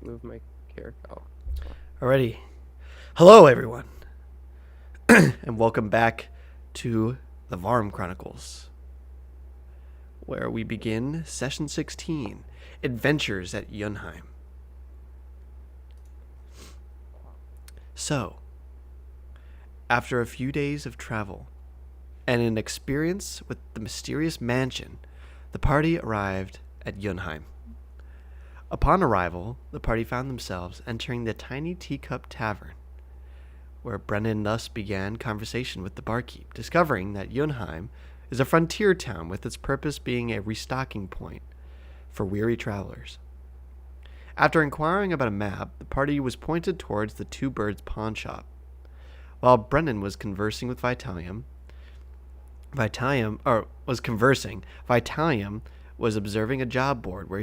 move my character. Oh, Alrighty. Hello, everyone, and welcome back to the Varm Chronicles, where we begin Session 16, Adventures at Yunhiem. So, after a few days of travel and an experience with the mysterious mansion, the party arrived at Yunhiem. Upon arrival, the party found themselves entering the tiny teacup tavern, where Brennan thus began conversation with the barkeep, discovering that Yunhiem is a frontier town with its purpose being a restocking point for weary travelers. After inquiring about a map, the party was pointed towards the Two Birds pawn shop. While Brennan was conversing with Vitalium was observing a job board where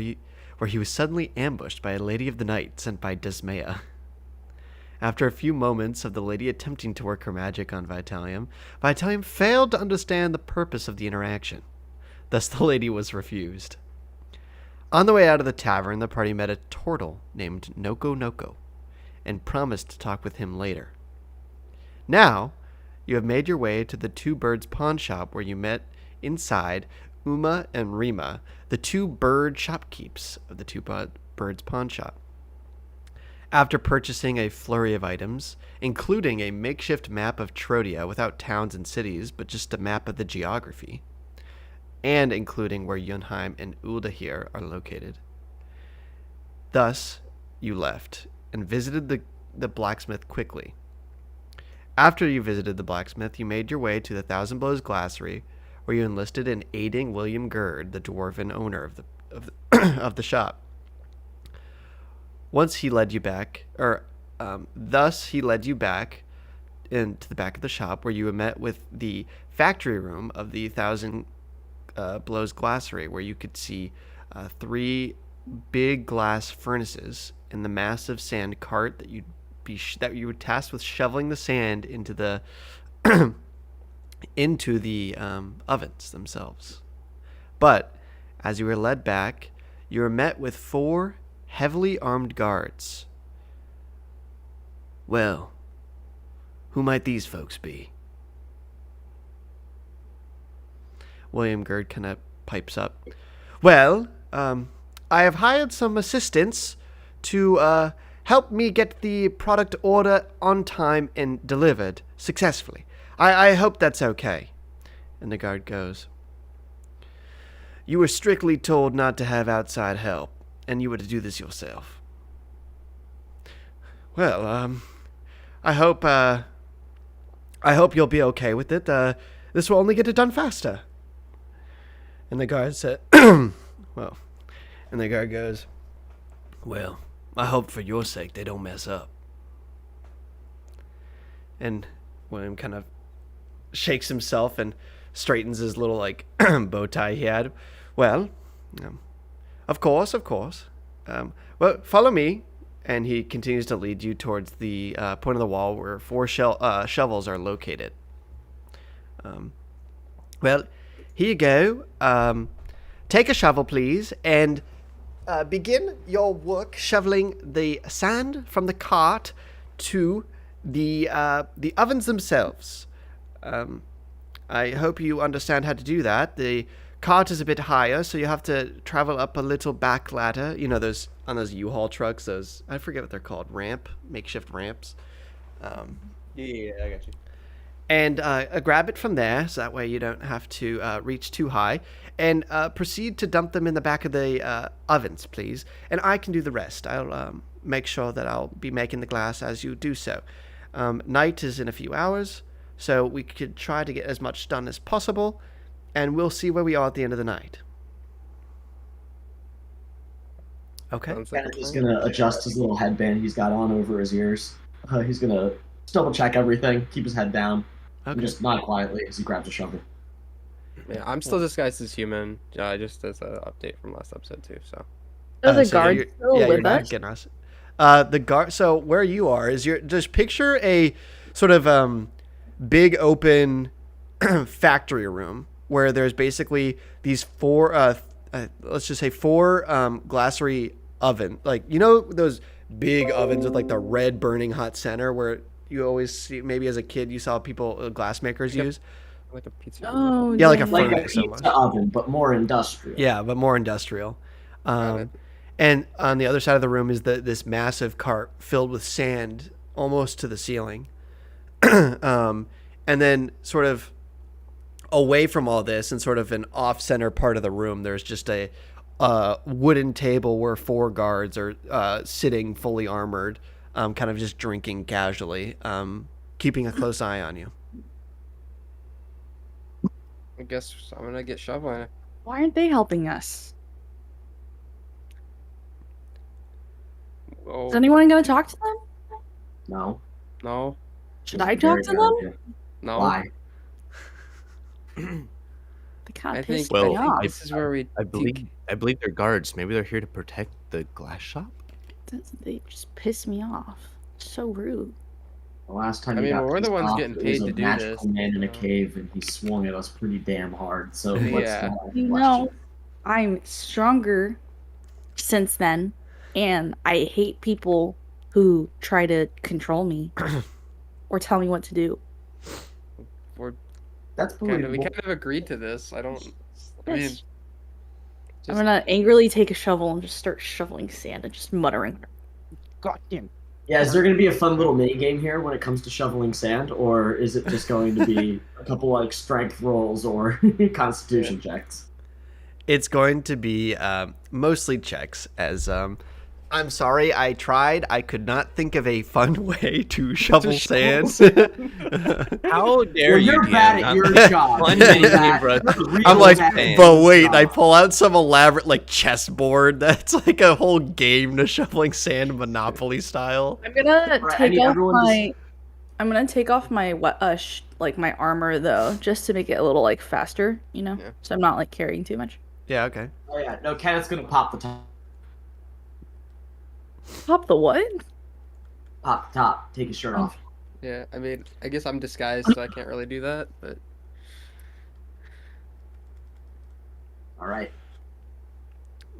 he was suddenly ambushed by a lady of the night sent by Dismaya. After a few moments of the lady attempting to work her magic on Vitalium, Vitalium failed to understand the purpose of the interaction. Thus the lady was refused. On the way out of the tavern, the party met a turtle named Noko Noko and promised to talk with him later. Now, you have made your way to the Two Birds pawn shop where you met inside Uma and Rima, the two bird shopkeepers of the Two Birds pawn shop. After purchasing a flurry of items, including a makeshift map of Trodia without towns and cities, but just a map of the geography, and including where Yunhiem and Uldahir are located. Thus, you left and visited the blacksmith quickly. After you visited the blacksmith, you made your way to the Thousand Blows Glacier, where you enlisted in aiding William Gerd, the dwarven owner of the shop. Thus he led you back into the back of the shop, where you met with the factory room of the Thousand Blows Glacier, where you could see three big glass furnaces and the massive sand cart that you were tasked with shoveling the sand into the ovens themselves. But as you were led back, you were met with 4 heavily armed guards. Well, who might these folks be? William Gerd kind of pipes up. Well, I have hired some assistants to help me get the product order on time and delivered successfully. I hope that's okay. And the guard goes, You were strictly told not to have outside help, and you were to do this yourself. Well, I hope you'll be okay with it. This will only get it done faster. And the guard said, and the guard goes, Well, I hope for your sake they don't mess up. And William kind of shakes himself and straightens his little bow tie he had. Well, of course. Well, follow me. And he continues to lead you towards the point of the wall where 4 shovels are located. Well, here you go. Take a shovel, please, and begin your work shoveling the sand from the cart to the ovens themselves. I hope you understand how to do that. The cart is a bit higher, so you have to travel up a little back ladder. You know, those U-Haul trucks, I forget what they're called, makeshift ramps. yeah, I got you. And grab it from there, so that way you don't have to reach too high. And proceed to dump them in the back of the ovens, please. And I can do the rest. I'll make sure that I'll be making the glass as you do so. Night is in a few hours, so we could try to get as much done as possible, and we'll see where we are at the end of the night. Okay. He's going to adjust his little headband he's got on over his ears. He's going to double check everything, keep his head down, and just nod quietly as he grabs a shovel. Yeah, I'm still disguised as human, just as an update from last episode too. So. Oh, the guard still with us? The guard. So where you are is just picture a sort of big open factory room where there's basically these 4 let's just say 4 glacier oven. Like, you know those big ovens with like the red burning hot center where you always see, maybe as a kid you saw people, glass makers use? Like a pizza. Oh, Yeah, like a Like a furnace pizza almost. oven, but more industrial. Yeah, but more industrial. Got it. And on the other side of the room is this massive cart filled with sand almost to the ceiling. And then sort of away from all this and sort of an off-center part of the room, there's just a wooden table where 4 guards are sitting fully armored, kind of just drinking casually, keeping a close eye on you. I guess I'm gonna get shoveling. Why aren't they helping us? Oh Is anyone going to talk to them? No. no, Should That's I a very talk to bad them? idea. no. Why? They kind I of think pissed me off. this is where we. I believe they're guards. Maybe they're here to protect the glass shop. They just piss me off. So rude. The last time I he mean, got we're the pissed ones off, getting it paid was to a do magical this, man in a so. cave, and he swung at us pretty damn hard. So Yeah. let's not ask You questions. know, I'm stronger since then, and I hate people who try to control me or tell me what to do. We're That's kind of, we believable. kind of agreed to this. I don't. I mean, Yes. I'm just, gonna angrily take a shovel and just start shoveling sand and just muttering. Goddamn. Yeah, is there going to be a fun little mini game here when it comes to shoveling sand, or is it just going to be a couple like strength rolls or constitution checks? It's going to be mostly checks, as I'm sorry, I tried. I could not think of a fun way to shovel sand. How dare Well, you? you're DM? bad at I'm- your job. One You know mini that. game, bro. You're real I'm like, bad at but your wait, I job. pull out some elaborate like chessboard that's like a whole game to shoveling sand, Monopoly style. I'm gonna Right, I take need off everyone to my. I'm gonna take off my like my armor though, just to make it a little like faster, you know, Yeah. so I'm not like carrying too much. Yeah, okay. Oh yeah, no, Kenneth's gonna pop the top. Pop the what? Pop the top. Take his shirt Oh. off. yeah. I mean, I guess I'm disguised, so I can't really do that. But All right.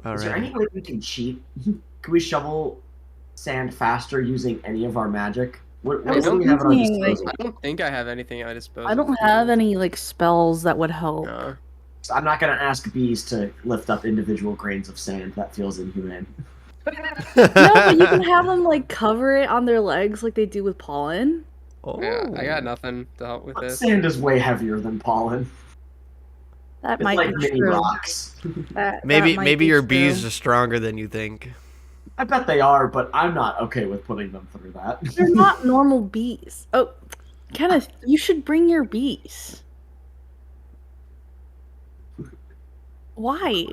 All Is there right. any way we can cheat? Can we shovel sand faster using any of our magic? What I was do we have at our thinking, like, disposal? I don't think I have anything at my disposal. I don't have any like spells that would help. No. So I'm not gonna ask bees to lift up individual grains of sand. That feels inhumane. No, but you can have them like cover it on their legs like they do with pollen. Oh. Yeah, I got nothing to help with But this. sand is way heavier than pollen. That It's might like be mini true. rocks. That Maybe might maybe be your true. bees are stronger than you think. I bet they are, but I'm not okay with putting them through that. They're not normal bees. Oh, Kenneth, you should bring your bees. Why?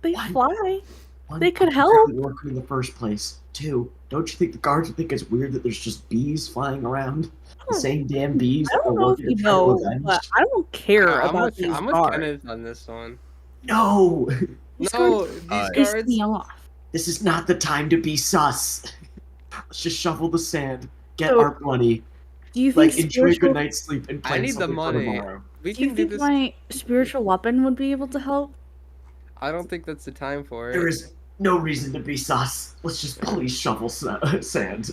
They Why? fly. One, They could I'm help. trying to work in the first place. 2, don't you think the guards would think it's weird that there's just bees flying around? The same damn bees I that don't we're know if working you to try to know, avenge? but I don't care I'm about with, these I'm with guards. Kenneth on this one. No! These No, guards these piss guards. me off. This is not the time to be sus. Let's just shovel the sand, get So, our money, Do you think like enjoy a spiritual? good night's sleep, and I plan need the something for money. tomorrow. We Do you can do think this. my spiritual weapon would be able to help? I don't think that's the time for it. There is no reason to be sus. Let's just please shovel sand.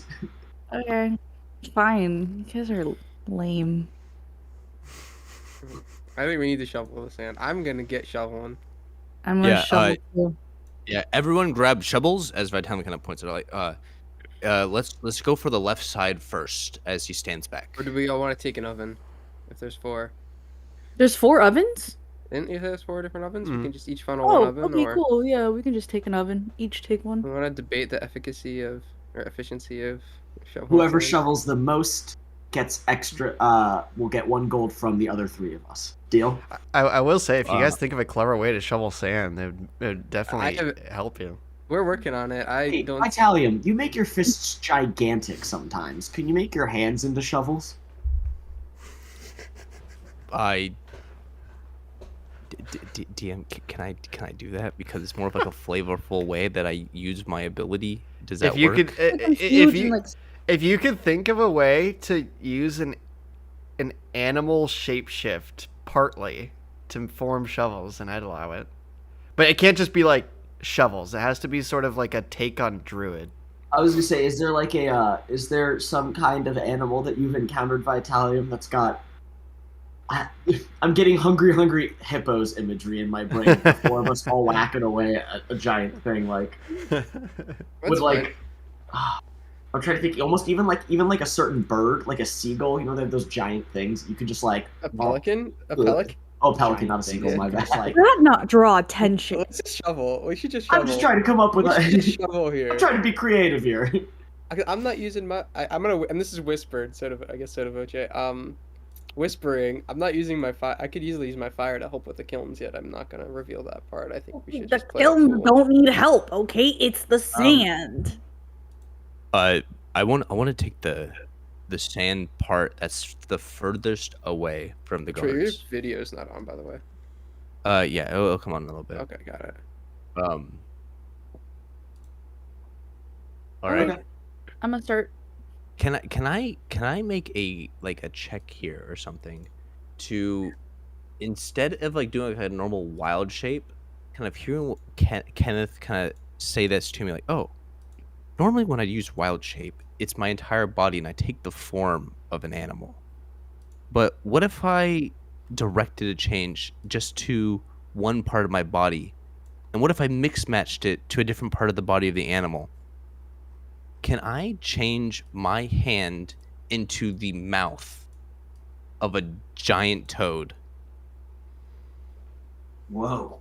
Okay, fine. You guys are lame. I think we need to shovel the sand. I'm gonna get shoveling. I'm gonna Yeah, shovel too. Yeah, everyone grab shovels as Vitality kind of points it out. Like, let's go for the left side first as he stands back. Or do we all want to take an oven? If there's 4. There's 4 ovens? Didn't you say there's 4 different ovens? We Mhm. can just each funnel one Oh, oven, okay, or cool. Yeah, we can just take an oven. Each take one. we want to debate the efficacy of or efficiency of shoveling. Whoever sand. shovels the most gets extra. Will get 1 gold from the other 3 of us. Deal? I will say, if you Uh, guys think of a clever way to shovel sand, it would definitely have- help you. We're working on it. I Hey, don't. Italium, you make your fists gigantic sometimes. Can you make your hands into shovels? DM, can I do that? Because it's more of like a flavorful way that I use my ability. Does that If you work? could, I'm if confused and, you like, if you could think of a way to use an animal shapeshift partly to form shovels, then I'd allow it. But it can't just be like shovels. It has to be sort of like a take on druid. I was gonna say, is there like is there some kind of animal that you've encountered, Vitalium, that's got? I'm getting hungry hippos imagery in my brain. The four of us all whacking away at a giant thing, like with like. I'm trying to think, almost even like a certain bird, like a seagull. You know, they have those giant things. You could just like a pelican. A pelican. Oh, pelican, not a seagull. Yeah. My bad. Like, That not draw attention. Let's just shovel. We should just shovel. I'm just trying to come up with We should just a. shovel here. I'm trying to be creative here. I'm not using my. I'm gonna. And this is whispered, sort of. I guess sort of voce. Whispering. I'm not using my fire. I could easily use my fire to help with the kilns. Yet I'm not gonna reveal that part. I think we should The just play it kilns cool. don't need help, okay? It's the sand. I want to take the sand part that's the furthest away from the True, your guards. video's not on, by the way. Yeah, it'll come on in a little bit. Okay, got it. All right. Okay. I'm gonna start. Can I make a check here or something to, instead of like doing like a normal wild shape, kind of hearing what Kenneth kind of say this to me, like, oh, normally when I use wild shape, it's my entire body and I take the form of an animal. But what if I directed a change just to one part of my body? And what if I mix matched it to a different part of the body of the animal? Can I change my hand into the mouth of a giant toad? Whoa.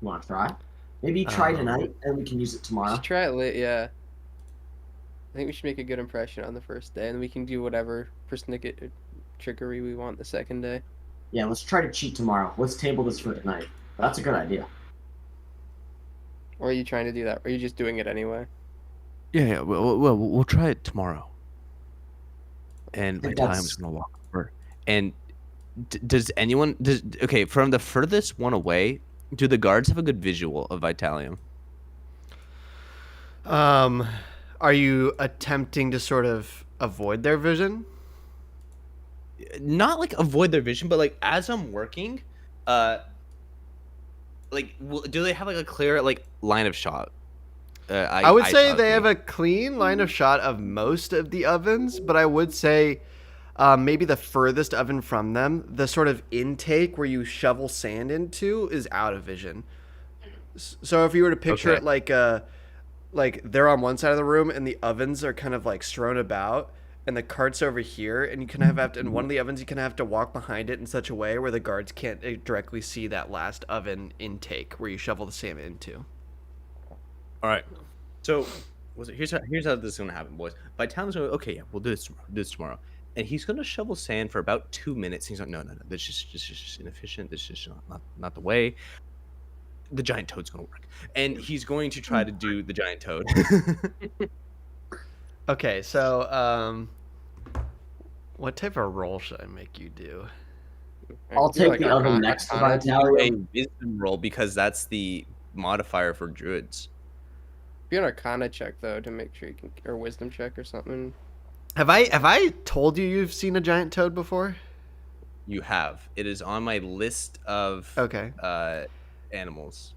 You want to try? Maybe try tonight, and we can use it tomorrow. Just try it late, yeah. I think we should make a good impression on the first day, and we can do whatever trickery we want the second day. Yeah, let's try to cheat tomorrow. Let's table this for tonight. That's a good idea. Or are you trying to do that? Or are you just doing it anyway? Yeah. We'll try it tomorrow. And my think time's gonna walk over. And does anyone okay, from the furthest one away, do the guards have a good visual of Vitalium? Are you attempting to sort of avoid their vision? Not like avoid their vision, but like as I'm working, like do they have like a clear like line of shot? I would say they have a clean line of shot of most of the ovens, but I would say maybe the furthest oven from them, the sort of intake where you shovel sand into, is out of vision. So if you were to picture it like they're on one side of the room and the ovens are kind of like strewn about, and the cart's over here, and you kind of have to, in one of the ovens, you kind of have to walk behind it in such a way where the guards can't directly see that last oven intake where you shovel the sand into. All right. So here's how this is gonna happen, boys. Vitalium's going, okay, yeah, we'll do this tomorrow. And he's gonna shovel sand for about 2 minutes. He's like, no, this is just inefficient. This is not the way. The giant toad's gonna work, and he's going to try to do the giant toad. Okay, so what type of roll should I make you do? I'll take the oven next to Vitalium. A wisdom roll, because that's the modifier for druids. Be an Arcana check though to make sure you can, or Wisdom check or something. Have I told you you've seen a giant toad before? You have. It is on my list of animals.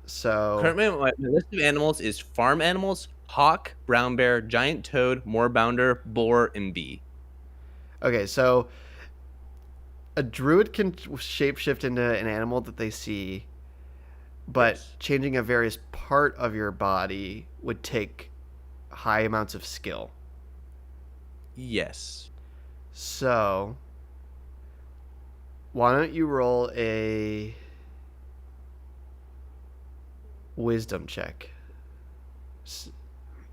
So Currently, my list of animals is farm animals: hawk, brown bear, giant toad, moorbounder, boar, and bee. Okay, so a druid can shapeshift into an animal that they see, but Yes. changing a various part of your body would take high amounts of skill. Yes. So why don't you roll a wisdom check?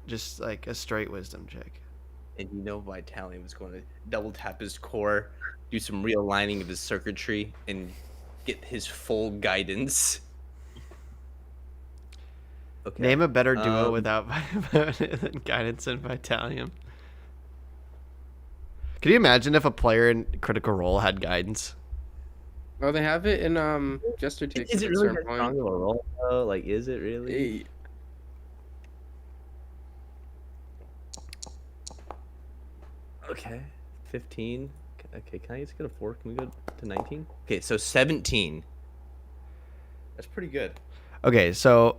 Just like a straight wisdom check. And you know Vitalium is going to double tap his core, do some realigning of his circuitry, and get his full guidance. Okay. Name a better duo without guidance and Vitalium. Could you imagine if a player in Critical Role had guidance? Oh, they have it in Jester Takes. Is it at really certain that point. strong of a roll, though? Like, is it really? Hey, Okay, 15. Okay, can I just get a 4? Can we go to 19? Okay, so 17. That's pretty good. Okay, so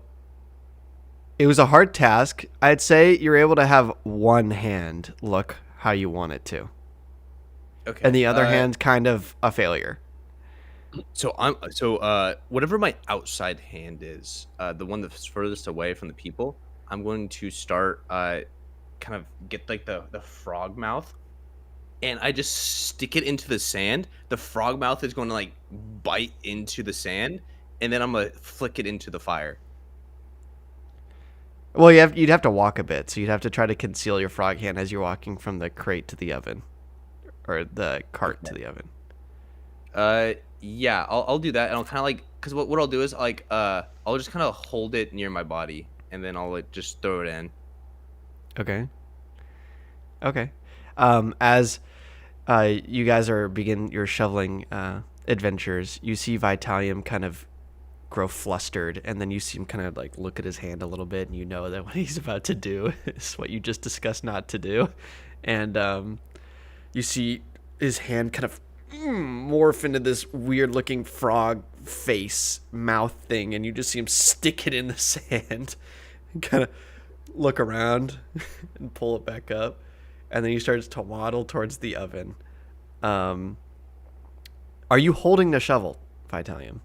it was a hard task. I'd say you're able to have one hand look how you want it to, Okay. and the other hand kind of a failure. So whatever my outside hand is, the one that's furthest away from the people, I'm going to start kind of get like the frog mouth, and I just stick it into the sand. The frog mouth is going to like bite into the sand, and then I'm gonna flick it into the fire. Well, you'd have to walk a bit, so you'd have to try to conceal your frog hand as you're walking from the crate to the oven, or the cart to the oven. Yeah, I'll do that, and I'll kind of like, cause what I'll do is like I'll just kind of hold it near my body, and then I'll like just throw it in. Okay. Okay. As you guys begin your shoveling adventures, you see Vitalium kind of grow flustered, and then you see him kind of like look at his hand a little bit, and you know that what he's about to do is what you just discussed not to do. And you see his hand kind of morph into this weird looking frog face mouth thing, and you just see him stick it in the sand and kind of look around and pull it back up, and then he starts to waddle towards the oven. Are you holding the shovel, Vitalium?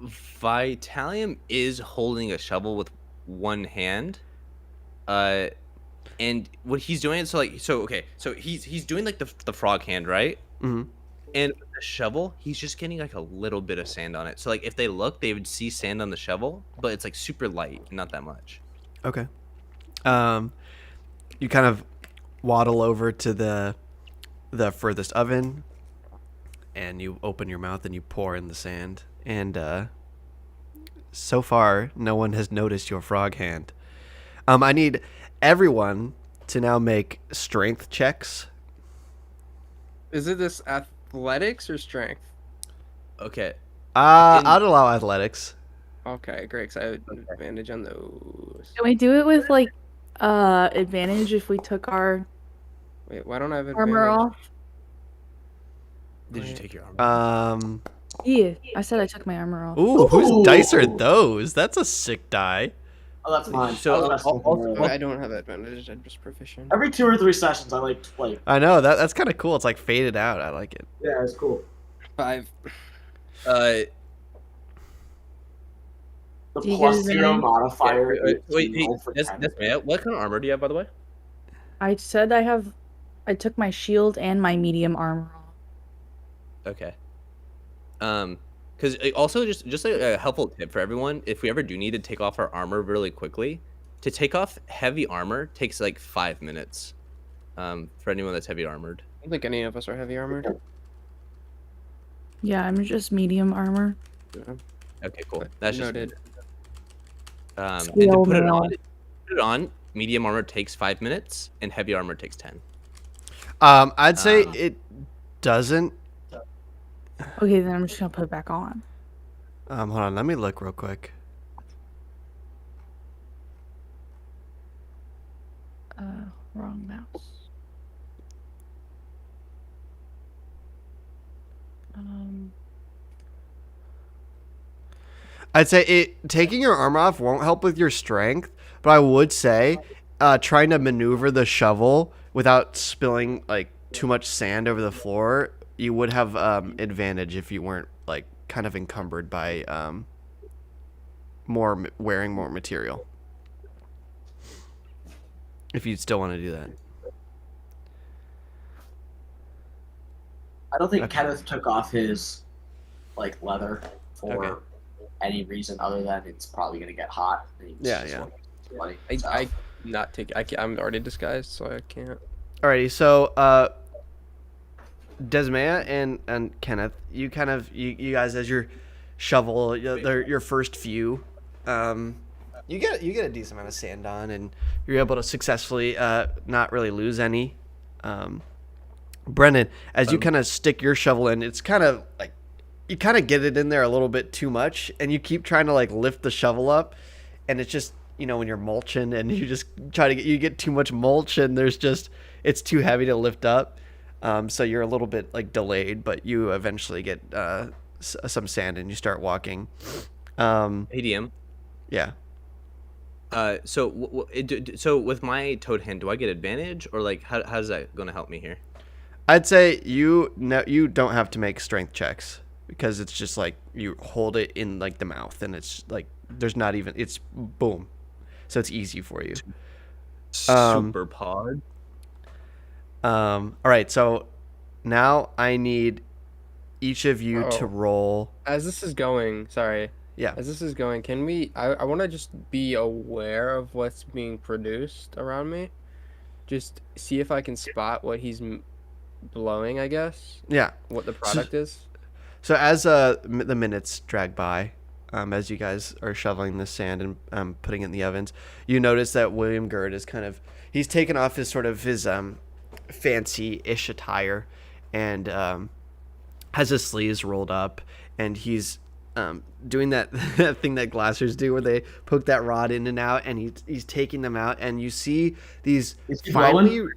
Vitalium is holding a shovel with one hand. And what he's doing is so he's doing like the frog hand, right? Mm-hmm. And with the shovel, he's just getting like a little bit of sand on it. So like if they look, they would see sand on the shovel, but it's like super light, not that much. Okay. You kind of waddle over to the furthest oven, and you open your mouth and you pour in the sand. And so far, no one has noticed your frog hand. I need everyone to now make strength checks. Is it this athletics or strength? Okay. I'd allow athletics. Okay, great. 'Cause I have advantage on those. Can we do it with like advantage if we took our Wait, why don't I have advantage? armor off? Did you Right. take your armor? Yeah, I said I took my armor off. Ooh, whose dice are Ooh. those? That's a sick die. Oh, that's mine. So, I was messing with also- them Oh, earlier. I don't have advantage. I'm just proficient. Every 2 or 3 sessions, I like I know that's kind of cool. It's like faded out. I like it. yeah, it's cool. 5. The Do you plus guys 0 have- modifier. wait, is wait, roll for that's 10. Maya. What kind of armor do you have, by the way? I said I took my shield and my medium armor off. Okay. Because also just a helpful tip for everyone, if we ever do need to take off our armor really quickly, to take off heavy armor takes like 5 minutes. For anyone that's heavy armored. I don't think any of us are heavy armored. Yeah, I'm just medium armor. Yeah. Okay, cool. That's just Noted. and to Steel put it mail. on, medium armor takes 5 minutes, and heavy armor takes 10. I'd say it doesn't. Okay, then I'm just gonna put it back on. Hold on, let me look real quick. Wrong mouse. I'd say taking your armor off won't help with your strength, but I would say trying to maneuver the shovel without spilling like too much sand over the floor, you would have advantage if you weren't like kind of encumbered by wearing more material. If you'd still want to do that. I don't think Okay. Kenneth took off his like leather for Okay. any reason other than it's probably gonna get hot. And he Yeah, just yeah. wants to be sweaty, I, so. I not take. I'm already disguised, so I can't. Alrighty, so Desmaya and Kenneth, you kind of you guys as your shovel, they're your first few, you get a decent amount of sand on, and you're able to successfully not really lose any. Brennan, as you kind of stick your shovel in, it's kind of like you kind of get it in there a little bit too much, and you keep trying to like lift the shovel up, and it's just when you're mulching and you just try to you get too much mulch, and it's too heavy to lift up. So you're a little bit like delayed, but you eventually get some sand and you start walking. Hey, DM. Yeah. So with my toad hand, do I get advantage, or like how's that going to help me here? I'd say you don't have to make strength checks because it's just like you hold it in like the mouth and it's like there's not even it's boom, so it's easy for you. Super pod. All right, so now I need each of you to Oh. roll. As this is going, sorry. Yeah. As this is going, can we? I want to just be aware of what's being produced around me. Just see if I can spot what he's blowing, I guess. Yeah. What the product is. So as the minutes drag by, as you guys are shoveling the sand and putting it in the ovens, you notice that William Gerd is he's taken off his fancy-ish attire and has his sleeves rolled up, and he's doing that thing that glassers do where they poke that rod in and out, and he's taking them out, and you see these Is he finally. blowing?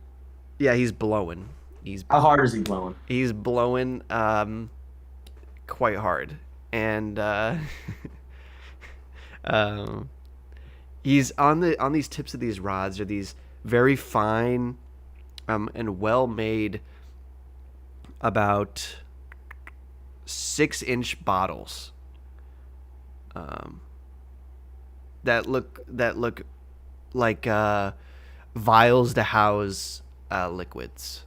Yeah, he's blowing. How hard is he blowing? He's blowing quite hard, and he's on these tips of these rods are these very fine and well made about 6-inch bottles that look like vials to house liquids.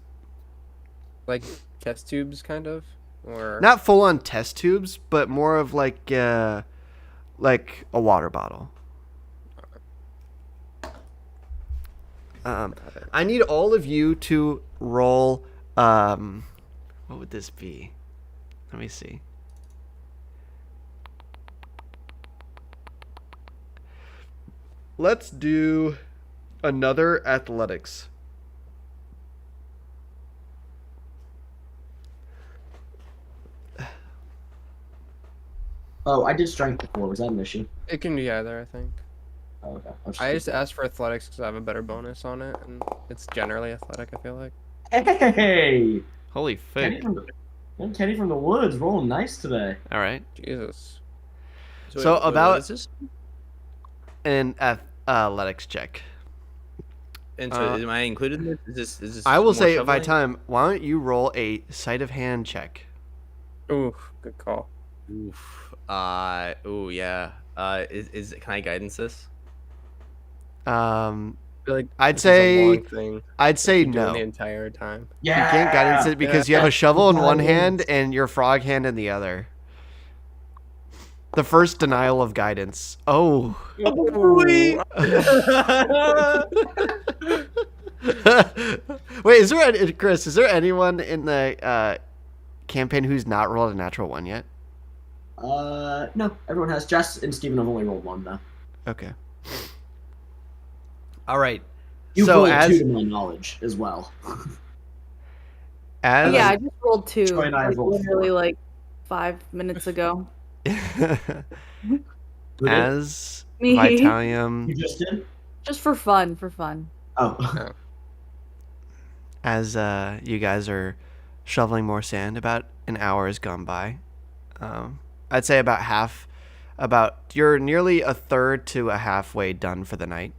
Like test tubes, kind of, or Not full on test tubes, but more of like a water bottle. I need all of you to roll. What would this be? Let me see. Let's do another athletics. Oh, I did strength before. Was that an issue? it can be either. I think. Oh, okay. I just asked for athletics because I have a better bonus on it, and it's generally athletic. I feel like. Hey, Holy Kenny fig. from Kenny from the woods, rolling nice today. All right. Jesus. So what about- is this? An athletics check. And so am I included in this? Is this I will more say, shoveling? Vitam, why don't you roll a sleight of hand check? Ooh, good call. Oof. Yeah. Can I guidance this? Um, I feel like I'd this is a say- long thing I'd say you're doing no. the You entire time. Yeah, can't guidance it because you have a shovel in one hand Guidance. and your frog hand in the other. The first denial of guidance. Oh. Wait, Chris, is there anyone in the campaign who's not rolled a natural one yet? No, everyone has. Jess and Steven have only rolled one though. Okay. All right. You So rolled as- two to my knowledge as well. As Yeah, I just rolled 2. Troy and I like, rolled literally 4. like 5 minutes ago. Who did? as Me. Vitalium, You just did? Just for fun. Oh. as you guys are shoveling more sand, about an hour has gone by. I'd say you're nearly a third to a halfway done for the night.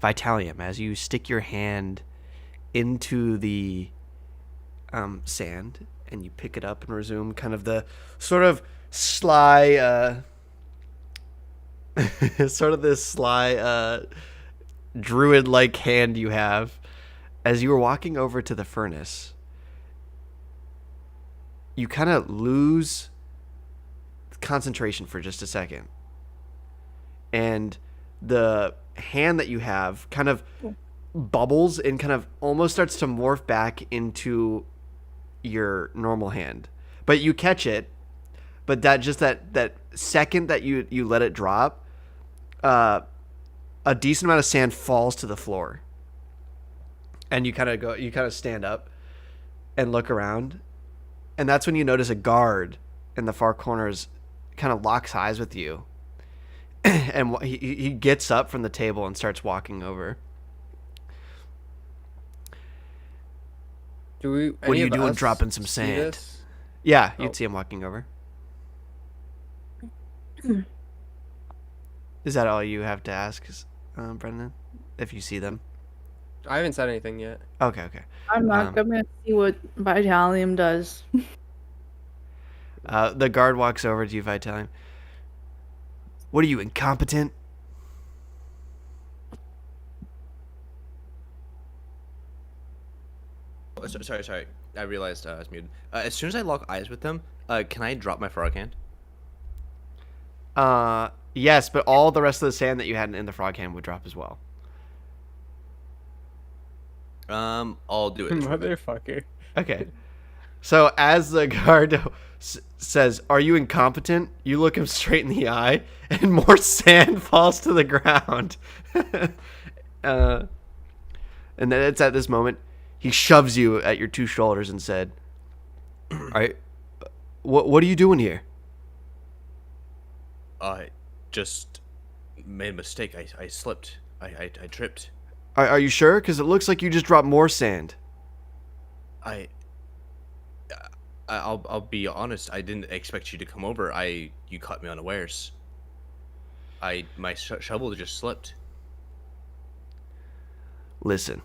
Vitalium, as you stick your hand into the sand and you pick it up and resume kind of the sort of sly sort of this sly druid like hand you have. As you were walking over to the furnace, you kind of lose concentration for just a second, and the hand that you have kind of bubbles and kind of almost starts to morph back into your normal hand, but you catch it. But that second that you let it drop, a decent amount of sand falls to the floor, and you kind of stand up and look around, and that's when you notice a guard in the far corners kind of locks eyes with you, and he gets up from the table and starts walking over. Do we? What are Any you of doing us dropping some see sand? this? Yeah, Oh. you'd see him walking over. Is that all you have to ask, Brendan? If you see them? I haven't said anything yet. Okay, okay. I'm not Um, gonna see what Vitalium does. The guard walks over to you, Vitalium. What are you, incompetent? Oh, sorry. I realized I was muted. As soon as I lock eyes with them, can I drop my frog hand? Yes, but all the rest of the sand that you had in the frog hand would drop as well. I'll do it. Motherfucker. Okay. So as the guard says, "Are you incompetent?" You look him straight in the eye, and more sand falls to the ground. And then it's at this moment he shoves you at your two shoulders and said, "All right, what are you doing here?" I just made a mistake. I slipped. I tripped. Are you sure? Because it looks like you just dropped more sand. I. I'll be honest. I didn't expect you to come over. You caught me unawares. My shovel just slipped. Listen,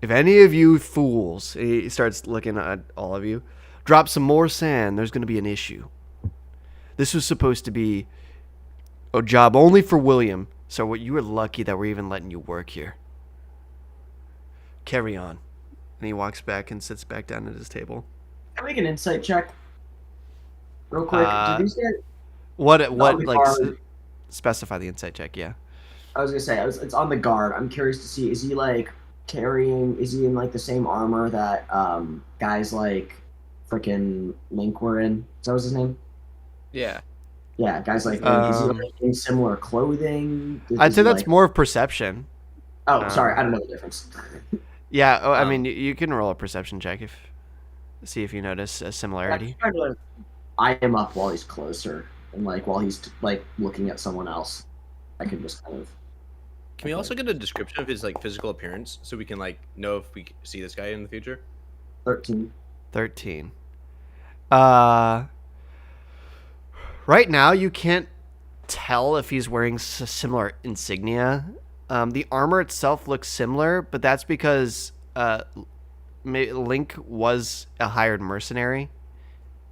if any of you fools, he starts looking at all of you, drop some more sand, there's going to be an issue. This was supposed to be a job only for William, so you were lucky that we're even letting you work here. Carry on. And he walks back and sits back down at his table. Can I make an insight check? Real quick. Do these get What on the like guard? specify the insight check? Yeah. I was gonna say it's on the guard. I'm curious to see, is he like carrying? Is he in like the same armor that guys like freaking Link were in? Is that was his name? Yeah. Yeah, guys like Link. Is he like in similar clothing? I'd Is say he, that's like... more of perception. Oh, sorry, I don't know the difference. Yeah, I mean, you can roll a perception check see if you notice a similarity. I'm trying to eye him up while he's closer, and like while he's like looking at someone else. I can just kind of. Can we also get a description of his like physical appearance so we can like know if we see this guy in the future? 13. 13. Right now, you can't tell if he's wearing similar insignia. The armor itself looks similar, but that's because Link was a hired mercenary.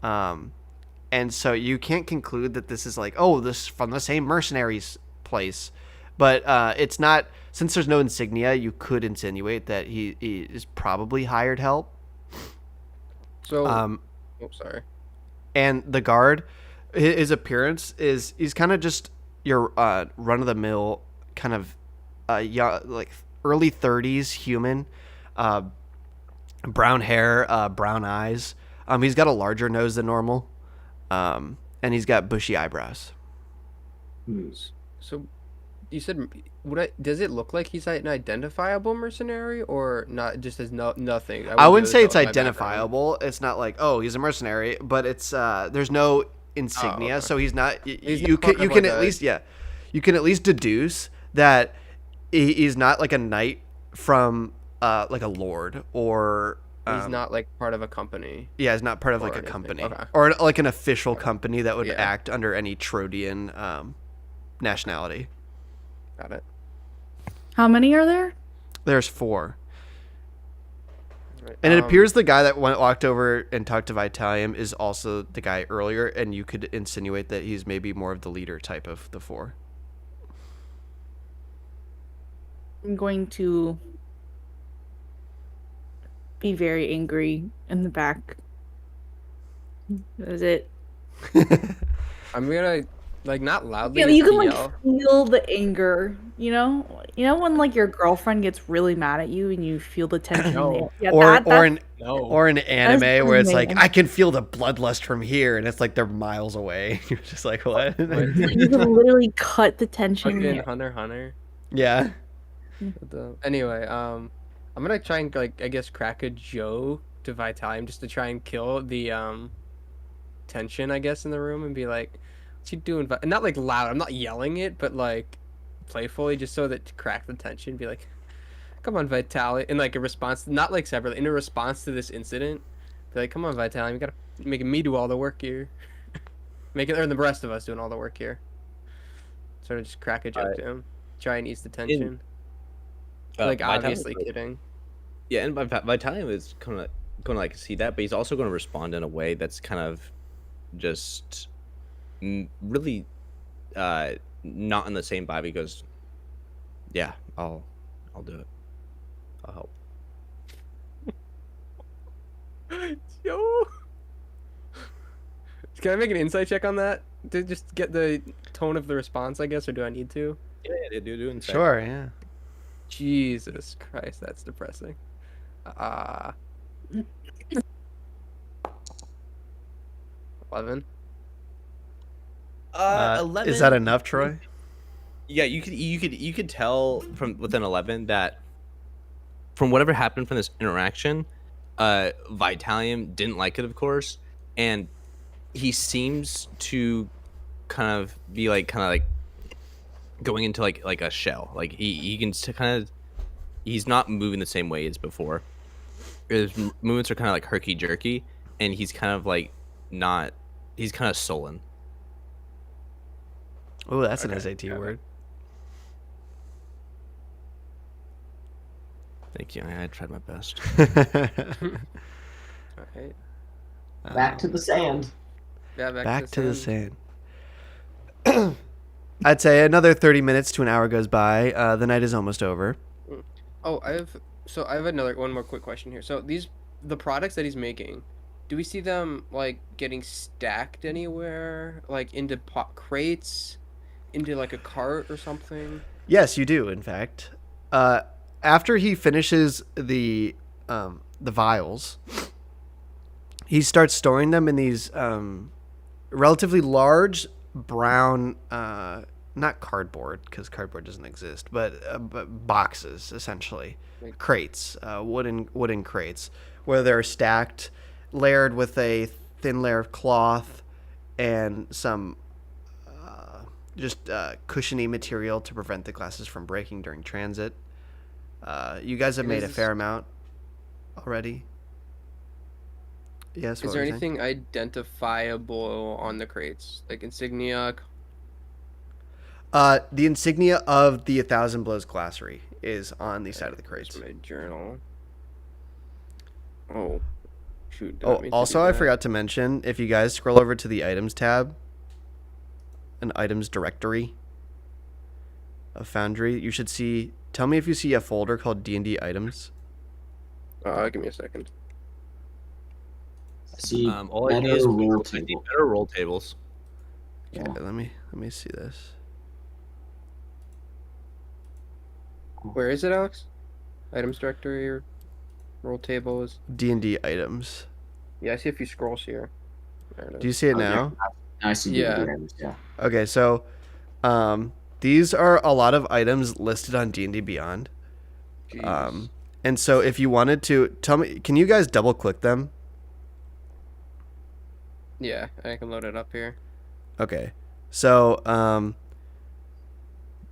And so you can't conclude that this is like, oh, this from the same mercenary's place. But it's not, since there's no insignia, you could insinuate that he is probably hired help. So, oh, sorry. And the guard, his appearance is, he's kind of just your run-of-the-mill kind of young, like early 30s human, brown hair, brown eyes. He's got a larger nose than normal, and he's got bushy eyebrows. So, you said, does it look like he's an identifiable mercenary or not? Just as nothing. I wouldn't say it's identifiable. It's not like, oh, he's a mercenary, but it's there's no insignia, so he's not. You can at least you can at least deduce that he's not like a knight from like a lord or. He's not like part of a company. Yeah, he's not part of like a company okay. or like an official company that would act under any Trodian nationality. Got it. How many are there? There's 4. Right. And it appears the guy that walked over and talked to Vitalium is also the guy earlier, and you could insinuate that he's maybe more of the leader type of the 4. I'm going to be very angry in the back. That is it. I'm gonna like not loudly. Yeah, you can yell. like feel the anger. You know when like your girlfriend gets really mad at you and you feel the tension. No. Yeah, or an anime where it's like, I can feel the bloodlust from here, and it's like they're miles away. You're just like, what? you can literally cut the tension. Fucking Hunter. Yeah. Anyway, I'm gonna try and like I guess crack a joke to Vitalium just to try and kill the tension I guess in the room and be like, "What you doing?" Not like loud. I'm not yelling it, but like playfully, just so that to crack the tension. Be like, come on, Vitaly, in like a response, not like separately, in a response to this incident, be like, come on, Vitaly, you gotta making me do all the work here, make it, or the rest of us doing all the work here. Sort of just crack a joke to him, try and ease the In tension. Like Vitalium, obviously kidding. yeah, and Vitalium is going to like see that, but he's also going to respond in a way that's kind of just really not in the same vibe. He goes, "Yeah, I'll do it. I'll help." Yo, can I make an insight check on that to just get the tone of the response, I guess, or do I need to? Yeah, yeah, do inside. Sure, yeah. Jesus Christ, that's depressing. 11. 11. Is that enough, Troy? Yeah, you could tell from within 11 that from whatever happened from this interaction, Vitalium didn't like it, of course, and he seems to kind of be like going into like a shell. Like he can kind of he's not moving the same way as before. His movements are kind of like herky jerky, and he's kind of like not. He's kind of sullen. Oh, that's an Okay, SAT word. Thank you. I tried my best. All right. Back to the sand. Yeah, Back to the sand. sand. I'd say another 30 minutes to an hour goes by. The night is almost over. Oh, I have another one more quick question here. So the products that he's making, do we see them like getting stacked anywhere, like into crates, into like a cart or something? Yes, you do. In fact, after he finishes the vials, he starts storing them in these relatively large brown, not cardboard because cardboard doesn't exist, but boxes essentially, Like- crates, wooden crates, where they're stacked, layered with a thin layer of cloth and some just cushiony material to prevent the glasses from breaking during transit. You guys have made a fair amount already. Yes. Is what there were you saying? anything identifiable on the crates, like insignia? The insignia of the 1,000 Blows Glassary is on the side of the Where's crates. my journal? Oh, shoot. Oh, also, I forgot to mention, if you guys scroll over to the items tab, an items directory of Foundry, you should see. Tell me if you see a folder called D&D items. Give me a second. I see All I better see is roll I need table. better roll tables. Yeah. Okay, let me see this. Where is it, Alex? Items directory or roll tables? D&D items. Yeah, I see a few scrolls here. There it is. Do you see it Okay. now? I see Yeah. D&D, yeah. Okay, so these are a lot of items listed on D&D Beyond. Jeez. And so if you wanted to tell me, can you guys double click them? Yeah, I can load it up here. Okay. So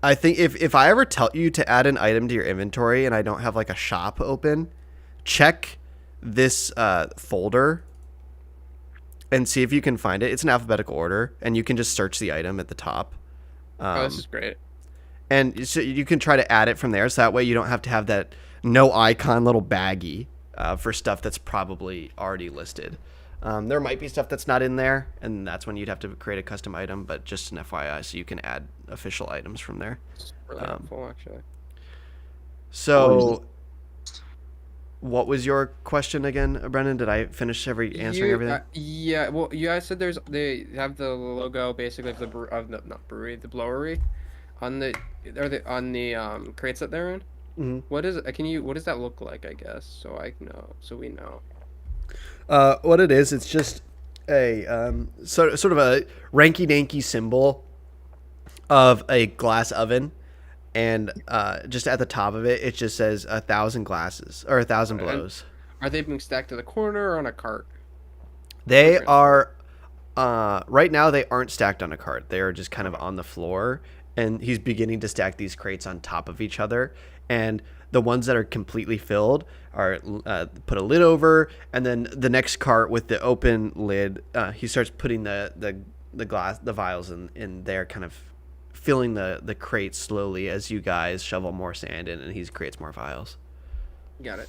I think if I ever tell you to add an item to your inventory and I don't have like a shop open, check this folder and see if you can find it. It's in alphabetical order, and you can just search the item at the top. Oh, this is great. And so you can try to add it from there, so that way you don't have to have that no icon little baggie for stuff that's probably already listed. There might be stuff that's not in there, and that's when you'd have to create a custom item, but just an FYI, so you can add official items from there. It's really helpful, actually. So, what was your question again, Brennan? Did I finish answering everything? Yeah, well, you guys said they have the logo basically of the not brewery, the blowery, on the crates that they're in. Mhm. What is it? What does that look like? I guess so we know. What it is, it's just a sort of a ranky-danky symbol of a glass oven, and just at the top of it, it just says 1,000 glasses or 1,000 blows. Are they being stacked to the corner or on a cart? They are right now. They aren't stacked on a cart. They are just kind of on the floor, and he's beginning to stack these crates on top of each other. And the ones that are completely filled are put a lid over, and then the next cart with the open lid, he starts putting the glass, the vials in there, kind of filling the crate slowly as you guys shovel more sand in, and he creates more vials. Got it.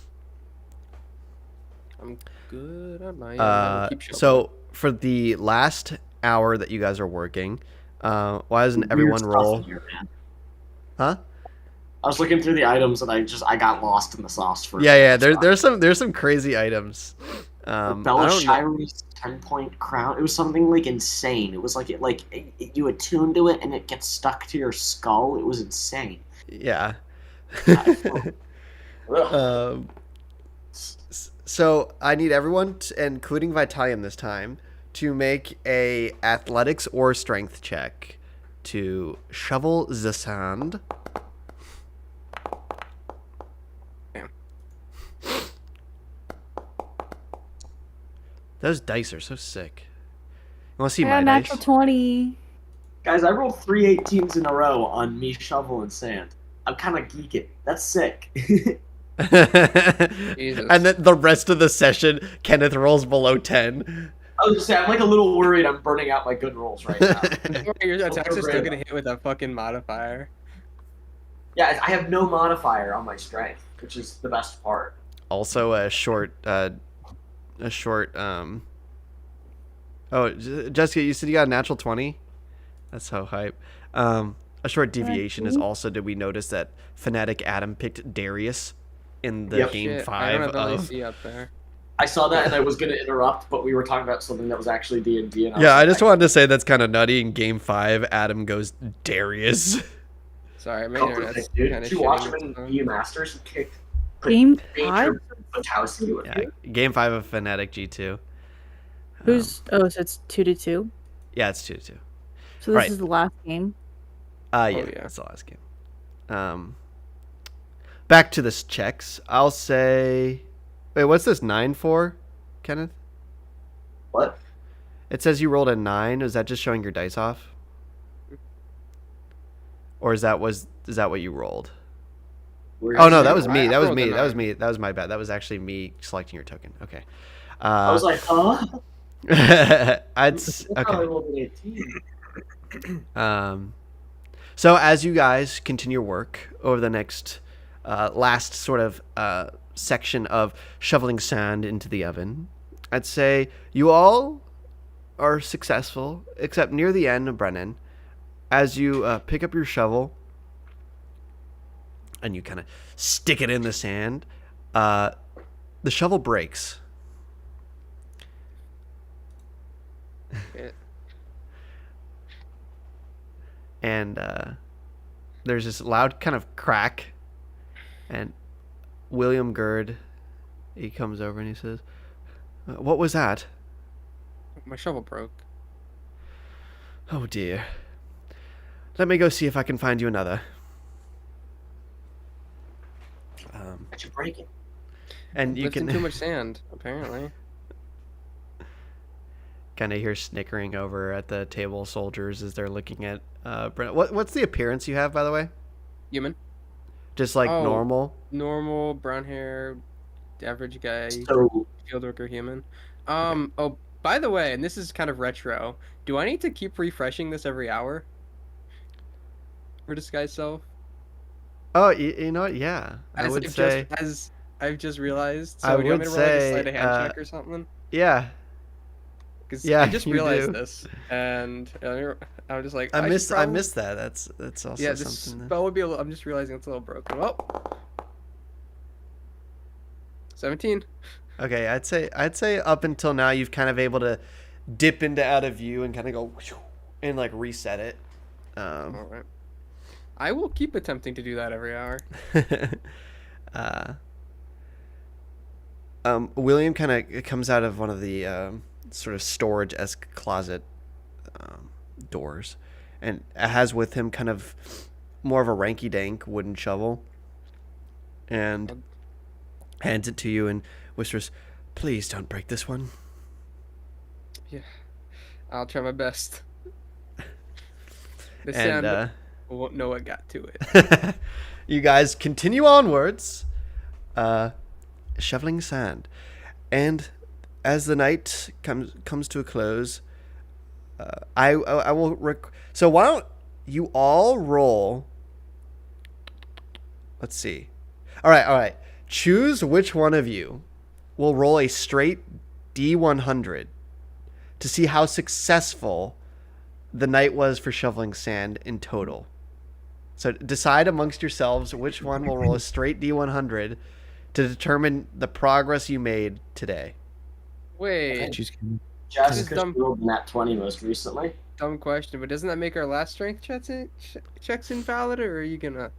I'm good on my end. I will keep shoveling. So for the last hour that you guys are working, why doesn't everyone Weird roll? stuff in here, man. Huh? I was looking through the items and I got lost in the sauce for. Yeah. There's some crazy items. I Bella don't know. Shire's 10-point crown. It was something like insane. It was like you attune to it and it gets stuck to your skull. It was insane. Yeah. Ugh. So I need everyone, including Vitalium this time, to make a athletics or strength check to shovel the sand. Damn. Those dice are so sick. You want to see I my got natural dice? 20. Guys, I rolled 3 18s in a row on me shoveling sand. I'm kind of geeking. That's sick. Jesus. And then the rest of the session, Kenneth rolls below 10. I was just saying, I'm like a little worried I'm burning out my good rolls right now. Your attacks are still gonna hit with a fucking modifier. Yeah, I have no modifier on my strength, which is the best part. Also a short oh, Jessica, you said you got a natural 20? That's so hype. A short deviation is also, did we notice that Fanatic Adam picked Darius in the Yep. game Shit, 5 I don't have of... LAC up there. I saw that and I was going to interrupt, but we were talking about something that was actually D&D. Yeah, I just wanted to say that's kind of nutty. In game 5, Adam goes Darius. Sorry, my Oh, internet's dude, kind did of you watch him shitty. in EU Masters? He kicked Game Major 5? Battalion into Yeah, game 5 of Fanatic G2. Who's so it's 2-2. Yeah, it's 2-2. So this Right. is the last game. Yeah, yeah. that's the last game. Back to this checks. I'll say... Wait, what's this 9 for, Kenneth? What? It says you rolled a 9. Is that just showing your dice off? Or is that what you rolled? Oh no, that was me. That was me. That was me. That was my bad. That was actually me selecting your token. Okay. I was like, huh? okay. I rolled an 18. So as you guys continue your work over the next last sort of section of shoveling sand into the oven, I'd say you all are successful, except near the end of Brennan, as you pick up your shovel and you kind of stick it in the sand. The shovel breaks. Shit. And there's this loud kind of crack, and William Gerd, he comes over and he says, "What was that?" My shovel broke. "Oh dear. Let me go see if I can find you another." Why'd you break it? And you Lifting can too much sand, apparently. kind of hear snickering over at the table soldiers as they're looking at Brennan. What's the appearance you have, by the way? Human. Just like Oh. normal? Normal, brown hair, average guy, So, field worker human. Oh, by the way, and this is kind of retro, do I need to keep refreshing this every hour? For disguise self? Oh, you know what? Yeah. I would say... As I've just realized. I So do you want would me to roll like a say, sleight of hand check or something? Yeah. Because Yeah, I just you realized do. this, and I was just like, I should missed probably- that. That's also Yeah, this something. spell would be a little. I'm just realizing it's a little broken. Well, 17. Okay, I'd say up until now you've kind of able to dip into out of view and kind of go and like reset it. All right. I will keep attempting to do that every hour. William kind of comes out of one of the sort of storage-esque closet doors, and has with him kind of more of a ranky-dank wooden shovel, and hands it to you and whispers, "Please don't break this one." I'll try my best. The And sand won't know what got to it. You guys continue onwards, shoveling sand, and as the night comes to a close, I will. So why don't you all roll? Let's see. All right. Choose which one of you will roll a straight D100 to see how successful the night was for shoveling sand in total. So decide amongst yourselves which one will roll a straight D100 to determine the progress you made today. Wait, Choose- Just dumb. because rolled nat 20 most recently. dumb question, but doesn't that make our last strength checks invalid, or are you gonna?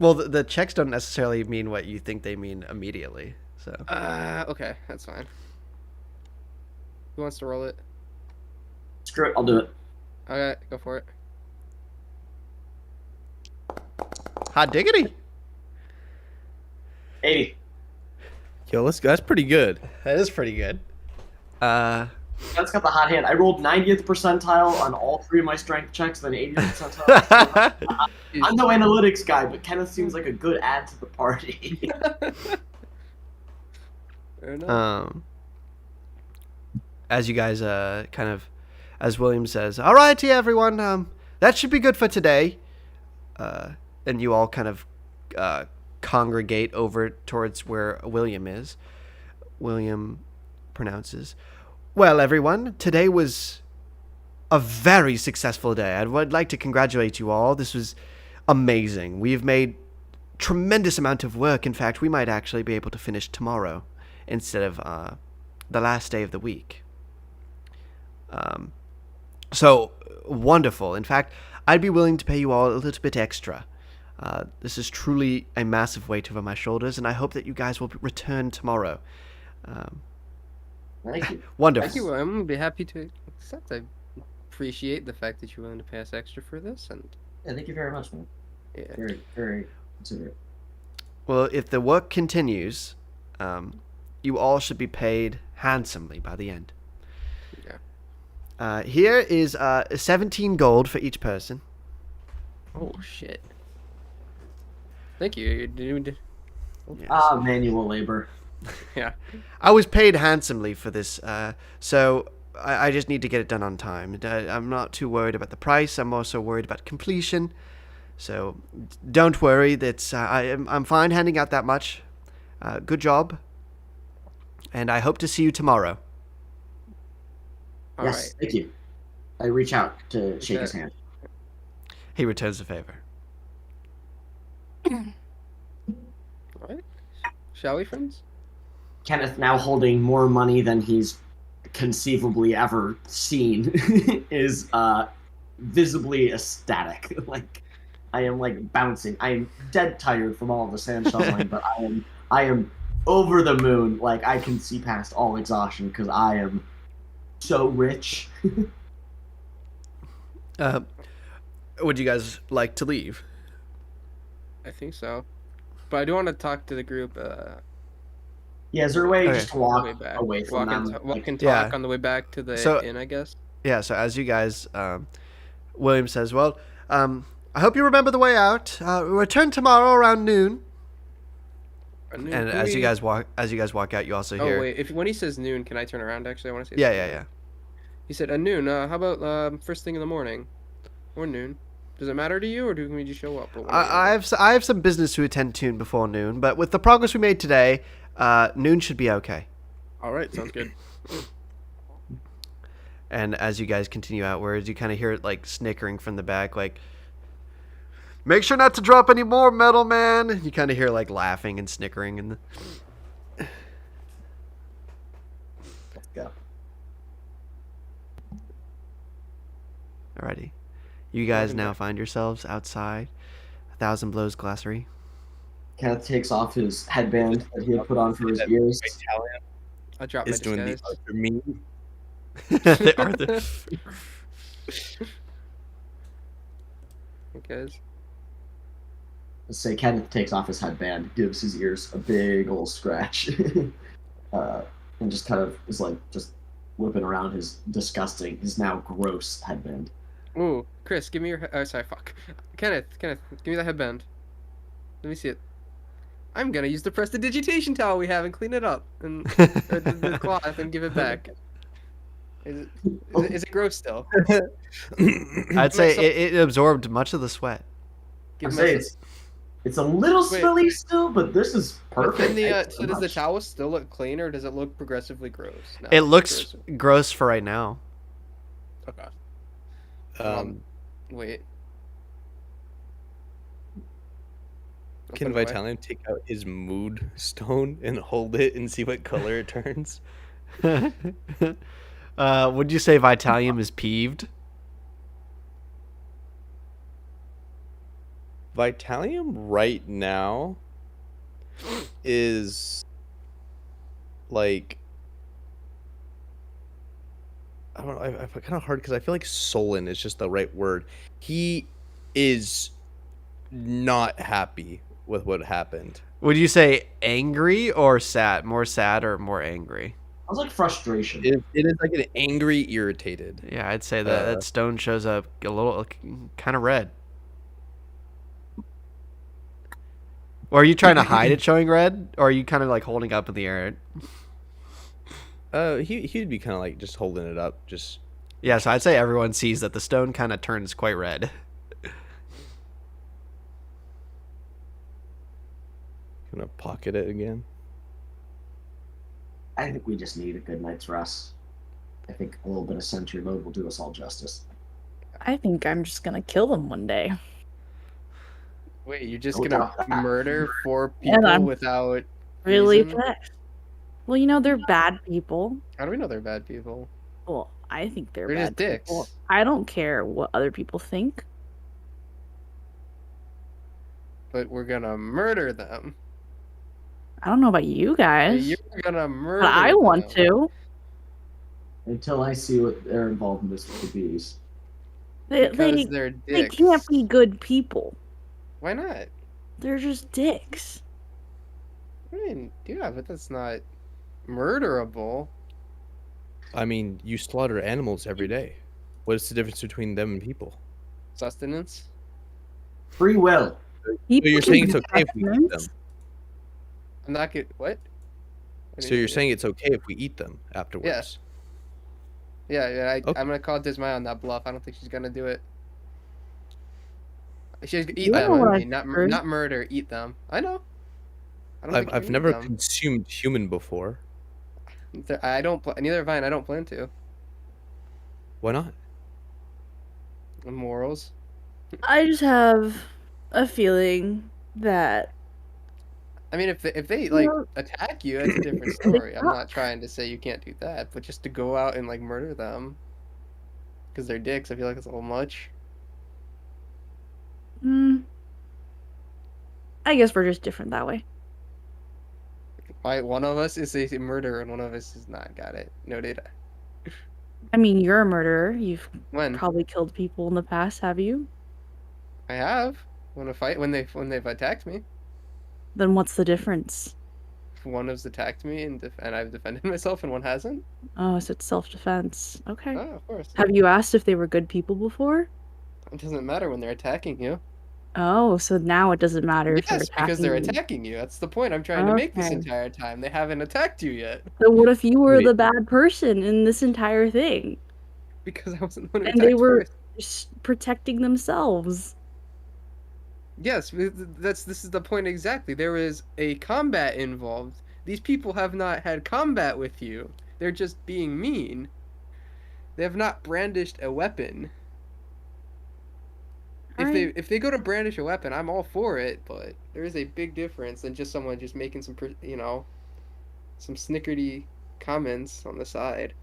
Well, the checks don't necessarily mean what you think they mean immediately. So Okay, that's fine. Who wants to roll it? Screw it, I'll do it. Okay, go for it. hot diggity. 80. Yo, let's go. That's pretty good. That is pretty good. That's got the hot hand. I rolled 90th percentile on all 3 of my strength checks, then 80th percentile. I'm no analytics guy, but Kenneth seems like a good add to the party. Fair enough. As you guys kind of, as William says, all righty, everyone, that should be good for today. And you all kind of congregate over towards where William is. William pronounces, well, everyone, today was a very successful day. I would like to congratulate you all. This was amazing. We've made tremendous amount of work. In fact, we might actually be able to finish tomorrow instead of the last day of the week. So wonderful. In fact, I'd be willing to pay you all a little bit extra. This is truly a massive weight over my shoulders, and I hope that you guys will return tomorrow. Thank you. Wonderful. Thank you. I'm gonna be happy to accept. I appreciate the fact that you're willing to pay us extra for this, and Yeah, thank you very much, man. yeah. Very, very considerate. Well, if the work continues, you all should be paid handsomely by the end. Yeah. Here is 17 gold for each person. Oh shit. Thank you, dude. Ah, manual labor. Yeah. I was paid handsomely for this, so I just need to get it done on time. I'm not too worried about the price. I'm also worried about completion. So don't worry. I'm fine handing out that much. Good job. And I hope to see you tomorrow. All Yes, right. thank you. I reach out to shake his hand. He returns the favor. All right. Shall we, friends? Kenneth, now holding more money than he's conceivably ever seen, is visibly ecstatic. Like, I am like bouncing. I am dead tired from all the sand shoveling, but I am over the moon. Like, I can see past all exhaustion because I am so rich. Would you guys like to leave? I think so. But I do want to talk to the group. Yeah, is there a way Okay. just to On the walk way back. away from them? Walk and Yeah. talk on the way back to the So- inn, I guess. Yeah, so as you guys, William says, well, I hope you remember the way out. Return tomorrow around noon. And as you guys walk out, you also Oh hear. wait, when he says noon, can I turn around? Actually, I want to see. Yeah. He said noon. How about first thing in the morning, or noon? Does it matter to you, or do we just show up? Or I have some business to attend to before noon, but with the progress we made today, noon should be okay. All right, sounds good. And as you guys continue outwards, you kind of hear it like snickering from the back, like, make sure not to drop any more metal, man. You kind of hear like laughing and snickering and. Let's go. Alrighty. You guys Welcome now back. find yourselves outside A Thousand Blows Glacier. Kenneth takes off his headband that he had put on for his ears. Italian I dropped my is doing the disguise. Arthur meme. The Arthur. Because Let's say Kenneth takes off his headband, gives his ears a big old scratch, and just kind of is like just whipping around his now gross headband. Ooh, Chris, give me your. Oh, sorry, fuck. Kenneth, give me that headband. Let me see it. I'm gonna use the prestidigitation towel we have and clean it up and or the cloth and give it back. Is it is it gross still? I'd Give my say son, it absorbed much of the sweat. I give my say son. it's a little Wait, smelly still, but this is but then perfect. Thanks so so does the much. towel still look clean or does it look progressively gross It now? looks gross for right now. Okay. Um, Wait. I'll put can it away. Vitalium take out his mood stone and hold it and see what color it turns? Would you say Vitalium is peeved? Vitalium right now is like I don't know. I feel kind of hard because I feel like sullen is just the right word. He is not happy with what happened. Would you say angry or sad? More sad or more angry? I was like frustration. It is like an angry, irritated. Yeah, I'd say that Uh, that stone shows up a little kind of red. Or are you trying to hide it showing red? Or are you kind of like holding up in the air? he'd be kind of like just holding it up, just Yeah, so I'd say everyone sees that the stone kind of turns quite red. gonna pocket it again. I think we just need a good night's rest. I think a little bit of sentry mode will do us all justice. I think I'm just gonna kill them one day. Wait, you're just No gonna doubt that. murder 4 And people I'm without really reason? pissed. Well, you know, they're bad people. How do we know they're bad people? Well, I think they're They're bad just dicks. people. I don't care what other people think. But we're gonna murder them. I don't know about you guys, You're gonna murder but I want them. to. Until I see what their involvement with the bees. They Because they, they're they dicks. can't be good people. Why not? They're just dicks. I mean, yeah, but that's not murderable. I mean, you slaughter animals every day. What's the difference between them and people? Sustenance? Free will. People So you're can saying be it's okay if we eat sustenance. them? I'm not good. What? I So didn't you're hear saying it's okay if we eat them afterwards? you. Yeah, Okay. I'm gonna call Dismay on that bluff. I don't think she's gonna do it. She's eat You them. know I what mean, I've heard. not murder. Eat them. I know. I don't think you're I've gonna eat never them. consumed human before. I don't. Neither have I. And I don't plan to. Why not? Morals. I just have a feeling that I mean, if they you like know, attack you, that's a different they story. I'm not suck. trying to say you can't do that, but just to go out and like murder them because they're dicks, I feel like it's a little much. Hmm. I guess we're just different that way. Why one of us is a murderer and one of us is not. Got it. Noted. I mean, you're a murderer. You've When probably killed people in the past, have you? I have when they've attacked me, Then what's the difference? one has attacked me and I've defended myself and one hasn't. Oh, so it's self-defense. Okay. Oh, of course. Have you asked if they were good people before? It doesn't matter when they're attacking you. Oh, so now it doesn't matter if they're Yes, because they're attacking you. attacking you. That's the point I'm trying to make this Okay. entire time. They haven't attacked you yet So what if you were Wait. the bad person in this entire thing? because I wasn't the one who And they attacked were first. just protecting themselves. Yes, this is the point exactly. There is a combat involved. These people have not had combat with you. They're just being mean. They have not brandished a weapon. Alright. If they go to brandish a weapon, I'm all for it, but there is a big difference than just someone just making some snickerty comments on the side.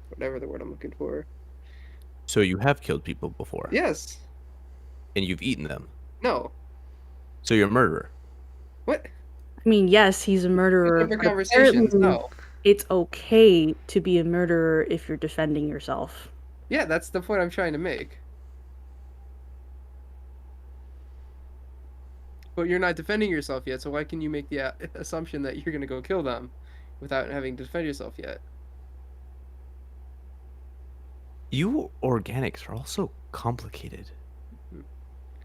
Whatever the word I'm looking for. So you have killed people before, Yes. and you've eaten them. No. So you're a murderer. What? I mean, yes, he's a murderer, Different but conversations. apparently No. it's okay to be a murderer if you're defending yourself. Yeah, that's the point I'm trying to make. But you're not defending yourself yet, so why can you make the assumption that you're gonna go kill them without having to defend yourself yet? You organics are also complicated.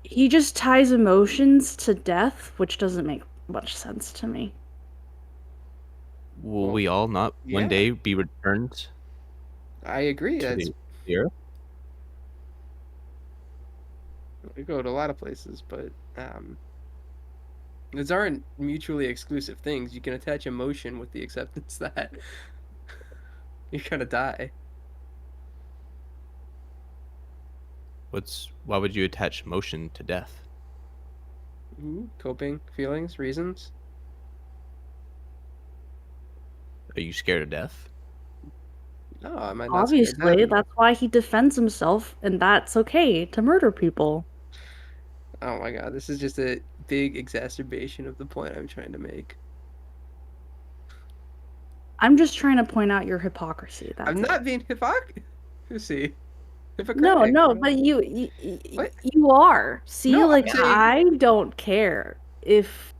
He just ties emotions to death, which doesn't make much sense to me. Will Well, we all not one yeah, day be returned I agree. to That's the earth? we go to a lot of places, but these aren't mutually exclusive things. You can attach emotion with the acceptance that you're gonna die. Why would you attach motion to death? Coping feelings, reasons. Are you scared of death? No, I might not scare Obviously, them. that's why he defends himself, and that's okay to murder people. Oh my god, this is just a big exacerbation of the point I'm trying to make. I'm just trying to point out your hypocrisy. I'm That's it. not being hypocrisy. No, Hippocratic. no, but you What? you are. See, No, I'm like saying I don't care if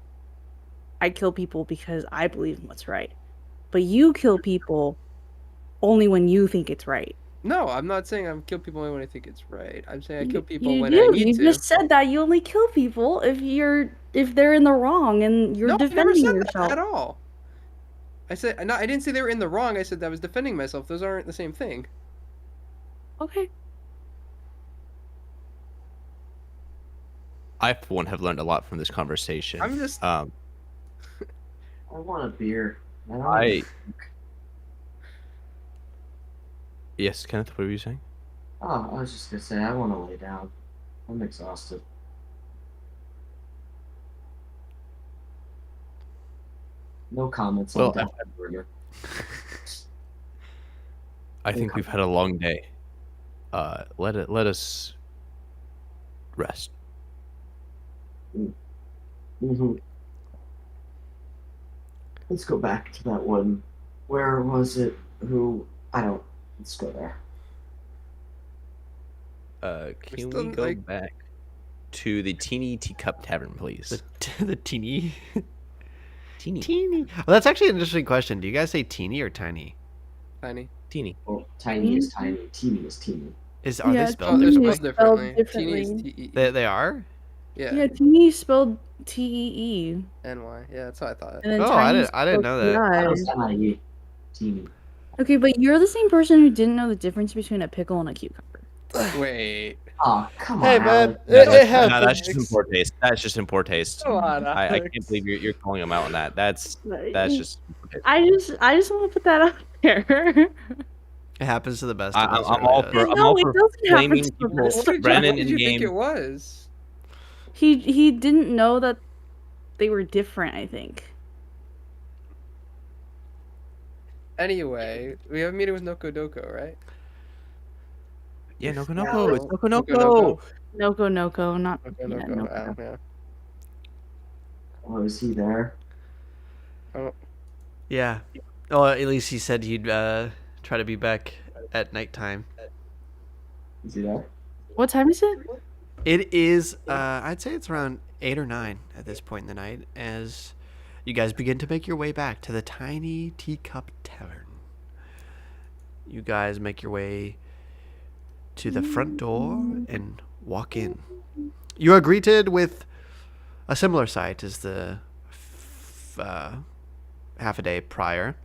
I kill people because I believe in what's right. But you kill people only when you think it's right. no. I'm not saying I'm kill people when I think it's right. I'm saying I kill people You when I do. need You to. just said that you only kill people if they're in the wrong and you're No, I never defending said that yourself. at all. I said no. I didn't say they were in the wrong. I said that I was defending myself. Those aren't the same thing. Okay. I, for one, have learned a lot from this conversation. I'm just. I want a beer. I don't I yes, Kenneth. What were you saying? Oh, I was just gonna say I want to lay down. I'm exhausted. No comments Well, on Death Burger. I think we've had a long day. Let us rest. Mm-hmm. Let's go back to that one. Where was it? Who? I don't. Let's go there. Can still, we go like- back to the Teeny Teacup Tavern, please? The teeny. Teeny. Teeny. Well, that's actually an interesting question. Do you guys say teeny or tiny? Tiny. Teeny. Well, tiny is tiny. Teeny is teeny. Are they Oh, spelled they're differently? spelled spelled differently. Teeny is differently. T-E-E. They are? Yeah. Yeah, teeny spelled T-E-E. N-Y. Yeah, that's what I thought. And then Oh, tiny I didn't know that. I spelled was N-I-E. Teeny. Okay, but you're the same person who didn't know the difference between a pickle and a cucumber. Wait. Oh, come Hey, on, man. Alex. It No, happens. that's just in poor taste. That's just in poor taste. Come on, I Alex. can't believe you're calling him out on that. That's just. I just want to put that out there. It happens to the best of us. I'm it really all does. for. I'm No, all it for doesn't happen blaming to the people. best of Brennan What did in you think game. it was? He didn't know that they were different, I think. Anyway, we have a meeting with Noko Doko, right? Yeah, Noko Yeah. Noko. It's Noko Noko Noko. Noko Noko, not Noko yeah, Noko. Noko. Oh, yeah. Oh, is he there? Yeah. Oh, at least he said he'd try to be back at nighttime. Is he there? What time is it? It is, I'd say it's around 8 or 9 at this point in the night as you guys begin to make your way back to the Tiny Teacup Tavern. You guys make your way to the front door and walk in. You are greeted with a similar sight as the half a day prior,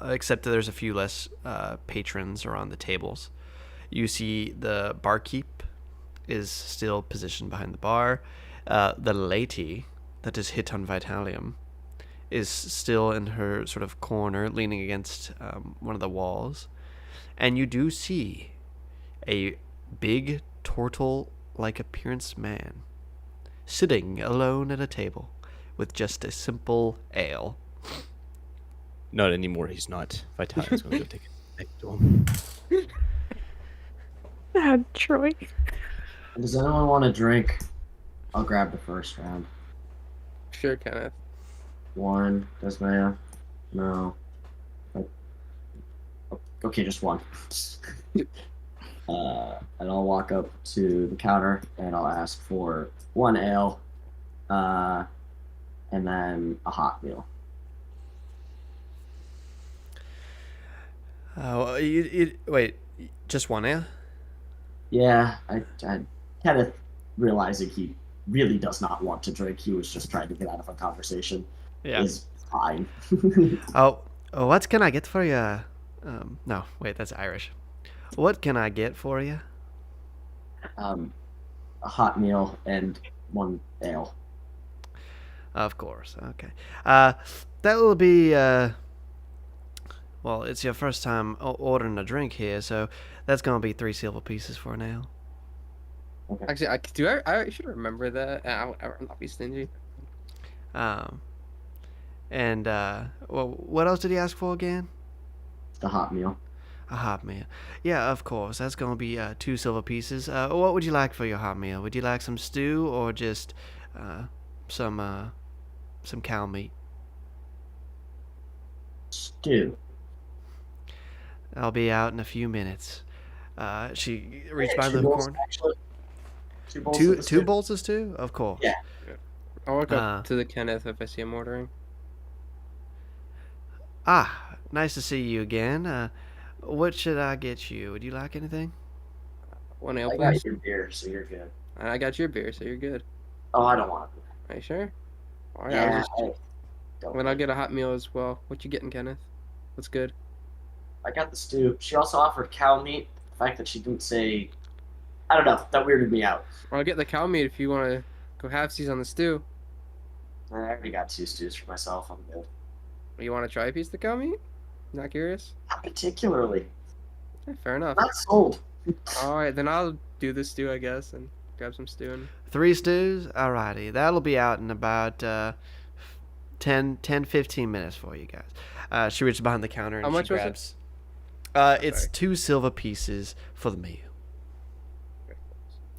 except that there's a few less patrons around the tables. You see the barkeep is still positioned behind the bar. The lady that is hit on Vitalium is still in her sort of corner, leaning against one of the walls. And you do see a big turtle-like appearance man sitting alone at a table with just a simple ale. Not anymore. He's not. Vitalia's going to go take it to him. Bad Troy. Does anyone want a drink? I'll grab the first round. Sure, Kenneth. One. Does Maya? No. Okay, just one. And I'll walk up to the counter and I'll ask for one ale, and then a hot meal. Oh, wait, just one ale? Yeah, I Kenneth, realizing he really does not want to drink, he was just trying to get out of a conversation, Yeah. is fine. Oh, what can I get for you? No, wait, that's Irish. What can I get for you? um, a hot meal and one ale. Of course. Okay. Uh, that will be. Well, it's your first time ordering a drink here, so that's gonna be 3 silver pieces for an ale. Okay. Actually, I should remember that. I'll not be stingy. Um, and well, what else did he ask for again? The hot meal. A hot meal. Yeah, of course. That's gonna be 2 silver pieces. What would you like for your hot meal? Would you like some stew or just uh, some uh, some cow meat? Stew. I'll be out in a few minutes. She reached Yeah, by two the bowls, corner. actually. Two bowls of Two the two stew. bowls of stew, of course. Yeah. I'll walk Uh, up to the Kenneth if I see him ordering. Nice to see you again. What should I get you? Would you like anything? One ale, I got please. your beer, so you're good. I got your beer, so you're good. Oh, I don't want it. Are you sure? All right, Yeah, I don't. Then I'll get a hot meal as well. What you getting, Kenneth? What's good? I got the stew. She also offered cow meat. The fact that she didn't say, I don't know, that weirded me out. I'll get the cow meat if you want to go halfsies on the stew. I already got 2 stews for myself. I'm good. You want to try a piece of the cow meat? Not curious? Not particularly. Yeah, fair enough. Not sold. All right, then I'll do the stew, I guess, and grab some stew. And 3 stews? Alrighty. That'll be out in about 15 minutes for you guys. She reaches behind the counter and How much she was it? grabs. It's sorry. 2 silver pieces for the meal.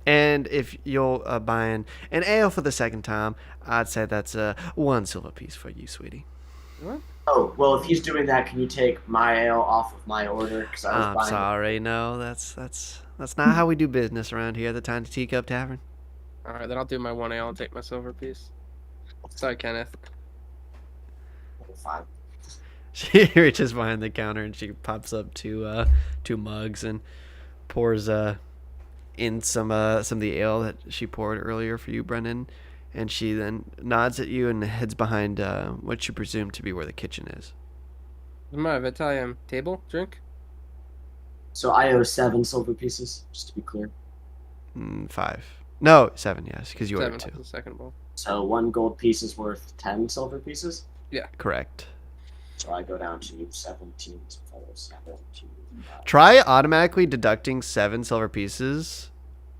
And if you're buying an ale for the second time, I'd say that's 1 silver piece for you, sweetie. What? Oh, well, if he's doing that, can you take my ale off of my order? Because I was I'm buying. sorry, no, that's not how we do business around here at the Tiny Teacup Tavern. All right, then I'll do my one ale and take my silver piece. Sorry, Kenneth. Fine. She reaches behind the counter and she pops up 2 mugs and pours in some of the ale that she poured earlier for you, Brennan. And she then nods at you and heads behind what you presume to be where the kitchen is. What's my Italian table drink? So I owe 7 silver pieces, just to be clear. 5. No, 7, yes, because you Seven. ordered 2. The second bowl. So 1 gold piece is worth 10 silver pieces. Correct. So I go down to 17. 17. Try automatically deducting 7 silver pieces,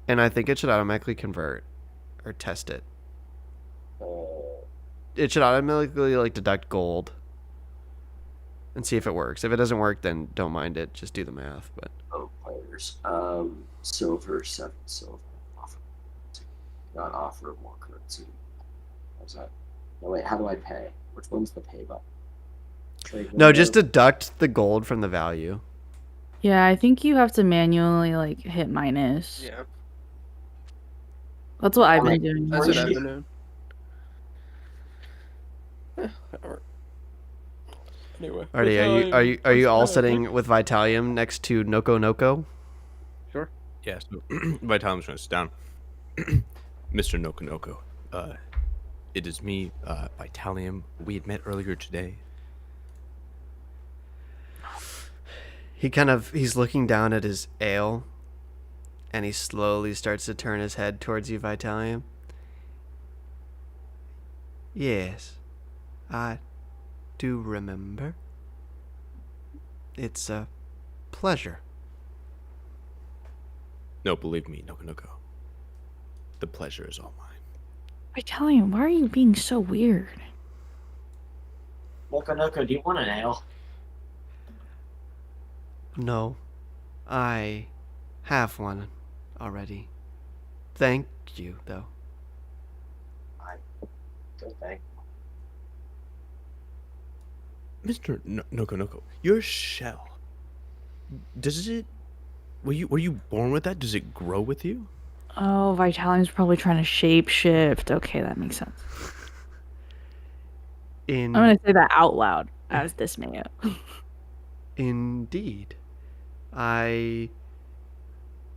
and I think it should automatically convert or test it. It should automatically deduct gold and see if it works. If it doesn't work, then don't mind it. Just do the math. But Players. Silver, 7 silver. Offer. Not offer more currency. How's that? No, wait, how do I pay? Which one's the pay button? Trade no, window? just deduct the gold from the value. Yeah, I think you have to manually hit minus. Yeah, That's what I've been Alright. doing. that's what Where's I've she? been doing. Anyway. Are you all sitting with Vitalium next to Noko Noko? Sure. Yeah, so Vitalium's going to sit down. Mr. Nokonoko, it is me, Vitalium. We had met earlier today. He's looking down at his ale, and he slowly starts to turn his head towards you, Vitalium. Yes, I do remember. It's a pleasure. No, believe me, Nokonoko. The pleasure is all mine. I tell you, why are you being so weird? Noko, do you want an ale? No, I have one already. Thank you, though. Good thing. Mr. Nokonoko, your shell. Does it? Were you born with that? Does it grow with you? Oh, Vitalium's probably trying to shape shift. Okay, that makes sense. In I'm gonna say that out loud as this mayo. Indeed. I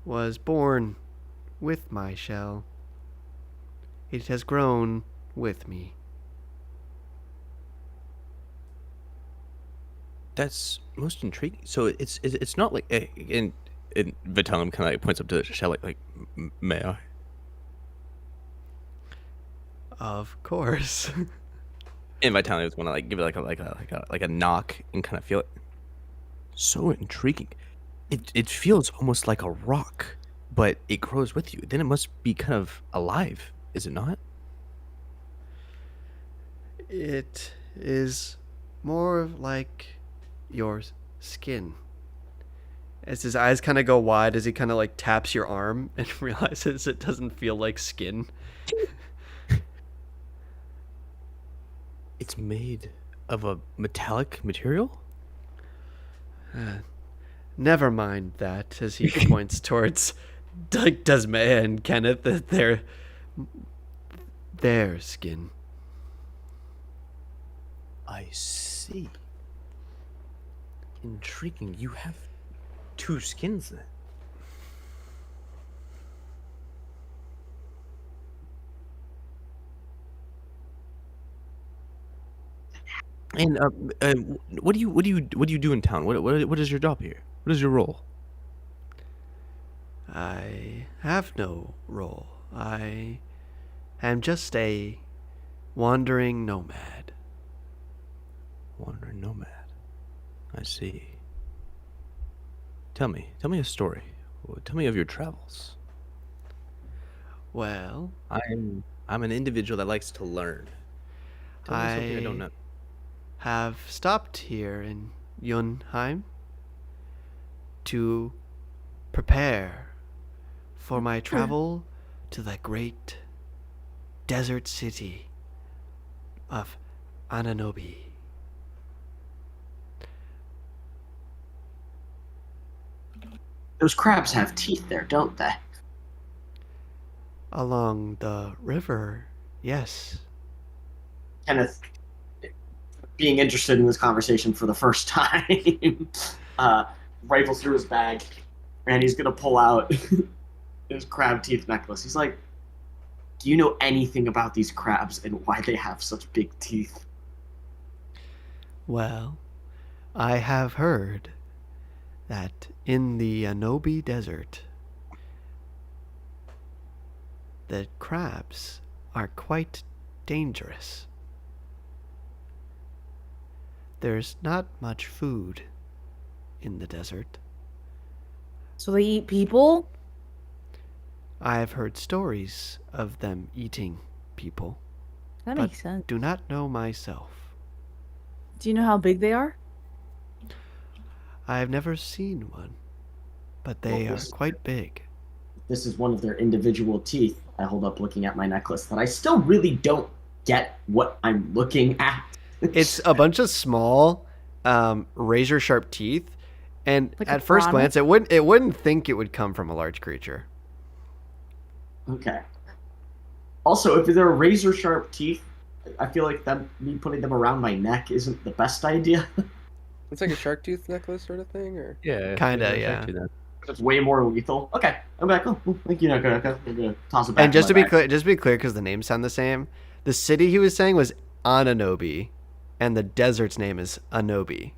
was born with my shell. It has grown with me. That's most intriguing. So it's not like and Vitalim kind of like points up to the shell like may I? Of course. And Vitalim was want to like give it like a knock and kind of feel it. So intriguing. It feels almost like a rock, but it grows with you. Then it must be kind of alive, is it not? It is more like your skin. As his eyes kind of go wide as he kind of like taps your arm and realizes it doesn't feel like skin. It's made of a metallic material? Never mind that, as he points towards Desmea and Kenneth, that their skin. I see. Intriguing. You have two skins then. And what do you do in town? What is your job here? What is your role? I have no role. I am just a wandering nomad. Wandering nomad. I see. Tell me a story. Tell me of your travels. Well, I'm an individual that likes to learn. Tell me something I don't know. have stopped here in Yunhiem to prepare for my travel to the great desert city of Ananobi. Those crabs have teeth there, don't they? Along the river, yes. Kenneth, being interested in this conversation for the first time, rifles through his bag, and he's gonna pull out his crab teeth necklace. He's like, "Do you know anything about these crabs and why they have such big teeth?" Well, I have heard that in the Anobi Desert, the crabs are quite dangerous. There's not much food in the desert. So they eat people? I've heard stories of them eating people, That but makes sense. do not know myself. Do you know how big they are? I've never seen one, but they Well, are quite big. This is one of their individual teeth. I hold up looking at my necklace that I still really don't get what I'm looking at. It's a bunch of small, razor sharp teeth, and Like a at first piranha? glance, it wouldn't think it would come from a large creature. Okay. Also, if they're razor sharp teeth, I feel like me putting them around my neck isn't the best idea. It's like a shark tooth necklace sort of thing, or Yeah. Kinda, yeah. It's way more lethal. Okay, I'm back. Oh, thank you. Okay. I'm gonna toss it back. And just to my be bag. clear, because the names sound the same, the city he was saying was Ananobi, and the desert's name is Anobi.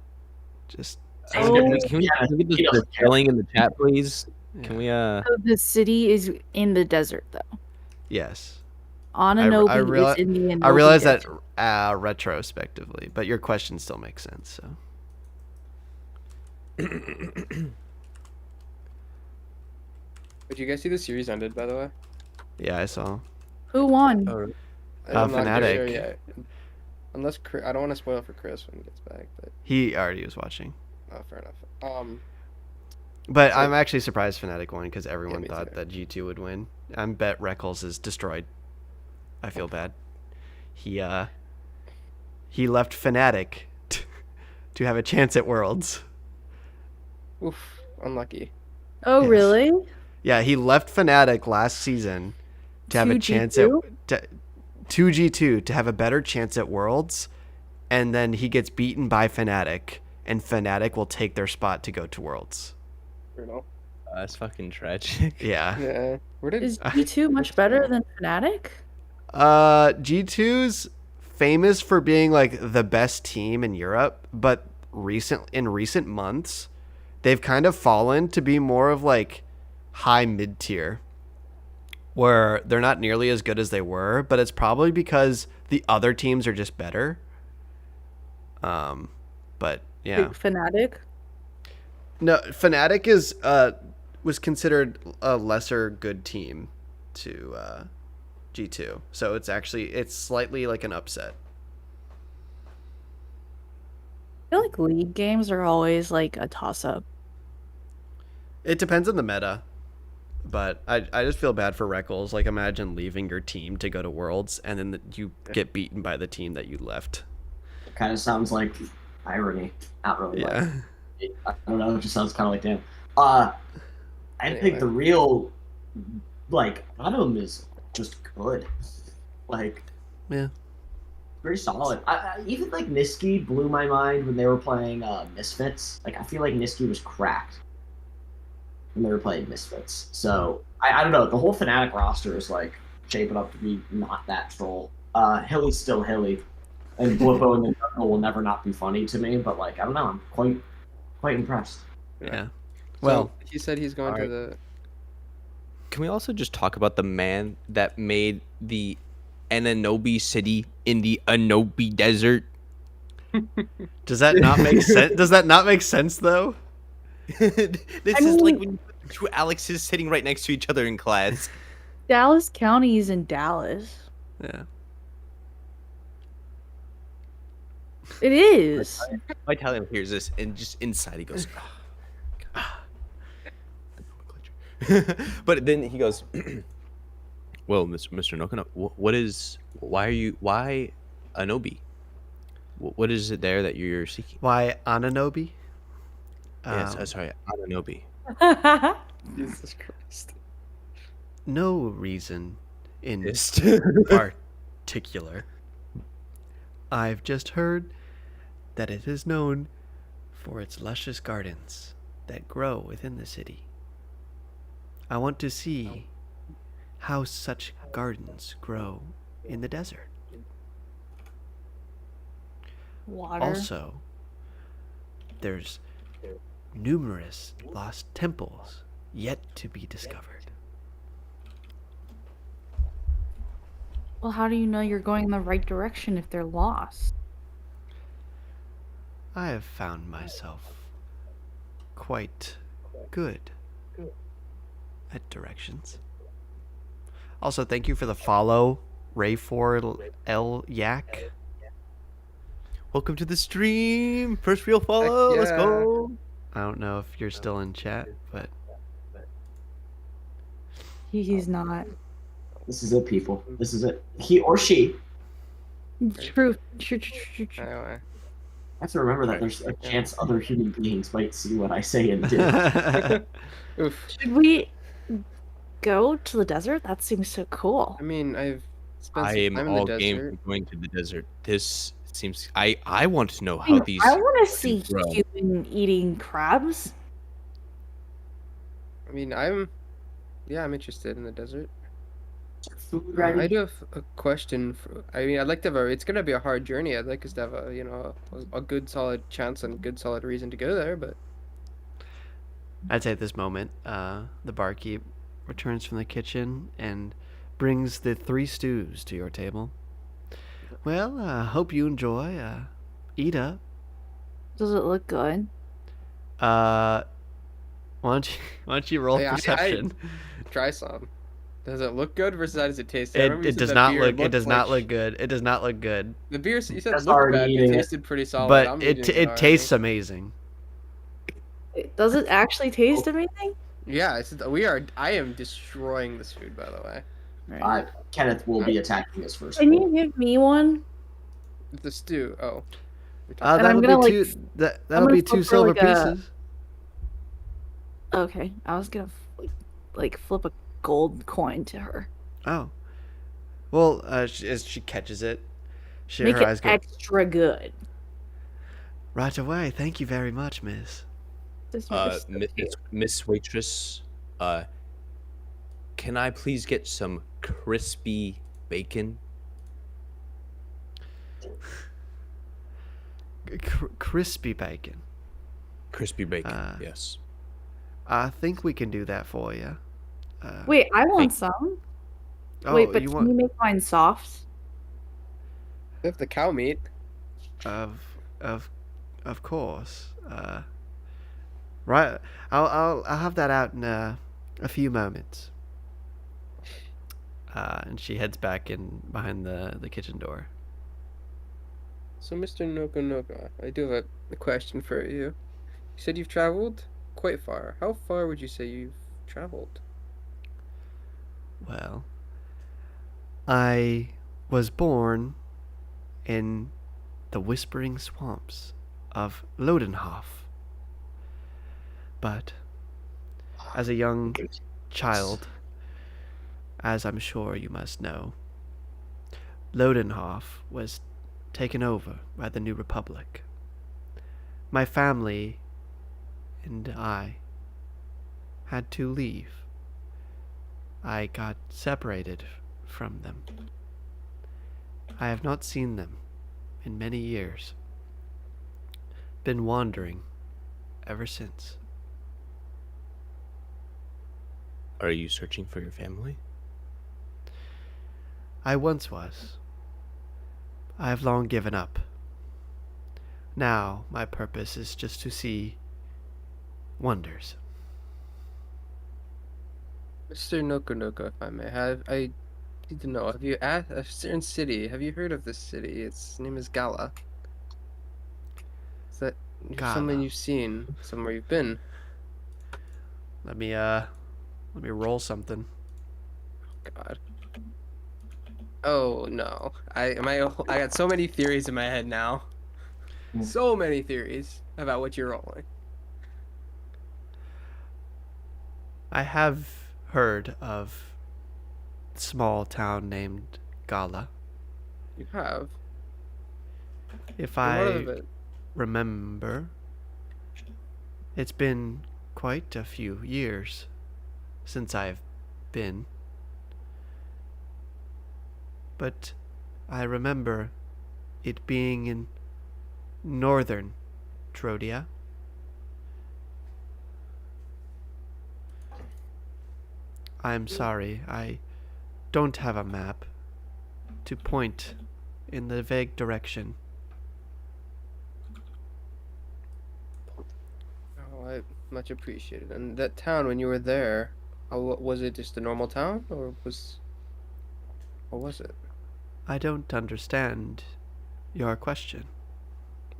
Just Can Oh. we Yeah, get he the doesn't care. spelling in the chat, please? yeah. Can we So the city is in the desert, though. Yes, Ananobi reali- is in the Anobi I realize that desert. retrospectively, but your question still makes sense. So did you guys see the series ended, by the way? yeah, I saw. Who won? Oh, I'm not Fnatic. sure yet. Unless I don't want to spoil it for Chris when he gets back, but He already was watching. fair enough. But So- I'm actually surprised Fnatic won because everyone me thought too. that G2 would win. I bet Reckles is destroyed. I feel bad. He left Fnatic to have a chance at Worlds. Oof, unlucky. Oh, Yes. really? Yeah, he left Fnatic last season to have a To chance at G2? to G2 to have a better chance at Worlds, and then he gets beaten by Fnatic and Fnatic will take their spot to go to Worlds. You know? That's fucking tragic. Yeah. Yeah. Where did Is G2 much better than Fnatic? G2's famous for being like the best team in Europe, but in recent months, they've kind of fallen to be more of like high mid tier, where they're not nearly as good as they were, but it's probably because the other teams are just better. But yeah, Like Fnatic? no, Fnatic was considered a lesser good team to G2, so it's slightly like an upset. I feel like league games are always like a toss-up. It depends on the meta, but I just feel bad for Reckles. Like, imagine leaving your team to go to Worlds, and then you get beaten by the team that you left. It kind of sounds like irony. Not really. Yeah. I don't know. It just sounds kind of like damn. I think the real Autumn is just good. Like, Yeah. very solid. Even like Niski blew my mind when they were playing Misfits. Like, I feel like Niski was cracked when they were playing Misfits. So I don't know. The whole Fnatic roster is like shaping up to be not that troll. Hilly's still Hilly, and Blippo and the Jungle will never not be funny to me. But like, I don't know. I'm quite impressed. Yeah. Well, Well, he said he's going to Alright. the. Can we also just talk about the man that made the Ananobi city in the Anobi desert? does that not make sense? Does that not make sense though? This I is like mean- when you put two Alexes sitting right next to each other in class. Dallas County is in Dallas. Yeah. It is. Vitalium hears this and just inside he goes, "Ah, God." But then he goes, well, Mr. Nokana, why Anobi? What is it there that you're seeking? Why Ananobi? Yes, sorry, Ananobi. Jesus Christ. No reason in Pissed. particular. I've just heard that it is known for its luscious gardens that grow within the city. I want to see how such gardens grow in the desert. Water. Also, there's numerous lost temples yet to be discovered. Well, how do you know you're going in the right direction if they're lost? I have found myself quite good at directions. Also, thank you for the follow, Ray4L Yak. Welcome to the stream. First real follow. Let's yeah. go. I don't know if you're still in chat, but He's not. This is it, people. This is it. He or she. True. Anyway. I have to remember that there's a chance other human beings might see what I say and do. Oof. Should we go to the desert? That seems so cool. I mean, I've spent I some am time in all the game desert. for going to the desert. This seems. I want to know how these. I want to see grow. human eating crabs. I mean, I'm interested in the desert. Food I ready? do have a question. I'd like to have it's gonna be a hard journey. I'd like us to have a good solid chance and good solid reason to go there. But I'd say at this moment, the barkeep returns from the kitchen and brings the 3 stews to your table. Well, hope you enjoy. Eat up. Does it look good? Why don't you roll Hey, perception? try some. Does it look good versus how does it taste? I remember you It said does that not beer look. It looked does like not look good. It does not look good. The beer you said That's looked already bad, but eating it it. tasted pretty solid. But I'm it eating it tastes amazing. Does it actually taste amazing? Yeah, I am destroying this food, by the way. Kenneth will be attacking us first. Can you give me one? The stew. Oh. And That'll I'm be gonna, like, two. That'll gonna be 2 flip for, silver like, a- pieces. Okay, I was gonna like flip a gold coin to her. Oh. Well, as she catches it, Make her eyes it go. extra good. Right away. Thank you very much, miss. This one is so Miss cute. Miss Waitress, uh, can I please get some crispy bacon? Crispy bacon. Crispy bacon, Uh, yes. I think we can do that for you. Wait, I Thank want some. Oh, Wait, but you can want you make mine soft? They have the cow meat. of of of course. Right. I'll have that out in a few moments. And she heads back in behind the kitchen door. So, Mr. Nokonoka, I do have a question for you. You said you've traveled quite far. How far would you say you've traveled? Well, I was born in the whispering swamps of Lodenhof, but as a young child, as I'm sure you must know, Lodenhof was taken over by the New Republic. My family and I had to leave. I got separated from them. I have not seen them in many years. Been wandering ever since. Are you searching for your family? I once was. I have long given up. Now my purpose is just to see wonders. Mr. Nokonoka, if I may, have I need to know, have you at a certain city? Have you heard of this city? Its name is Gala. Is that someone Gala. you've seen, somewhere you've been? Let me roll something. God. Oh no. I got so many theories in my head now. So many theories about what you're rolling. I have heard of a small town named Gala. You have. If And what I of it? remember, it's been quite a few years since I've been. But I remember it being in northern Trodia. I'm sorry, I don't have a map to point in the vague direction. Oh, I much appreciated. And that town, when you were there, was it just a normal town, or what was it? I don't understand your question.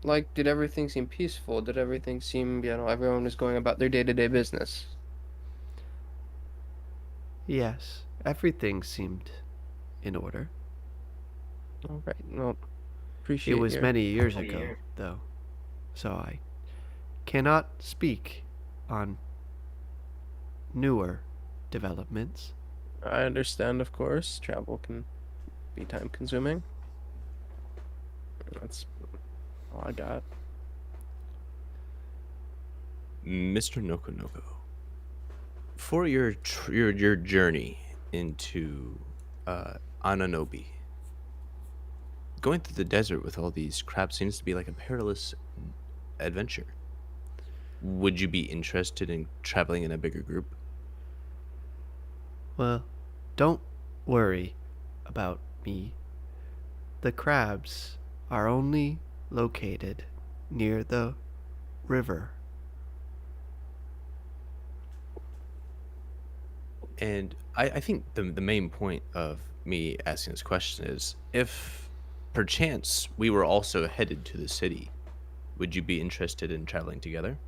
Like, did everything seem peaceful? Did everything seem, everyone was going about their day-to-day business? Yes, everything seemed in order. All right. Well, It appreciate was your. many years ago, though, so I cannot speak on newer developments. I understand, of course. Travel can be time-consuming. That's all I got. Mr. Nokonoko, for your journey into Ananobi, going through the desert with all these crabs seems to be like a perilous adventure. Would you be interested in traveling in a bigger group? Well, don't worry about me. The crabs are only located near the river. And I think the main point of me asking this question is if perchance we were also headed to the city, would you be interested in traveling together?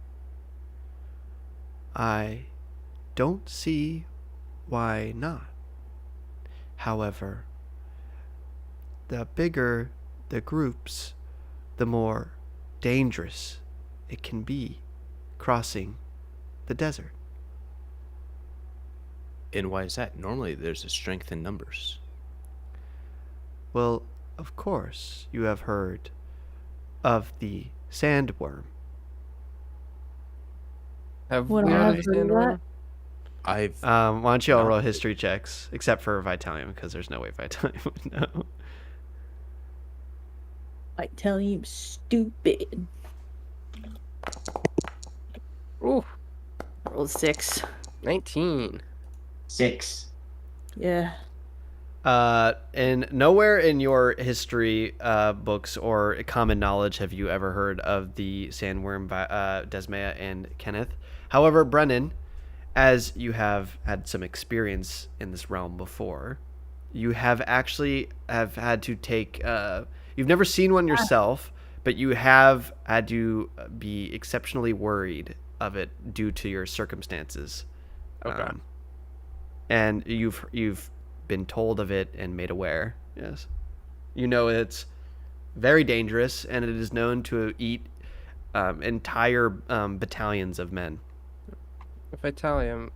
I don't see why not. However, the bigger the groups, the more dangerous it can be crossing the desert. And why is that? Normally there's a strength in numbers. Well, of course, you have heard of the sandworm. Have Would we I heard have of the heard of that? sandworm? I've Why don't you all not. roll history checks, except for Vitalium, because there's no way Vitalium would know. I tell you, stupid. Ooh, I rolled 6. 19. 6. Yeah. And nowhere in your history books or common knowledge have you ever heard of the sandworm by Desmea and Kenneth. However, Brennan, as you have had some experience in this realm before, you have actually have had to take. You've never seen one yourself, but you have had to be exceptionally worried of it due to your circumstances. Okay. And you've been told of it and made aware. Yes, you know it's very dangerous, and it is known to eat entire battalions of men. Vitalium,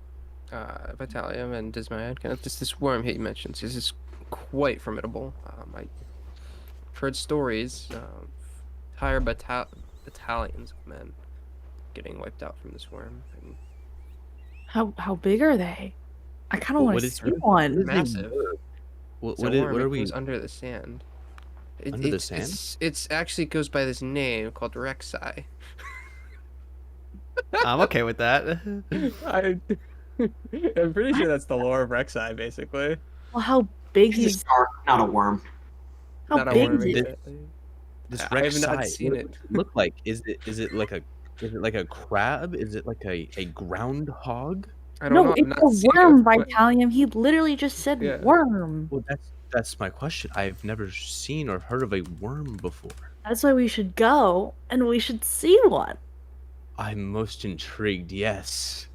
Vitalium and Dismayan, kind of this worm he mentions is quite formidable. I've heard stories of entire battalions of men getting wiped out from this worm. And How big are they? I kind of want What to is see one. massive. What It's a worm. what It are we goes under the sand. under the sand? It's actually goes by this name called Rek'Sai. I'm okay with that. I'm pretty sure that's the lore of Rek'Sai, basically. Well, how big He's a is shark, not a worm. how Not a big worm is it? exactly. This I have not Rek'Sai, seen what it. does look like? Is it like a crab? Is it like a groundhog? I don't No, know. I've it's not a seen worm, it. But Vitalium. He literally just said Yeah. worm. Well, that's my question. I've never seen or heard of a worm before. That's why we should go and we should see one. I'm most intrigued. Yes.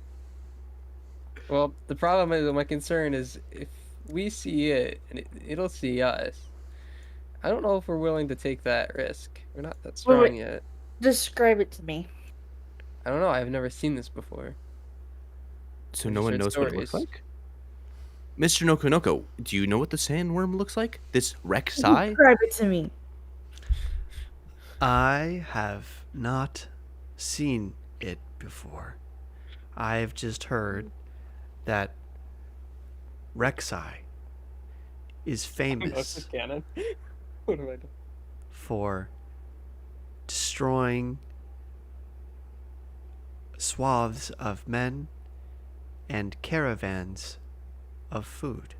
Well, the problem is, my concern is if we see it and it'll see us. I don't know if we're willing to take that risk. We're not that strong wait. yet. Describe it to me. I don't know. I've never seen this before. So I've no just one heard knows what it looks stories. like? Mr. Nokonoko, do you know what the sandworm looks like? This Rek'Sai? Describe it to me. I have not seen it before. I've just heard that Rek'Sai is famous canon. What do I do? for destroying swaths of men and caravans of food.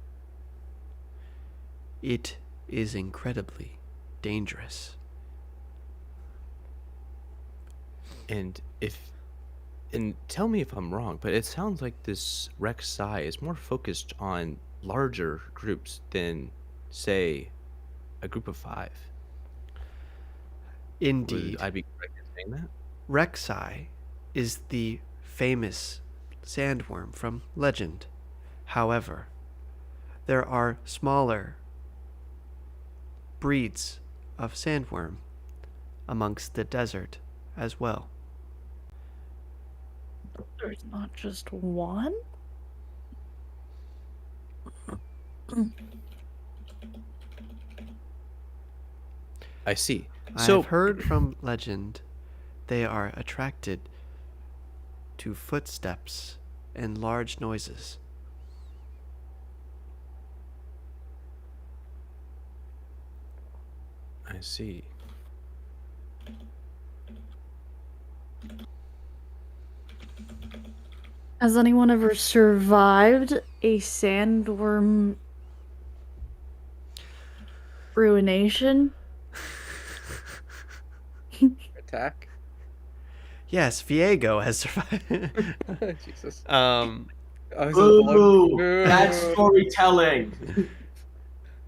It is incredibly dangerous. And tell me if I'm wrong, but it sounds like this Rek'Sai is more focused on larger groups than, say, a group of 5. Indeed, Would I be correct in saying that? Rek'Sai is the famous sandworm from legend. However, there are smaller breeds of sandworm amongst the desert as well. There's not just one? I see. I've heard from legend they are attracted to footsteps and large noises. I see. Has anyone ever survived a sandworm ruination? Attack. Yes, Viego has survived. Jesus. um, Oh, Boo! Bad storytelling.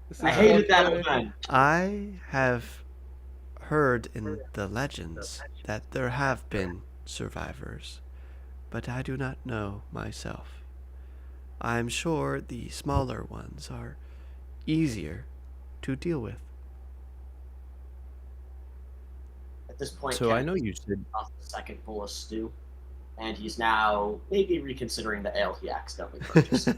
This I is hated that okay. event. I have heard in the legends that there have been survivors, but I do not know myself. I'm sure the smaller ones are easier to deal with. At this point, So I Kenneth know has you said off the second bowl of stew, and he's now maybe reconsidering the ale he accidentally purchased.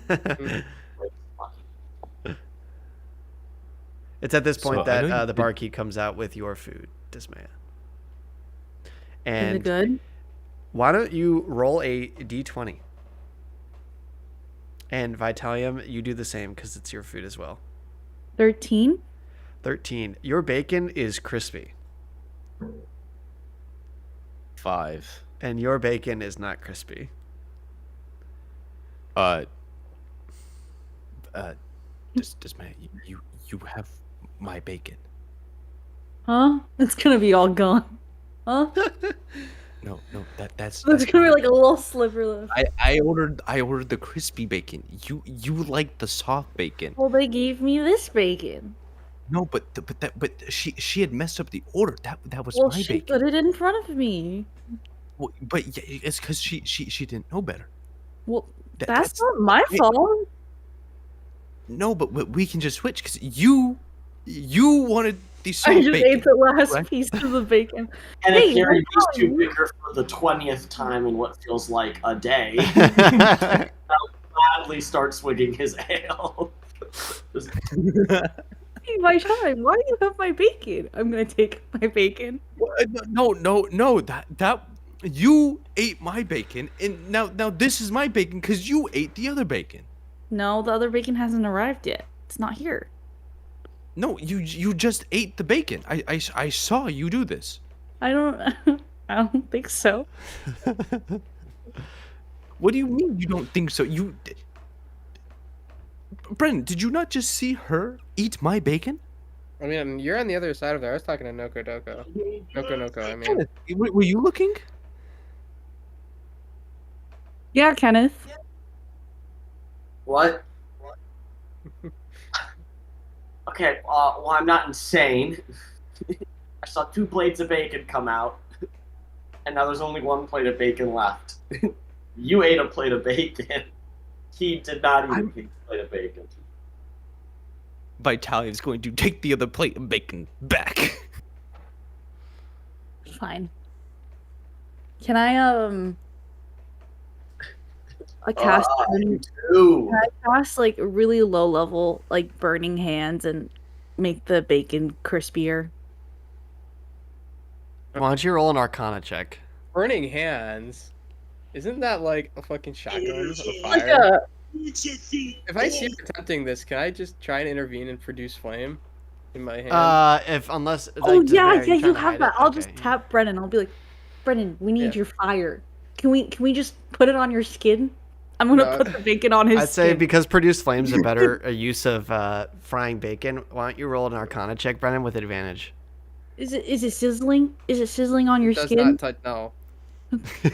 It's at this So point I know that you the did- barkeep comes out with your food, Dismaya. Is it And good? why don't you roll a d20? And Vitalium, you do the same because it's your food as well. 13? 13. Your bacon is crispy, 5. and your bacon is not crispy. Uh, does my you have my bacon? Huh? It's gonna be all gone. Huh? No, that's There's gonna be mine. like a little sliver left. I ordered the crispy bacon. You like the soft bacon. Well, they gave me this bacon. No, but she had messed up the order. That was Well, my she bacon. put it in front of me. Well, but yeah, it's because she didn't know better. Well, That that's that's not my I- fault. no, but we can just switch because you wanted the I soft just bacon. ate the last correct? piece of the bacon. And Hey, if carried these two Vitalium. bicker for the 20th time in what feels like a day, gladly start swigging his ale. Just- Hey, Vitalium, why do you have my bacon? I'm gonna take my bacon. No. That you ate my bacon, and now this is my bacon because you ate the other bacon. No, the other bacon hasn't arrived yet. It's not here. No, you just ate the bacon. I saw you do this. I don't. I don't think so. What do you mean you don't think so? Brennan, did you not just see her eat my bacon? I mean, you're on the other side of there. I was talking to Noko Doko. Noko, I mean. Kenneth, were you looking? Yeah, Kenneth. What? Okay, well, I'm not insane. I saw 2 plates of bacon come out, and now there's only 1 plate of bacon left. You ate a plate of bacon. He did not eat a plate of bacon. Vitalia is going to take the other plate of bacon back. Fine. Can I cast You too. can I cast like really low level like burning hands and make the bacon crispier? Why don't you roll an Arcana check? Burning hands. Isn't that like a fucking shotgun of Like fire? a If I see you attempting this, can I just try and intervene and produce flame in my hand? If unless oh like, yeah, are yeah, trying you to have hide that. it? I'll Okay. just tap Brennan. I'll be like, Brennan, we need Yeah. your fire. Can we just put it on your skin? I'm gonna No. put the bacon on his I'd skin. say because produce flames a better use of frying bacon. Why don't you roll an Arcana check, Brennan, with advantage? Is it sizzling? Is it sizzling on your It does skin? not touch. No.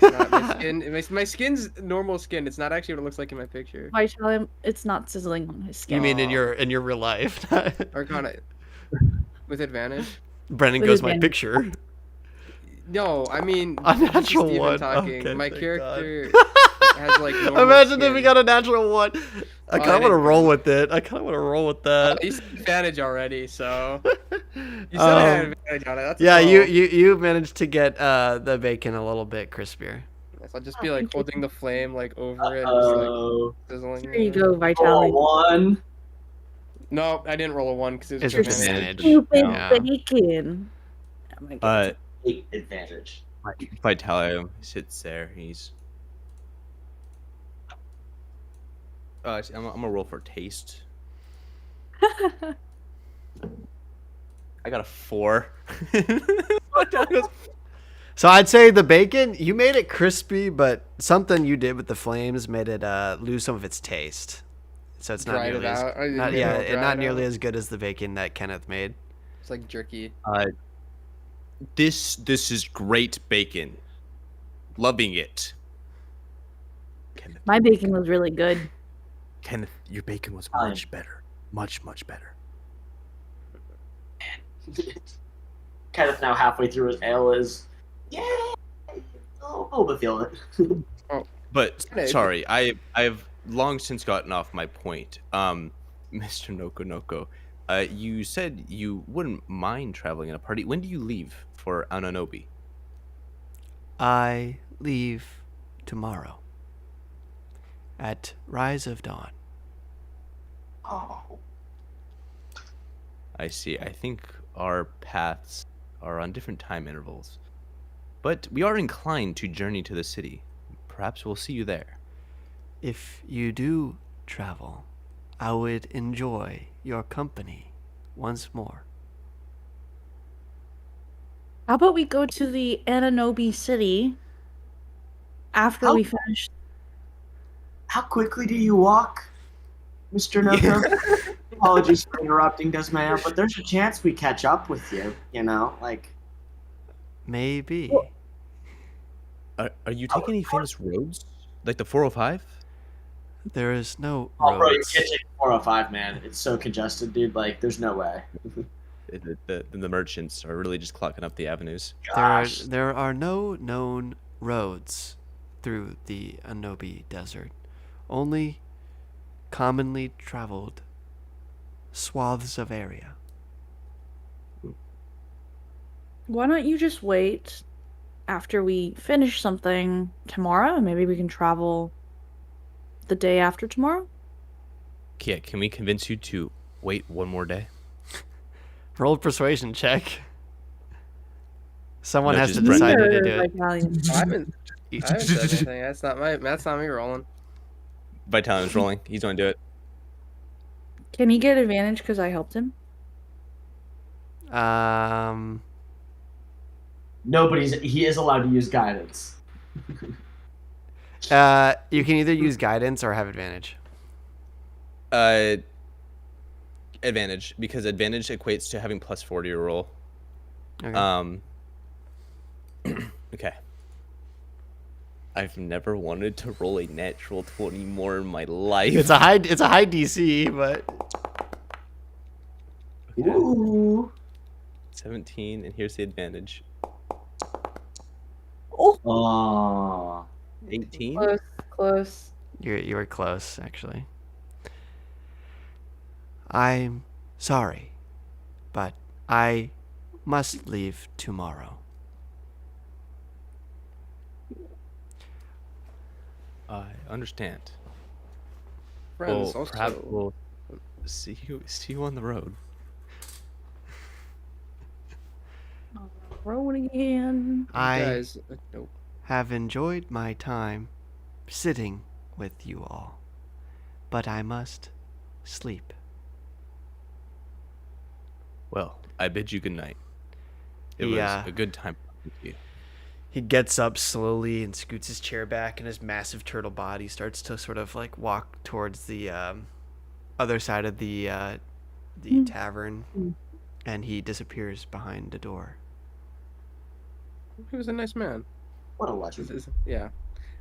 Not my skin. My skin's normal skin. It's not actually what it looks like in my picture. I tell him it's not sizzling on his skin. You mean in Aw. your real life? Arcana with advantage. Brennan With goes my advantage. picture. No, I mean A this is natural Steven one. talking. Okay, my thank character God. has like normal Imagine if we skin. got a natural one. I Oh, kind I of want to didn't- roll with it. I kind of want to roll with that. You said advantage already, so you said I had advantage on it. That's a Yeah, roll. you managed to get the bacon a little bit crispier. So I'll just be like holding the flame like over it, and just Oh, like sizzling. There you it. go, Vitaly. 1. No, I didn't roll a 1 because it was It's with advantage. advantage. Stupid Yeah. bacon. I'm gonna get 8 advantage. Vitalia sits there. He's. I'm gonna roll for taste. I got a 4. So I'd say the bacon, you made it crispy, but something you did with the flames made it lose some of its taste. So it's not Dried it nearly as out. I didn't not, get it yeah, all it, dried not nearly out. as good as the bacon that Kenneth made. It's like jerky. This is great bacon. Loving it. Kenneth, my bacon was really good. Kenneth, your bacon was Fine. much better. Much better. Kenneth now halfway through his ale is, yeah, but feel it. But Hey, sorry, I've long since gotten off my point. Mr. Noko, you said you wouldn't mind traveling in a party. When do you leave for Ananobi? I leave tomorrow at rise of dawn. Oh. I see. I think our paths are on different time intervals. but we are inclined to journey to the city. Perhaps we'll see you there. If you do travel, I would enjoy your company once more. How about we go to the Ananobi city after How- we finish? How quickly do you walk, Mr. Noko? Apologies for interrupting, Desmaya, but there's a chance we catch up with you, you know? Like, Maybe. Well- Are you taking any famous roads? Like the 405? There is no oh, bro, you roads. can't take 405, man. It's so congested, dude. Like, there's no way. The merchants are really just clocking up the avenues. Gosh. There are no known roads through the Anobi Desert. Only commonly traveled swaths of area. Why don't you just wait after we finish something tomorrow? Maybe we can travel the day after tomorrow. Yeah, can we convince you to wait one more day? Roll a persuasion check. Someone No, has to just Brent. decide who to do it. Italian. I haven't said anything. That's not me rolling. Vitalium's rolling. He's going to do it. Can he get advantage because I helped him? He is allowed to use guidance. You can either use guidance or have advantage. Advantage, because advantage equates to having plus 40 to roll. Okay. Okay. I've never wanted to roll a natural 20 more in my life. It's a high DC, but Okay. Ooh. 17, and here's the advantage. Oh. 18? Close. you were close actually. I'm sorry, but I must leave tomorrow. I understand. Friends, Well, also. perhaps we'll see you on the road. Rolling again. I Guys, nope. have enjoyed my time sitting with you all, but I must sleep. Well, I bid you good night. It was Yeah. a good time talking to you. He gets up slowly and scoots his chair back, and his massive turtle body starts to sort of like walk towards the other side of the tavern, and he disappears behind the door. He was a nice man. What a legend. Yeah.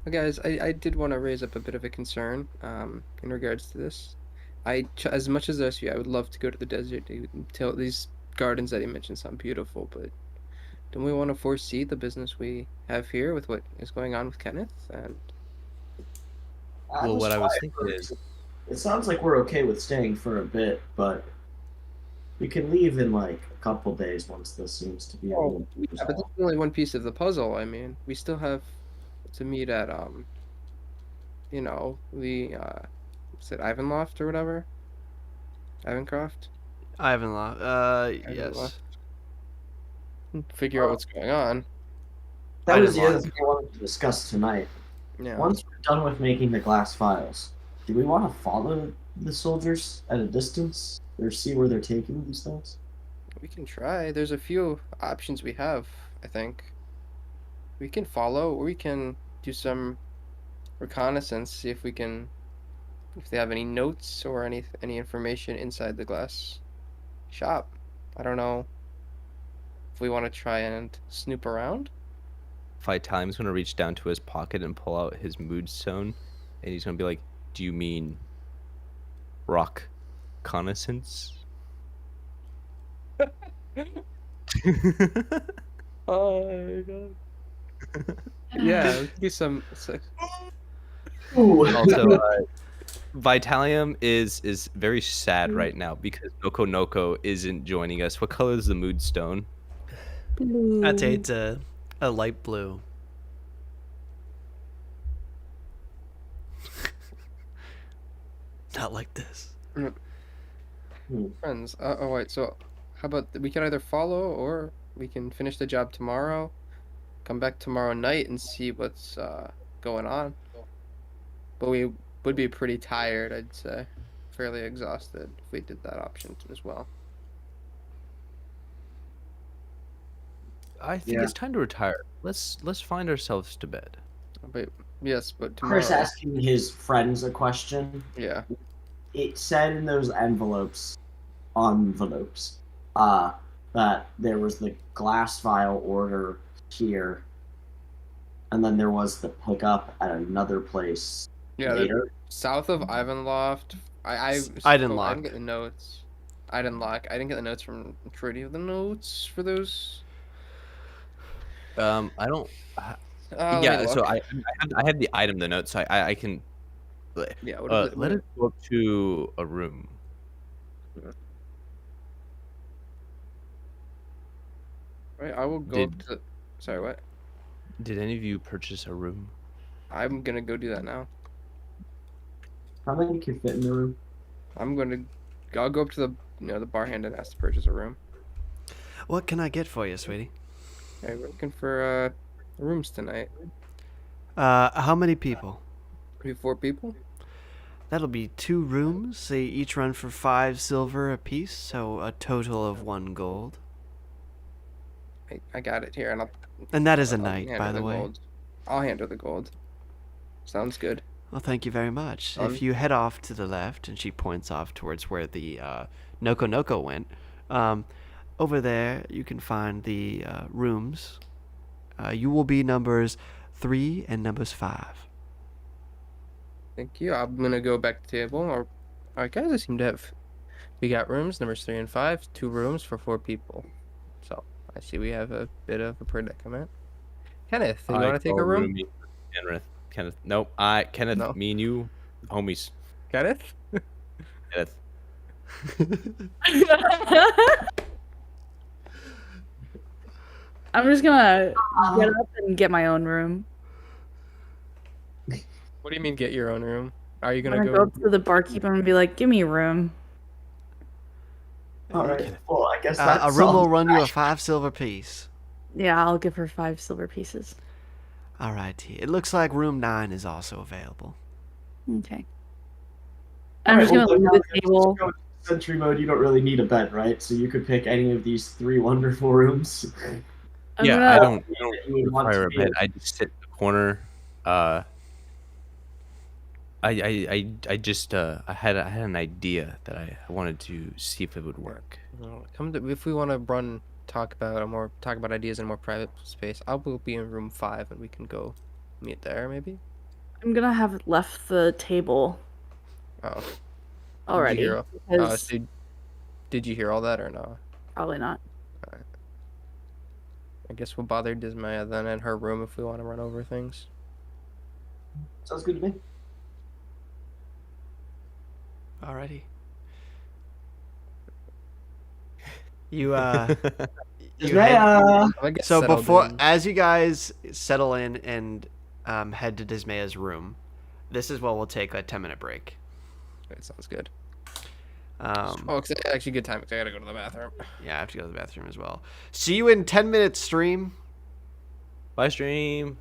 Well, guys, I did want to raise up a bit of a concern in regards to this. As much as this, I would love to go to the desert. Tell these gardens that he mentioned sound beautiful, but don't we want to foresee the business we have here with what is going on with Kenneth? And Well, what I was thinking is, It sounds like we're okay with staying for a bit, but we can leave in like a couple days once this seems to be a little yeah, but this resolved. is only one piece of the puzzle. I mean, we still have to meet at the is it Ivanloft or whatever? Ivancroft? Yes. Ivanloft. Figure out what's going on. That was the Ivanloft. other thing I wanted to discuss tonight. Yeah. Once we're done with making the glass files, do we want to follow the soldiers at a distance or see where they're taking these things? We can try. There's a few options we have, I think. We can follow, or we can do some reconnaissance, see if they have any notes or any information inside the glass shop. I don't know if we want to try and snoop around. Vitalium's going to reach down to his pocket and pull out his mood stone, and he's going to be like, do you mean rock connaissance? Oh my god. Yeah, we can do some. Ooh. Also, Vitalium is very sad right now because Noko Noko isn't joining us. What color is the mood stone? Blue. I'd say it's a light blue. Not like this. Friends. Wait. So, how about we can either follow or we can finish the job tomorrow. come back tomorrow night and see what's going on. But we would be pretty tired, I'd say. Fairly exhausted if we did that option as well. I think Yeah. it's time to retire. Let's find ourselves to bed. But yes, but Chris tomorrow. asking his friends a question. Yeah. It said in those envelopes, that there was the glass vial order here, and then there was the pickup at another place Yeah, the later. south of Ivanloft. I didn't I didn't lock. get the notes. I didn't lock. I didn't get the notes from Trudy. The notes for those. I don't. Let me Yeah, so look. I have the item, the note, so I can. Yeah. What is it? Let us go up to a room. Right. I will go up Did to. Sorry. What? Did any of you purchase a room? I'm gonna go do that now. How many can fit in the room? I'm gonna. I'll go up to the bar hand and ask to purchase a room. What can I get for you, sweetie? Hey, we're looking for rooms tonight. How many people? Maybe 4 people. That'll be 2 rooms. They each run for 5 silver apiece, so a total of 1 gold. I got it here, and And that is a I'll night, hand by her the the way. gold. I'll hand her the gold. Sounds good. Well, thank you very much. Um, If you head off to the left, and she points off towards where the Noko Noko went, um, over there you can find the rooms. You will be numbers 3 and numbers 5. Thank you. I'm gonna go back to the table. All right, guys. I seem to have. We got rooms numbers 3 and 5. 2 rooms for 4 people. So I see we have a bit of a predicament. Kenneth, do you I want to take call a room? roomie Kenneth. Nope. Kenneth. No. Me and you, homies. Kenneth? Kenneth. I'm just gonna get up and get my own room. What do you mean get your own room? Are you I'm gonna gonna go go? up to the barkeeper and be like, "Give me a room." All right. Kenneth. Well, I guess A that room will solves run you a that. 5 silver piece. Yeah, I'll give her 5 silver pieces. Alrighty. It looks like room 9 is also available. Okay. All I'm right, just well, gonna now leave the that table. you go into Sentry mode, you don't really need a bed, right? So you could pick any of these 3 wonderful rooms. I'm Yeah, gonna. I don't You would want require to a be bed. in. I just sit in the corner. I just I had an idea that I wanted to see if it would work. Come to if we want to talk about ideas in a more private space. I will be in room 5, and we can go meet there. Maybe. I'm gonna have left the table Oh, did you already hear? because Did you hear all that or no? probably not. I guess we'll bother Dismaya then in her room if we want to run over things. Sounds good to me. Alrighty. You you head. I get So settled before, in. as you guys settle in and head to Dismaya's room, this is what we'll take a 10-minute break. It sounds good. Um, Oh, it's actually good time because I gotta go to the bathroom. yeah, I have to go to the bathroom as well. See you in 10 minutes, stream. Bye, stream.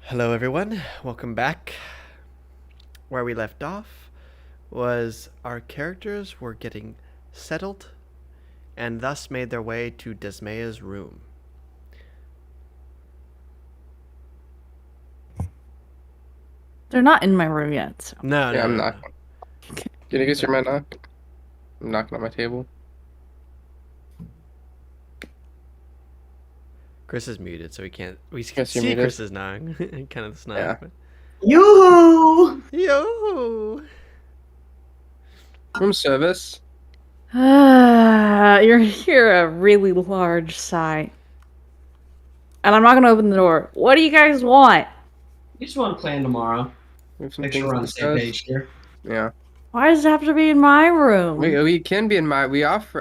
Hello, everyone. Welcome back. Where we left off was our characters were getting settled and thus made their way to Desmea's room. They're not in my room yet. So. No, Yeah, no, I'm no, not. no. Can you guys hear my knock? I'm knocking on my table. Chris is muted, so we can't. We can Guess you're see muted. Chris's knock, kind of the snide. Yeah. But... Yoo-hoo! Yo. Room service. You're a really large sigh. And I'm not gonna open the door. What do you guys want? You just want to plan tomorrow. We have some Make things sure we're to on the same discuss. page here. Yeah. Why does it have to be in my room? We can be in my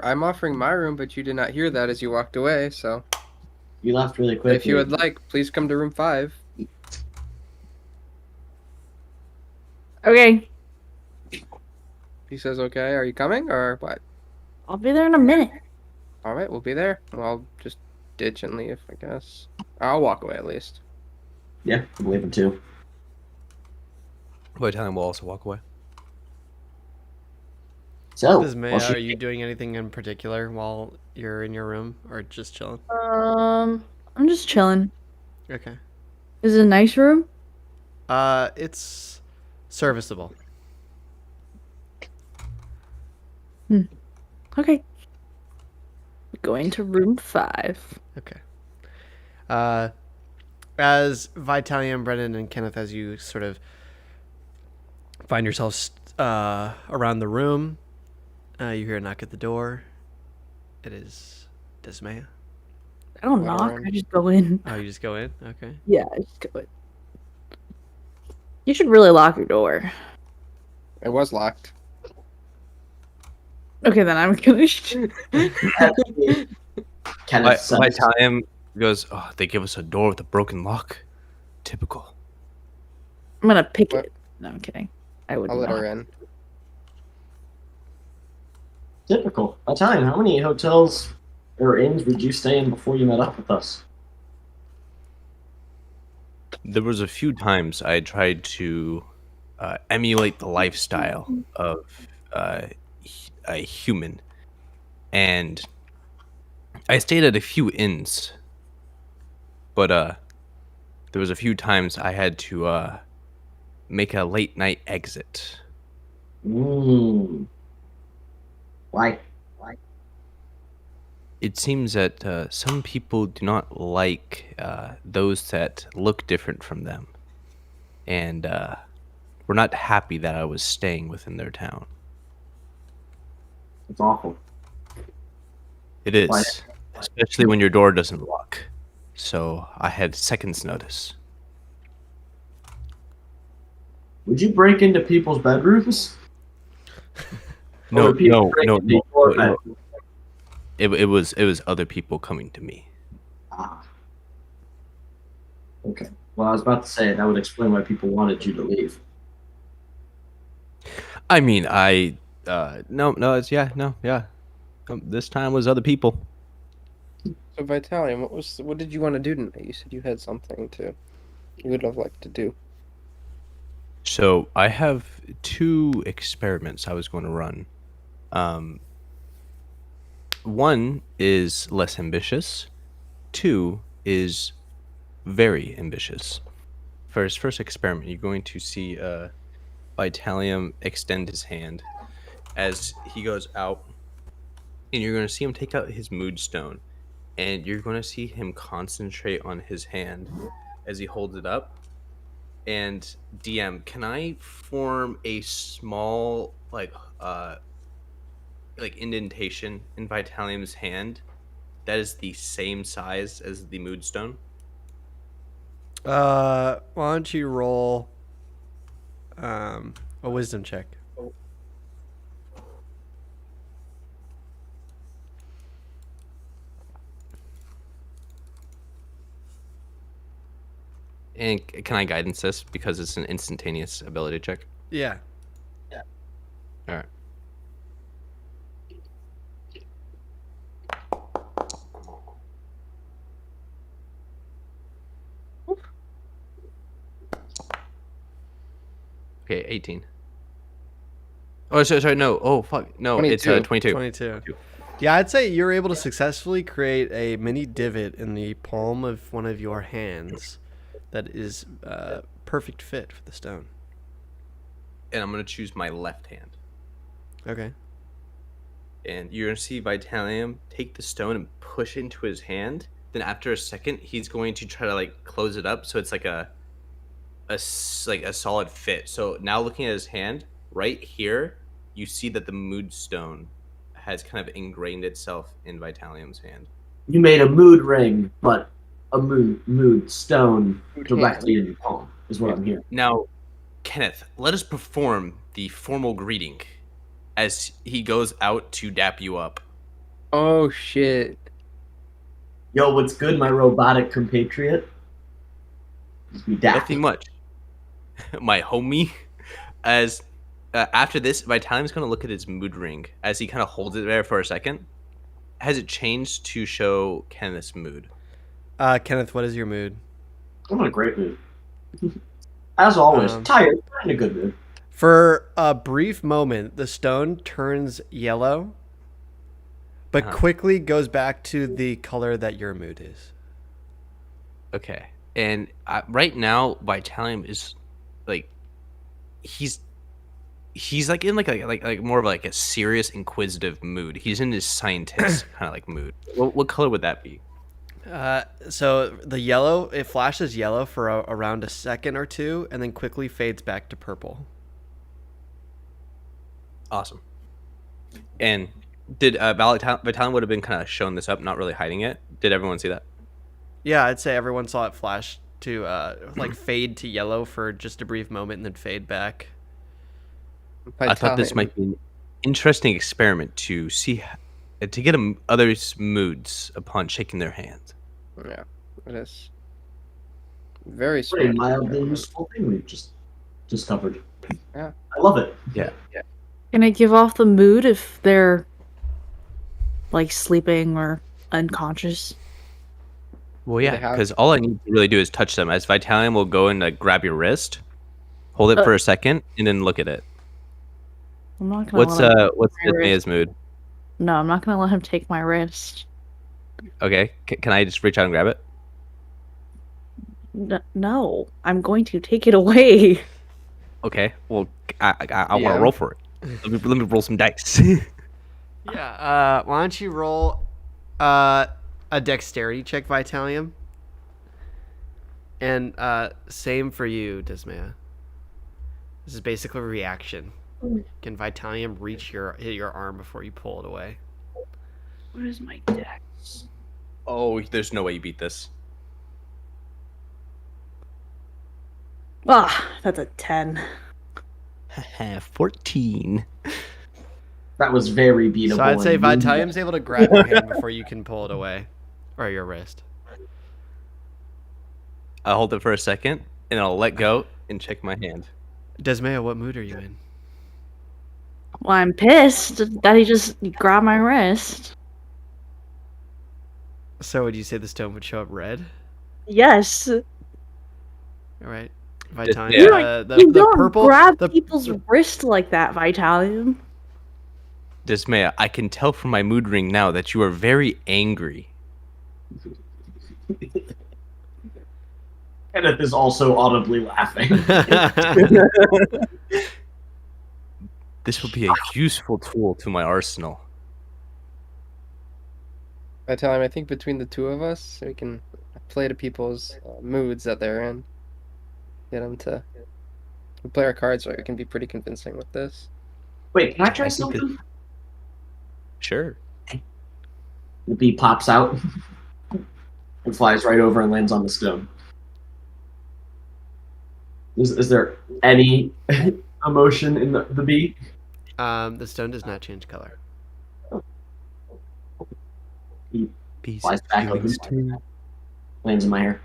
I'm offering my room, but you did not hear that as you walked away, so You left really quickly. if you would like, please come to room 5. Okay, He says okay. Are you coming or what? I'll be there in a minute. All right, we'll be there. Well, I'll just ditch and leave, I guess. I'll walk away at least. Yeah, I'm leaving too. Vitalium will also walk away. So, Desmea, are you doing anything in particular while you're in your room, or just chilling? I'm just chilling. Okay. Is it a nice room? It's serviceable. Okay. Going to room 5. Okay. As Vitalium, Brennan, and Kenneth, as you sort of find yourselves around the room, you hear a knock at the door. It is Desmea. I don't Let her knock. in. I just go in. Oh, you just go in? Okay. Yeah, I just go in. You should really lock your door. It was locked. Okay, then I'm gonna. Kenneth says, Vitalium goes, oh, they give us a door with a broken lock. Typical. I'm gonna pick What? it. No, I'm kidding. I would I'll let not. her in. typical. I'll tell you, how many hotels or inns would you stay in before you met up with us? There was a few times I tried to emulate the lifestyle of a human, and I stayed at a few inns, but there was a few times I had to make a late night exit. Mmm. Why? It seems that some people do not like those that look different from them, and were not happy that I was staying within their town. It's awful. It is, Why? especially when your door doesn't lock. So I had seconds notice. Would you break into people's bedrooms? No, Or people no, break no, into no, your no. bedroom? It was other people coming to me. Ah. Okay. Well, I was about to say that would explain why people wanted you to leave. I mean, no, it's yeah. This time was other people. So Vitalium, what did you want to do tonight? You said you had something you would have liked to do. So I have 2 experiments I was going to run. One is less ambitious. 2 is very ambitious. For his first experiment, you're going to see Vitalium extend his hand as he goes out, and you're going to see him take out his mood stone, and you're going to see him concentrate on his hand as he holds it up. And DM, can I form a small like indentation in Vitalium's hand that is the same size as the moodstone? Why don't you roll a wisdom check? And can I guidance this because it's an instantaneous ability check? Yeah. All right. Okay, 18. Oh, sorry, no. Oh, fuck. No, it's 22. 22. 22. Yeah, I'd say you're able to successfully create a mini divot in the palm of one of your hands that is perfect fit for the stone. And I'm going to choose my left hand. Okay. And you're going to see Vitalium take the stone and push it into his hand. Then after a second, he's going to try to like close it up so it's like a solid fit. So now looking at his hand, right here, you see that the mood stone has kind of ingrained itself in Vitalium's hand. You made a mood ring, but a mood stone Mood directly hand. in your palm is what I'm hearing. Now, Kenneth, let us perform the formal greeting as he goes out to dap you up. Oh shit. Yo, what's good, my robotic compatriot? Just be dapped. Nothing much. My homie. As after this, Vitalium's going to look at his mood ring as he kind of holds it there for a second. Has it changed to show Kenneth's mood? Kenneth, what is your mood? I'm in a great mood. As always, tired, but in a good mood. For a brief moment, the stone turns yellow, but quickly goes back to the color that your mood is. Okay. And right now, Vitalium is like he's like in like more of like a serious inquisitive mood. He's in his scientist kind of like mood. What color would that be? So the yellow, it flashes yellow for around a second or two, and then quickly fades back to purple. Awesome. And did Vitalium would have been kind of showing this up, not really hiding it? Did everyone see that? Yeah, I'd say everyone saw it flash to like fade to yellow for just a brief moment and then fade back. I thought this might be an interesting experiment to see, to get others' moods upon shaking their hands. Yeah, it is. Very Pretty smart. mildly useful thing we've just discovered. Yeah. I love it. Yeah. Can I give off the mood if they're like sleeping or unconscious? Well, yeah, because all I need to really do is touch them. As Vitalium will go and grab your wrist, hold it for a second, and then look at it. I'm not gonna. What's Maya's mood? No, I'm not gonna let him take my wrist. Okay, can I just reach out and grab it? No, I'm going to take it away. Okay, well, I want to roll for it. Let me roll some dice. Yeah. Why don't you roll a dexterity check, Vitalium? And same for you, Dismaya. This is basically a reaction. Can Vitalium reach your arm before you pull it away? What is my dex? Oh, there's no way you beat this. Ah, that's a 10. 14. That was very beatable. So I'd say Vitalium's able to grab your hand before you can pull it away. Or your wrist. I'll hold it for a second, and I'll let go and check my hand. Desmaya, what mood are you in? Well, I'm pissed that he just grabbed my wrist. So would you say the stone would show up red? Yes. All right. Vitalium. Yeah. You don't grab people's wrist like that, Vitalium. Dismaya, I can tell from my mood ring now that you are very angry. Kenneth is also audibly laughing. This will be a useful tool to my arsenal. Vitalium, I think between the two of us, we can play to people's moods that they're in. Get them to play our cards right. We can be pretty convincing with this. Wait, can I try something? Sure. The bee pops out and flies right over and lands on the stone. Is there any emotion in the bee? The stone does not change color. He flies back over, lands in my hair.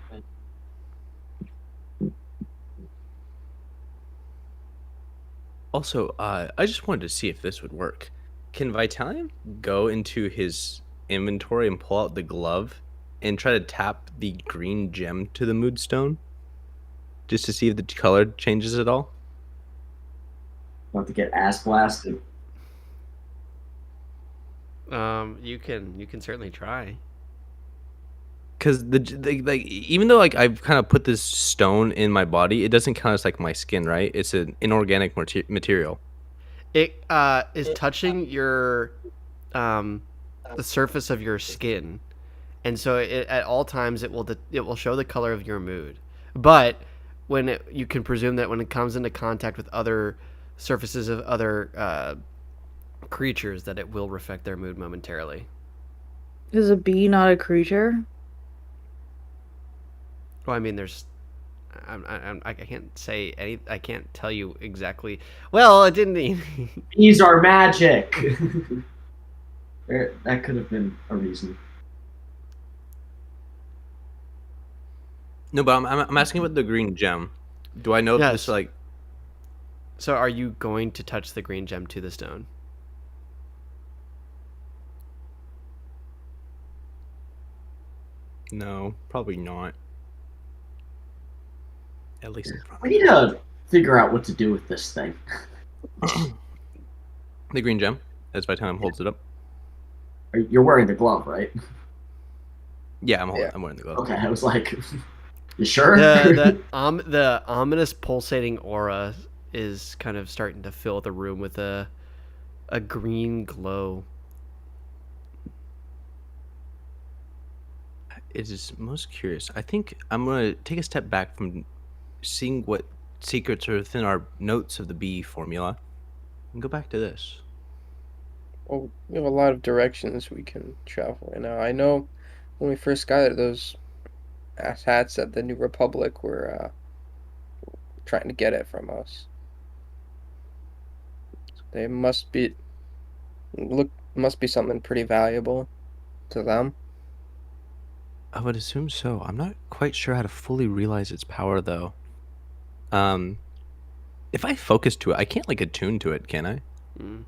Also, I just wanted to see if this would work. Can Vitalium go into his inventory and pull out the glove and try to tap the green gem to the mood stone? Just to see if the color changes at all? About to get ass blasted. You can certainly try. Because like even though like I've kind of put this stone in my body, it doesn't count as like my skin, right? It's an inorganic material. It is touching your um the surface of your skin, and so at all times it will show the color of your mood. But you can presume that when it comes into contact with other surfaces of other creatures, that it will reflect their mood momentarily. Is a bee not a creature? Well, I mean, I can't say any. I can't tell you exactly. Well, it didn't. Bees are magic. That could have been a reason. No, but I'm asking about the green gem. Do I know if this Yes. like So, are you going to touch the green gem to the stone? no? Probably not. At least in front We need to figure out what to do with this thing. of the green gem. As Vitalum holds it up. You're wearing the glove, right? Yeah, Yeah. I'm wearing the glove. Okay, I was like, you sure? The ominous pulsating aura is kind of starting to fill the room with a green glow. It is most curious. I think I'm gonna take a step back from seeing what secrets are within our notes of the bee formula and go back to this. Well, we have a lot of directions we can travel right now. I know when we first got it, those ass hats at the New Republic were trying to get it from us. They must be something pretty valuable to them. I would assume so. I'm not quite sure how to fully realize its power though. Um, if I focus to it, I can't like attune to it, can I? Mm.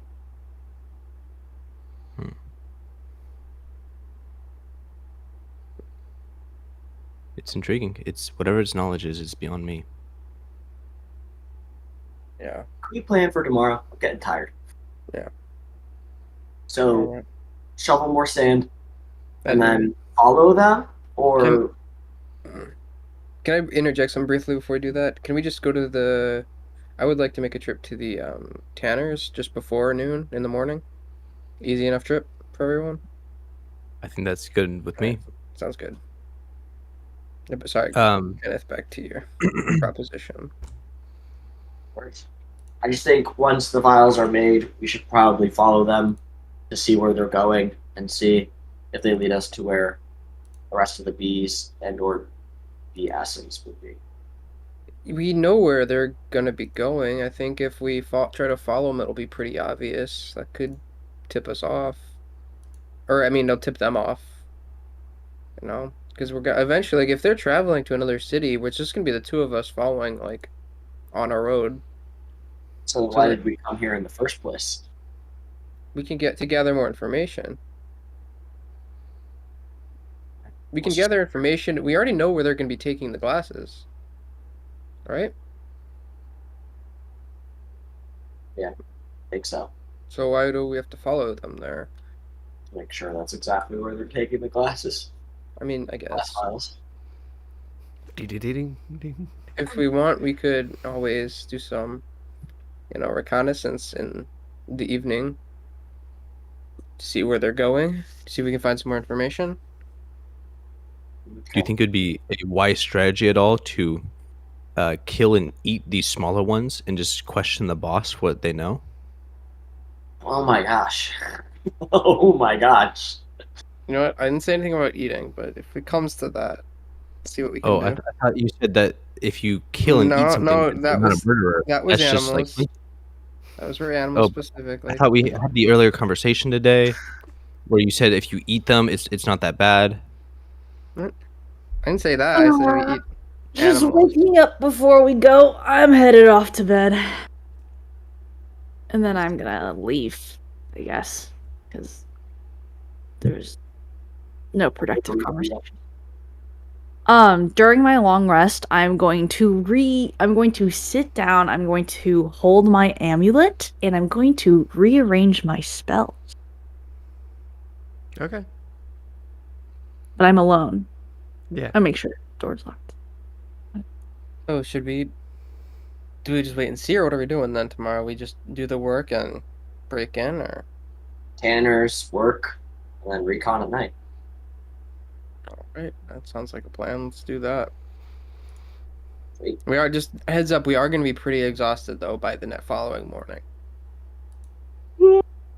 It's intriguing. It's whatever its knowledge is beyond me. Yeah. Can we plan for tomorrow? I'm getting tired. Yeah. So Alright. shovel more sand and And then follow them, or can I interject some briefly before we do that? Can we just go to the? I would like to make a trip to the Tanners just before noon in the morning. Easy enough trip for everyone. I think that's good with me. Alright, sounds good. Yeah, but sorry, Kenneth. Back to your proposition. I just think once the vials are made, we should probably follow them to see where they're going and see if they lead us to where the rest of the bees and or bee essence would be. We know where they're gonna be going. I think if we try to follow them, it'll be pretty obvious. That could tip us off, or I mean, they'll tip them off. You know, because we're gonna eventually, like, if they're traveling to another city, which is just gonna be the two of us following, like, on a road. So why did we come here in the first place? We can get to gather more information. We can gather information. We already know where they're going to be taking the glasses, right? Yeah, I think so. So why do we have to follow them there? Make sure that's exactly where they're taking the glasses. I mean, I Glass guess vials. Ding-ding-ding-ding. if we want, we could always do some, reconnaissance in the evening. See where they're going. See if we can find some more information. Do you think it would be a wise strategy at all to kill and eat these smaller ones and just question the boss what they know? Oh my gosh. Oh my gosh. You know what? I didn't say anything about eating, but if it comes to that, let's see what we can Oh, do. I thought you said that if you kill and eat something, No, you're not a murderer. that was That's just animals. like That was for animals I specifically. thought we had the earlier conversation today where you said if you eat them, it's not that bad. I didn't say that. I said we eat Just animals. wake me up before we go. I'm headed off to bed. And then I'm gonna leave, I guess. Because there's no productive conversation. During my long rest, I'm going to sit down, I'm going to hold my amulet, and I'm going to rearrange my spells. Okay. But I'm alone. Yeah. I'll make sure the door's locked. Oh, do we just wait and see, or what are we doing then tomorrow? We just do the work and break in, or? Tanner's work, and then recon at night. All right, that sounds like a plan. Let's do that. Sweet. We are just heads up. We are going to be pretty exhausted though by the following morning.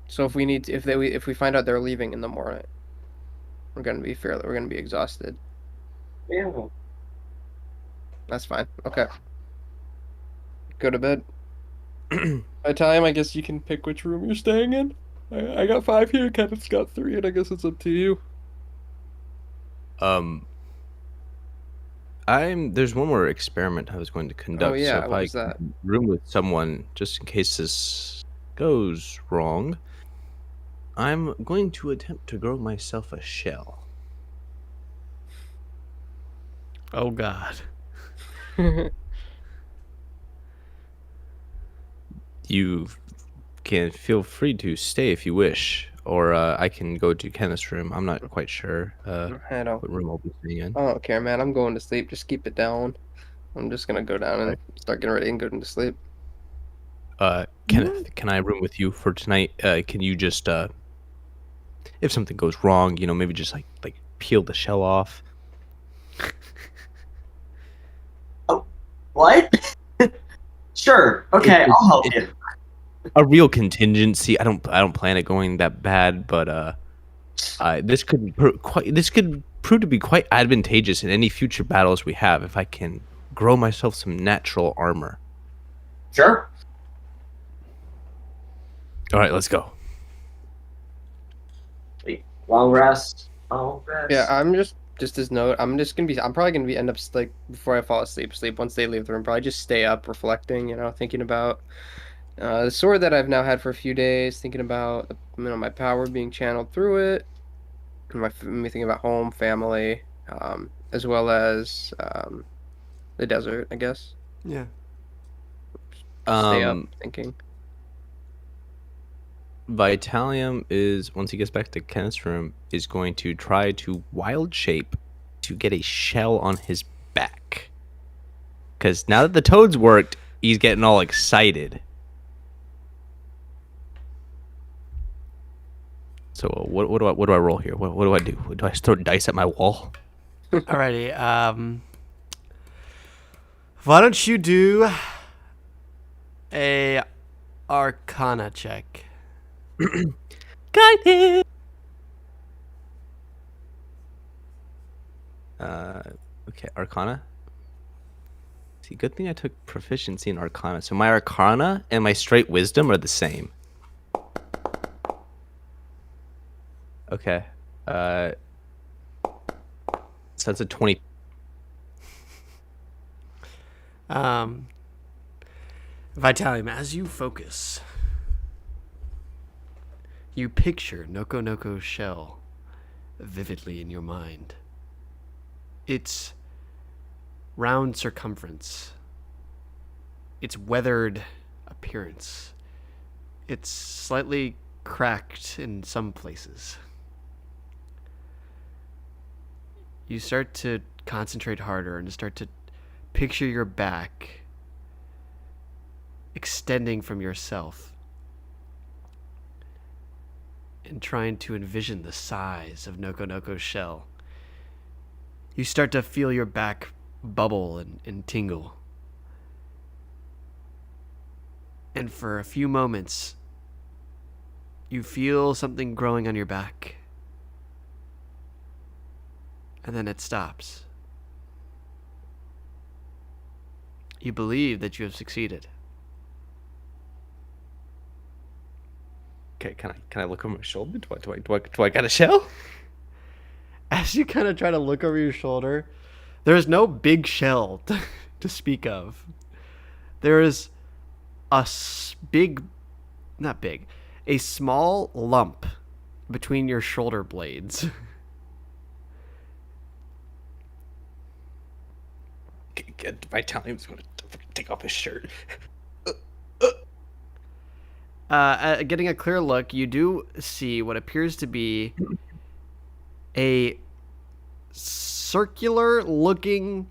So if we find out they're leaving in the morning, we're going to be exhausted. Yeah. That's fine. Okay. Go to bed. By time, I guess you can pick which room you're staying in. I got 5 here. Kenneth's got 3, and I guess it's up to you. There's one more experiment I was going to conduct. Oh yeah, so if what I was that? room with someone, just in case this goes wrong, I'm going to attempt to grow myself a shell. Oh God. You can feel free to stay if you wish, or I can go to Kenneth's room. I'm not quite sure I don't. what room I'll be staying in. I don't care, man. I'm going to sleep. Just keep it down. I'm just gonna go down and Right. start getting ready and go to sleep. Kenneth, can I room with you for tonight? Can you just, if something goes wrong, maybe just like peel the shell off? Oh, what? Sure. Okay, I'll help you. A real contingency. I don't plan it going that bad, but this could prove to be quite advantageous in any future battles we have if I can grow myself some natural armor. Sure. All right, let's go. Sweet. Long rest. Long rest. Yeah, just as note. I'm probably gonna be end up like before I fall asleep. Sleep once they leave the room. Probably just stay up, reflecting. Thinking about the sword that I've now had for a few days. Thinking about my power being channeled through it. Me thinking about home, family, as well as the desert. I guess. Yeah. Stay up thinking. Vitalium is, once he gets back to Kenneth's room, is going to try to wild shape to get a shell on his back. Because now that the toads worked, he's getting all excited. So what do I roll here? What do I do? Do I just throw dice at my wall? Alrighty. Why don't you do a Arcana check? Guided. Okay, Arcana. See, good thing I took proficiency in Arcana. So my Arcana and my straight Wisdom are the same. Okay. So that's a 20. Vitalium, as you focus, you picture Noko Noko's shell vividly in your mind. Its round circumference, its weathered appearance, it's slightly cracked in some places. You start to concentrate harder and start to picture your back extending from yourself and trying to envision the size of Noko Noko's shell. You start to feel your back bubble and tingle. And for a few moments, you feel something growing on your back. And then it stops. You believe that you have succeeded. Okay, can I look over my shoulder? Do I got a shell? As you kind of try to look over your shoulder, there is no big shell to speak of. There is a a small lump between your shoulder blades. Vitalium's going to take off his shirt. Getting a clear look, you do see what appears to be a circular-looking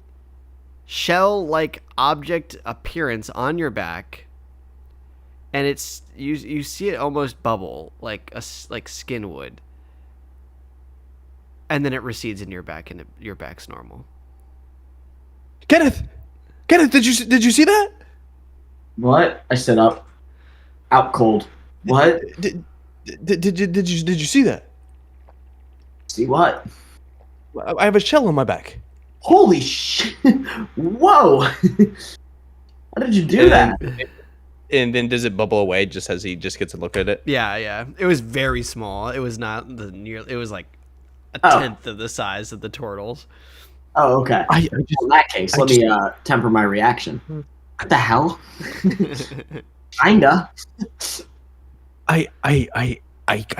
shell-like object appearance on your back, and it's you see it almost bubble like skin would, and then it recedes in your back, and your back's normal. Kenneth, did you see that? What? I stood up. Out cold. What? Did you see that? See what? I have a shell on my back. Holy shit! Whoa! How did you do that? And then does it bubble away just as he just gets a look at it? Yeah. It was very small. It was not it was like a tenth of the size of the turtles. Oh, okay. In that case, let me temper my reaction. What the hell? Kinda. I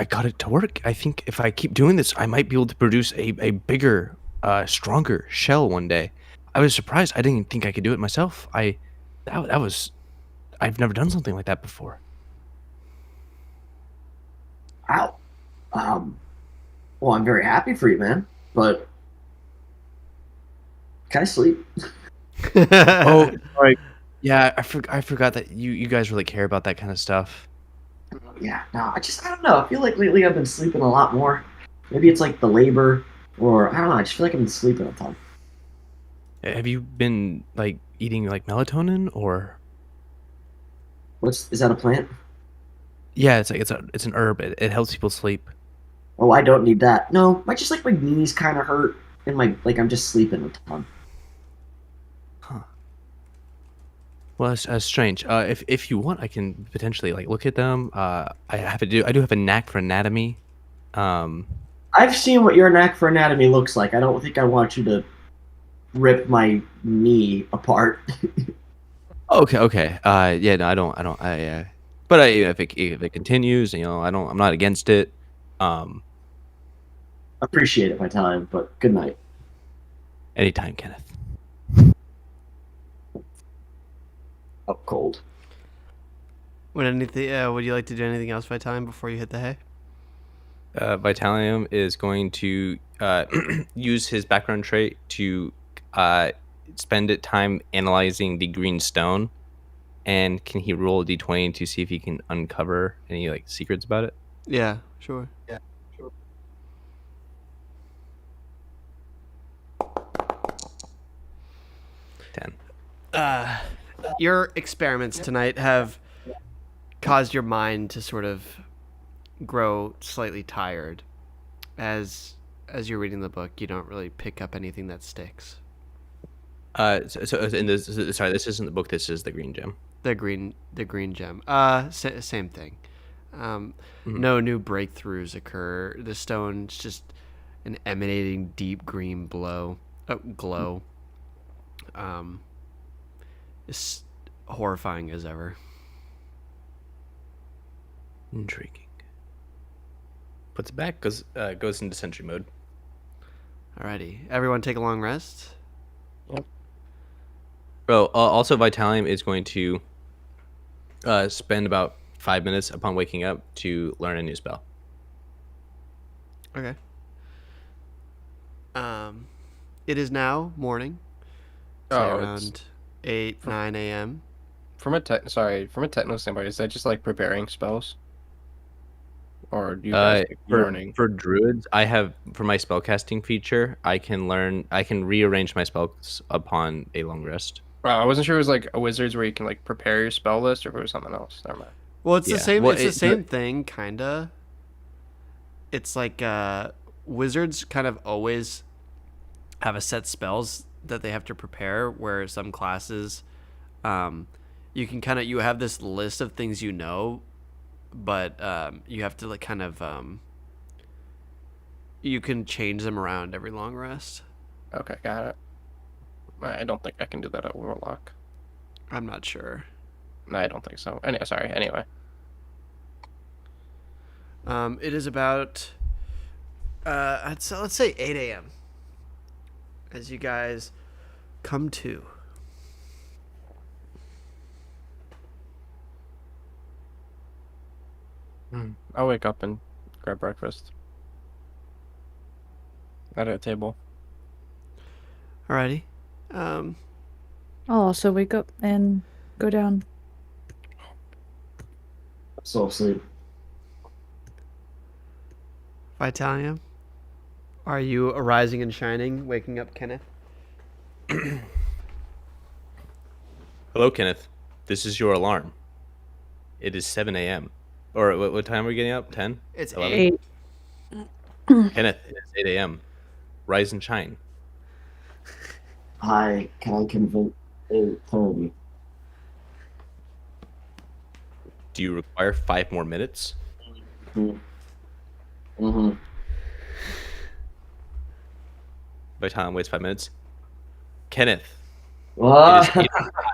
got it to work. I think if I keep doing this, I might be able to produce a bigger, stronger shell one day. I was surprised. I didn't think I could do it myself. I've never done something like that before. Wow. Well, I'm very happy for you, man. But can I sleep? Oh, sorry. Yeah, I forgot that you guys really care about that kind of stuff. Yeah, no, I don't know. I feel like lately I've been sleeping a lot more. Maybe it's like the labor, or I don't know. I just feel like I've been sleeping a ton. Have you been like eating like melatonin or? Is that a plant? Yeah, it's an herb. It helps people sleep. Oh, I don't need that. No, my knees kind of hurt, and I'm just sleeping a ton. Well, that's strange. If you want, I can potentially like look at them. I do have a knack for anatomy. I've seen what your knack for anatomy looks like. I don't think I want you to rip my knee apart. Okay. Yeah, no, I don't. But if it continues, I'm not against it. Appreciate it, my time, but good night. Anytime, Kenneth. Up cold. Would you like to do anything else by time before you hit the hay? Vitalium is going to use his background trait to spend time analyzing the green stone. And can he roll a d20 to see if he can uncover any like secrets about it? Yeah, sure. 10. Your experiments tonight have caused your mind to sort of grow slightly tired. As you're reading the book, you don't really pick up anything that sticks. So in this, sorry, this isn't the book. This is the green gem. The green gem. Same thing. Mm-hmm. No new breakthroughs occur. The stone's just an emanating deep green glow. It's horrifying as ever. Intriguing. Puts it back, goes into sentry mode. Alrighty, everyone take a long rest. Yep. Oh, also Vitalium is going to spend about 5 minutes upon waking up to learn a new spell. Okay. It is now morning. Around 9 a.m. From a technical standpoint, is that just like preparing spells? Or do you guys learning? For druids, I have for my spellcasting feature, I can rearrange my spells upon a long rest. I wasn't sure it was like a wizard's where you can like prepare your spell list, or if it was something else. Never mind. Well, it's the same. It's the same thing, kinda. It's like wizards kind of always have a set spells that they have to prepare. Where some classes, you can you have this list of things you know, but you have to like kind of you can change them around every long rest. Okay, got it. I don't think I can do that at Warlock. I'm not sure. No, I don't think so. Anyway. It is about let's say 8 a.m. as you guys come to. I'll wake up and grab breakfast at a table. Alrighty. I'll also wake up and go down. So asleep. Vitalium, are you arising and shining, waking up Kenneth? Hello, Kenneth. This is your alarm. It is 7 a.m. Or what time are we getting up? 10? It's 11? 8. Kenneth, it is 8 a.m. Rise and shine. Hi, can I convince 8:30? Do you require 5 more minutes? Mm-hmm. By the time waits 5 minutes. Kenneth, Ah, it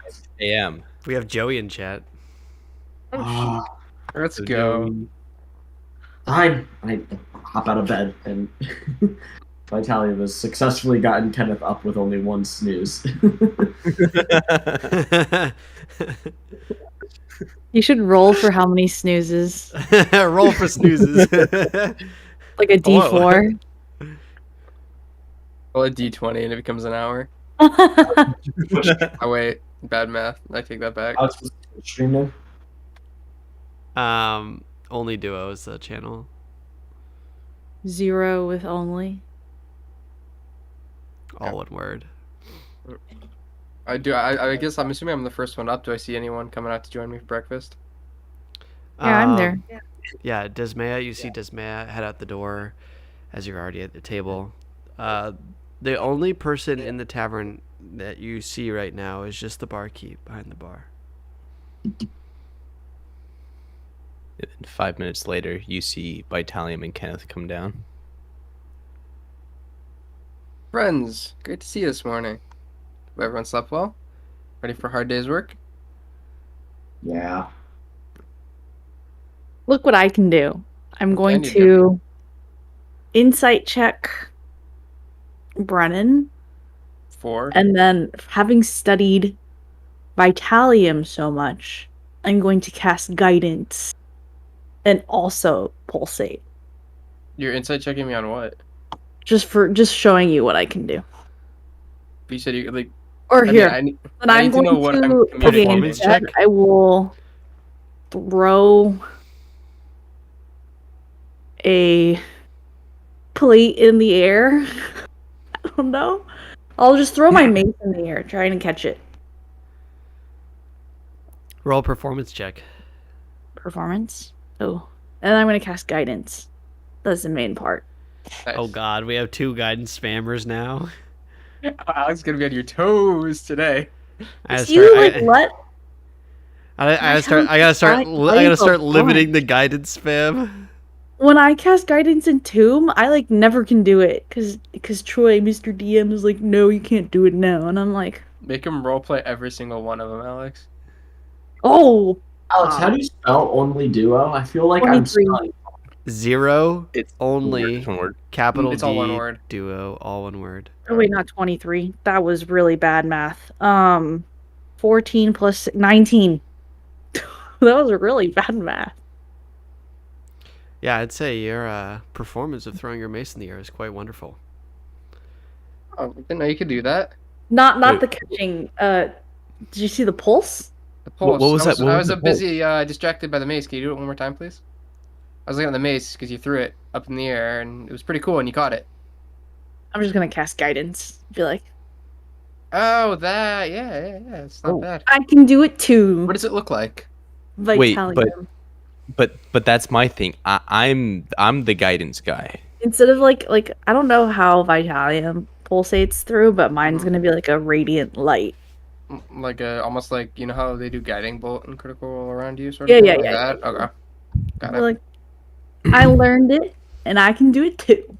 is 8 a.m. We have Joey in chat. Let's So go. Joey- I hop out of bed and Vitalia has successfully gotten Kenneth up with only one snooze. You should roll for how many snoozes. Roll for snoozes. Like a Hello. D4. Roll a d20 and it becomes an hour. Oh wait, bad math. I take that back. Alex was streaming. Only Duo is the channel. 0 with only. All one word. I guess I'm assuming I'm the first one up. Do I see anyone coming out to join me for breakfast? Yeah, I'm there. Yeah, Desmaya, you see Desmaya head out the door as you're already at the table. The only person in the tavern that you see right now is just the barkeep behind the bar. And 5 minutes later, you see Vitalium and Kenneth come down. Friends, great to see you this morning. Hope everyone slept well? Ready for a hard day's work? Yeah. Look what I can do. I'm going you to insight check Brennan, 4. and then having studied Vitalium so much, I'm going to cast Guidance and also Pulsate. Your insight checking me on what? Just showing you what I can do. But you said you like. Or I here, mean, then I I'm need to know going what I'm to okay, communicating. instead, I will throw a plate in the air. I don't know. I'll just throw my mace in the air, trying to catch it. Roll performance check. Performance. Oh, and I'm gonna cast Guidance. That's the main part. Nice. Oh god, we have 2 guidance spammers now. Alex is gonna be on your toes today. I gotta You start. let I gotta start limiting the guidance spam. when I cast Guidance in Tomb, I never can do it because Troy, Mr. DM, is like, no, you can't do it now, and I'm like, Make him roleplay every single one of them, Alex. oh, Alex, how do you spell only duo? I feel like I'm 23. spelling. 0 It's only one word. capital It's D all one word. duo, all one word. oh wait, not 23. That was really bad math. 14 plus 19. That was really bad math. Yeah, I'd say your performance of throwing your mace in the air is quite wonderful. Oh, I didn't know you could do that. Not Wait. the catching. Did you see the pulse? The pulse. What was that? What I was was the busy distracted by the mace. Can you do it one more time, please? I was looking at the mace because you threw it up in the air and it was pretty cool and you caught it. I'm just gonna cast Guidance. Be like, Oh, that. Yeah. It's not Oh. bad. I can do it too. What does it look like? Wait, Vitalium. But that's my thing. I'm the guidance guy. Instead of like I don't know how Vitalium pulsates through, but mine's Mhm. gonna be like a radiant light. Like almost like, you know how they do guiding bolt and critical roll around you, sort Yeah, of thing? yeah, Like yeah, that? Okay. Got Be it. like, I learned it, and I can do it too.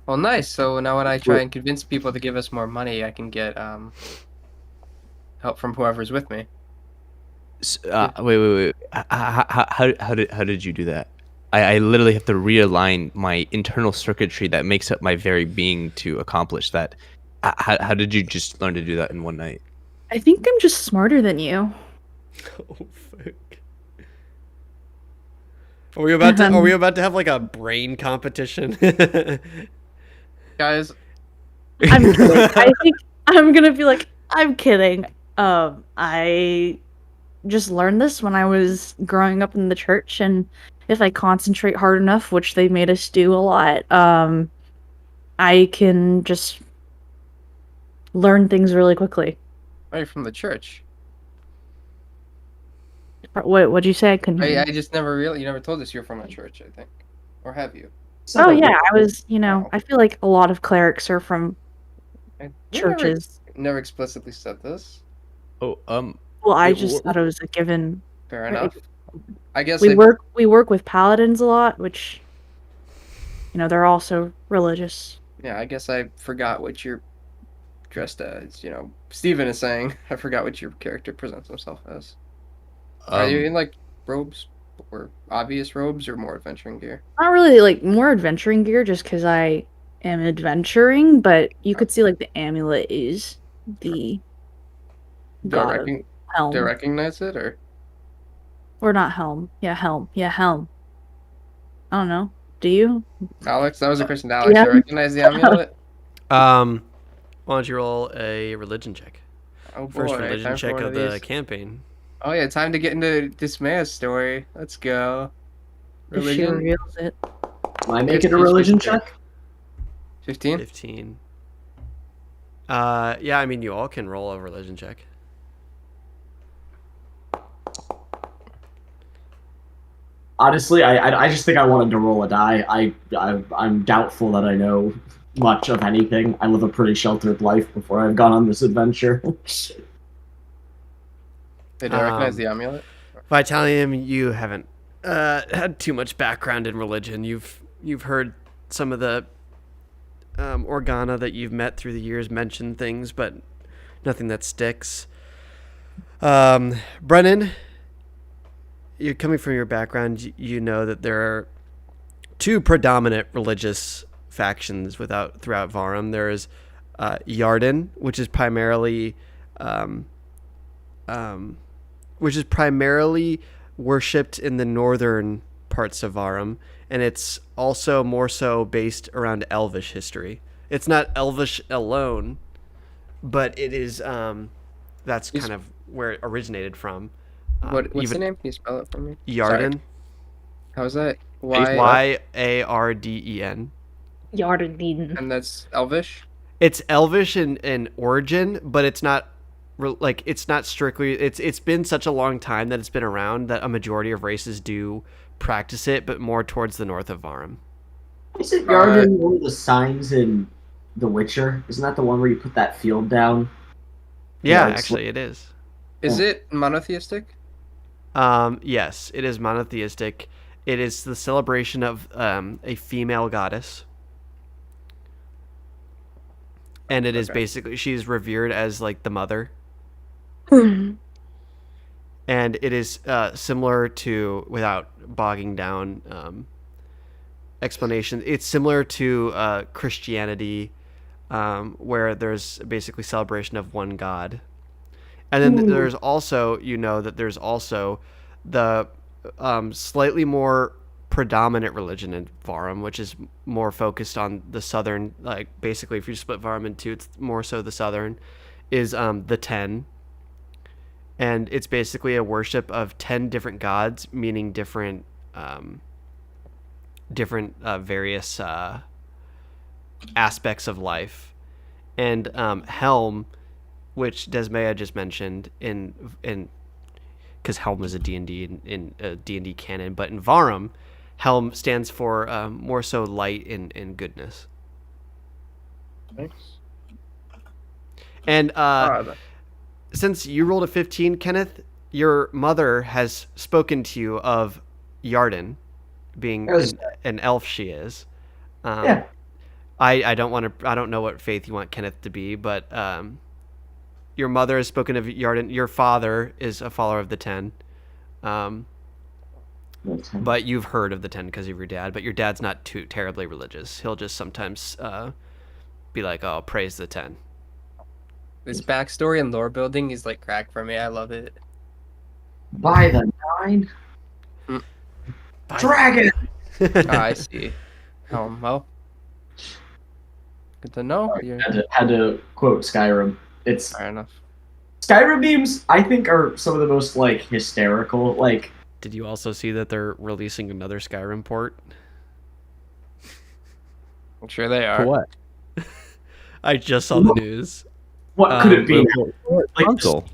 Well, nice. So now when I try and convince people to give us more money, I can get help from whoever's with me. Wait. How did you do that? I literally have to realign my internal circuitry that makes up my very being to accomplish that. How did you just learn to do that in one night? I think I'm just smarter than you. Oh fuck. Are we about to have like a brain competition? Guys, I'm kidding. I think I'm gonna be like, I'm kidding. I just learned this when I was growing up in the church, and if I concentrate hard enough, which they made us do a lot, I can just learn things really quickly. are you from the church? What'd you say? I couldn't hear I you. just you never told us you're from a church, I think. Or have you? Said Oh that yeah, I was, Wow. I feel like a lot of clerics are from I churches. never explicitly said this. Oh, Well, I it just wa- thought it was a given. Fair Right. enough. I guess We work with paladins a lot, which they're also religious. yeah, I guess I forgot what you're dressed as. Steven is saying I forgot what your character presents himself as. Are you in like robes or obvious robes or more adventuring gear? Not really like more adventuring gear, just because I am adventuring. But you could see like the amulet is the Do I god of recognize do I helm, recognize it or not helm? Yeah, helm. Yeah, helm. I don't know. Do you? Alex? That was a question to Alex. Yeah. Do I recognize the amulet? Why don't you roll a religion check? Oh First boy, religion time for check one of of the these. campaign. Oh yeah, time to get into Dismaya's story. Let's go. If she Religion? reveals it. Am I making a 15, religion 15. check? 15? 15. Yeah, I mean, you all can roll a religion check. Honestly, I just think I wanted to roll a die. I'm doubtful that I know much of anything. I live a pretty sheltered life before I've gone on this adventure. Did I recognize the amulet? Vitalium, you haven't had too much background in religion. You've heard some of the Organa that you've met through the years mention things, but nothing that sticks. Brennan, you're coming from your background. You know that there are two predominant religious factions throughout Varum. There is Yarden, which is primarily worshipped in the northern parts of Varum, and it's also more so based around Elvish history. It's not Elvish alone, but it is. That's kind of where it originated from. What's the name? Can you spell it for me? Yarden. Sorry. How's that? Yarden. Yarden. And that's Elvish? It's Elvish in origin, but it's not it's not strictly. It's been such a long time that it's been around that a majority of races do practice it, but more towards the north of Varum. Isn't Yarden one of the signs in The Witcher? Isn't that the one where you put that field down? Yeah, Like, actually, it is. Is it monotheistic? Yes, it is monotheistic. It is the celebration of a female goddess. And it is basically, she's revered as like the mother. And it is similar to, without bogging down explanation, it's similar to Christianity, where there's basically celebration of one God. And then there's also, there's also the slightly more predominant religion in Varum, which is more focused on the southern, like basically if you split Varum in two, it's more so the southern, is the Ten. And it's basically a worship of 10 different gods, meaning different various aspects of life. And Helm, which Desmaya just mentioned in because Helm is a D&D in D&D canon, but in Varum, Helm stands for more so light and goodness. Thanks. And since you rolled a 15, Kenneth, your mother has spoken to you of Yarden being an elf. She is. Yeah. I don't know what faith you want Kenneth to be, but your mother has spoken of Yarden. Your father is a follower of the Ten. But you've heard of the Ten because of your dad, but your dad's not too terribly religious. He'll just sometimes be like, oh, praise the Ten. This backstory and lore building is like crack for me. I love it. By the nine Mm. dragon. Ah, I see. Well, good to know. Sorry, You're had to quote Skyrim. It's fair enough. Skyrim memes. I think are some of the most like hysterical. Like, Did you also see that they're releasing another Skyrim port? I'm sure they For are. what? I just saw the news. what could it be? What Like console?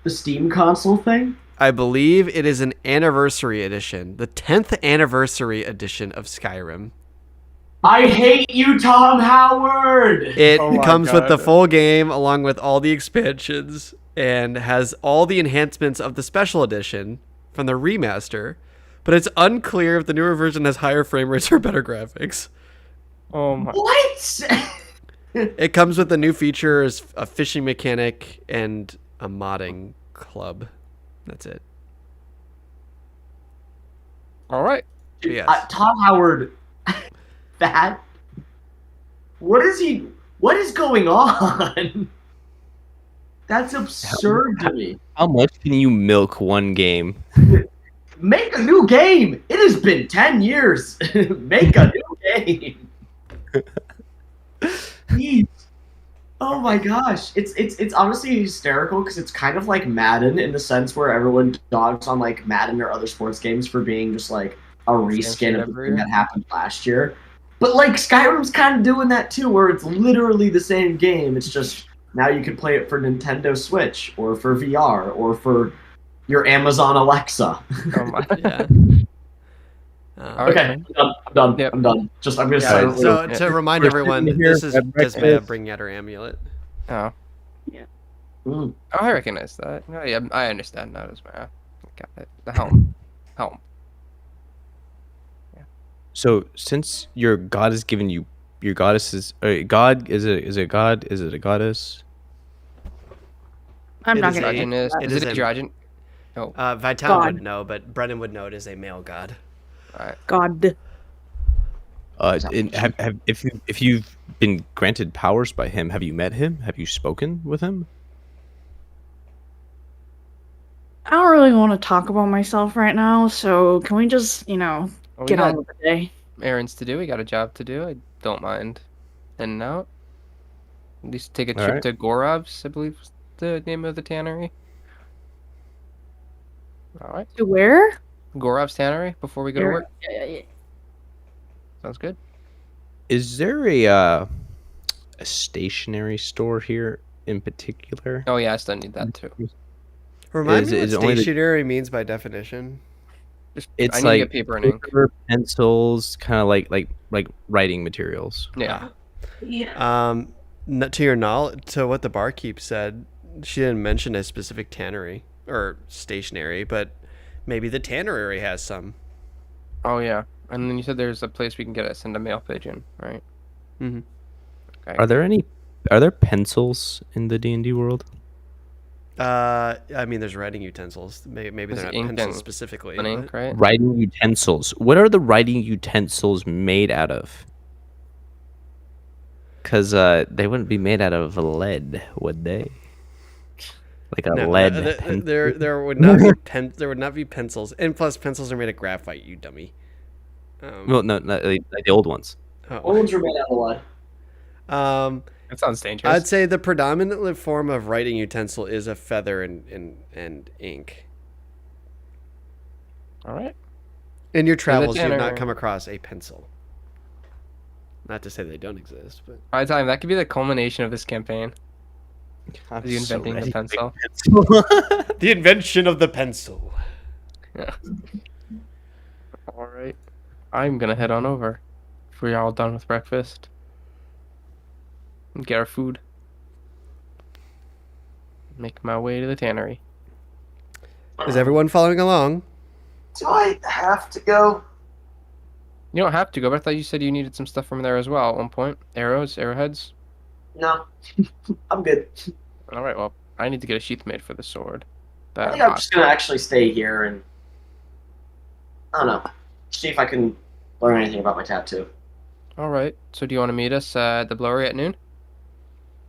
the Steam console thing? I believe it is an anniversary edition, the 10th anniversary edition of Skyrim. I hate you, Tom Howard. It Oh my comes with the God. full game along with all the expansions and has all the enhancements of the special edition from the remaster, but it's unclear if the newer version has higher frame rates or better graphics. Oh my. What? It comes with a new feature as a fishing mechanic and a modding club. That's it. All right. Yes. Tom Howard. That. What is he? What is going on? That's absurd to me. How much can you milk one game? Make a new game. It has been 10 years. Make a new game. Jeez. Oh my gosh. It's honestly hysterical because it's kind of like Madden in the sense where everyone dogs on like Madden or other sports games for being just like a reskin shit of the every thing year. that happened last year. But like Skyrim's kind of doing that too, where it's literally the same game. It's just now you can play it for Nintendo Switch or for VR or for your Amazon Alexa. Oh my. Yeah. All right, Okay, man. I'm done. Yep. I'm done. Just I'm gonna Yeah, silently. So Yeah. to remind We're everyone, sitting here this is at Dismaya breakfast. bringing out her amulet. Oh. Mm. Oh, I recognize that. No, yeah, I understand now as well. Got it. The helm. Helm. So since your god has given you your goddess is god is it a god is it a goddess? I'm It not is gonna. a- answer Androgynous. that. it Is is it a- androgyn? Oh, Vital God. would know, but Brennan would know it is a male god. all right. God. If you've been granted powers by him, have you met him? Have you spoken with him? I don't really want to talk about myself right now, so can we just, Well, we get got on with the day? errands to do. We got a job to do. I don't mind in and out. At least take a All trip right. to Gorov's, I believe is the name of the tannery. All right. To where? Gorov's tannery before we go to work. Yeah. Sounds good. Is there a stationery store here in particular? Oh yeah, I still need that too. Remind Is- me is what it only the- stationary means by definition. Just It's I need like to get paper and ink. paper, pencils, kind of like writing materials. Yeah. Yeah. To your knowledge, to what the barkeep said, she didn't mention a specific tannery or stationary, but maybe the tannery has some. Oh yeah. And then you said there's a place we can get it, send a mail pigeon, right? Mm-hmm. Okay. Are there pencils in the D&D world? I mean, there's writing utensils. Maybe There's they're not ink pencils and specifically. An ink, but- right? Writing utensils. What are the writing utensils made out of? Because they wouldn't be made out of lead, would they? Like a No, lead th- pencil? there would not be there would not be pencils, and plus pencils are made of graphite. You dummy. Well, no, like the old ones. oh. Old are made out of what? That sounds dangerous. I'd say the predominant form of writing utensil is a feather and ink. All right. In your travels, you've tanner- not come across a pencil. Not to say they don't exist, but By the time that could be the culmination of this campaign. I'm You inventing the ready to pencil. make pencil. the invention of the pencil. Yeah. All right. I'm gonna head on over. If we're all done with breakfast. And get our food. Make my way to the tannery. Is everyone following along? Do I have to go? You don't have to go, but I thought you said you needed some stuff from there as well at one point. Arrows, arrowheads. No, I'm good. All right. Well, I need to get a sheath made for the sword. I think I'm just gonna actually stay here and I don't know, see if I can learn anything about my tattoo. All right. So do you want to meet us at the blowery at noon?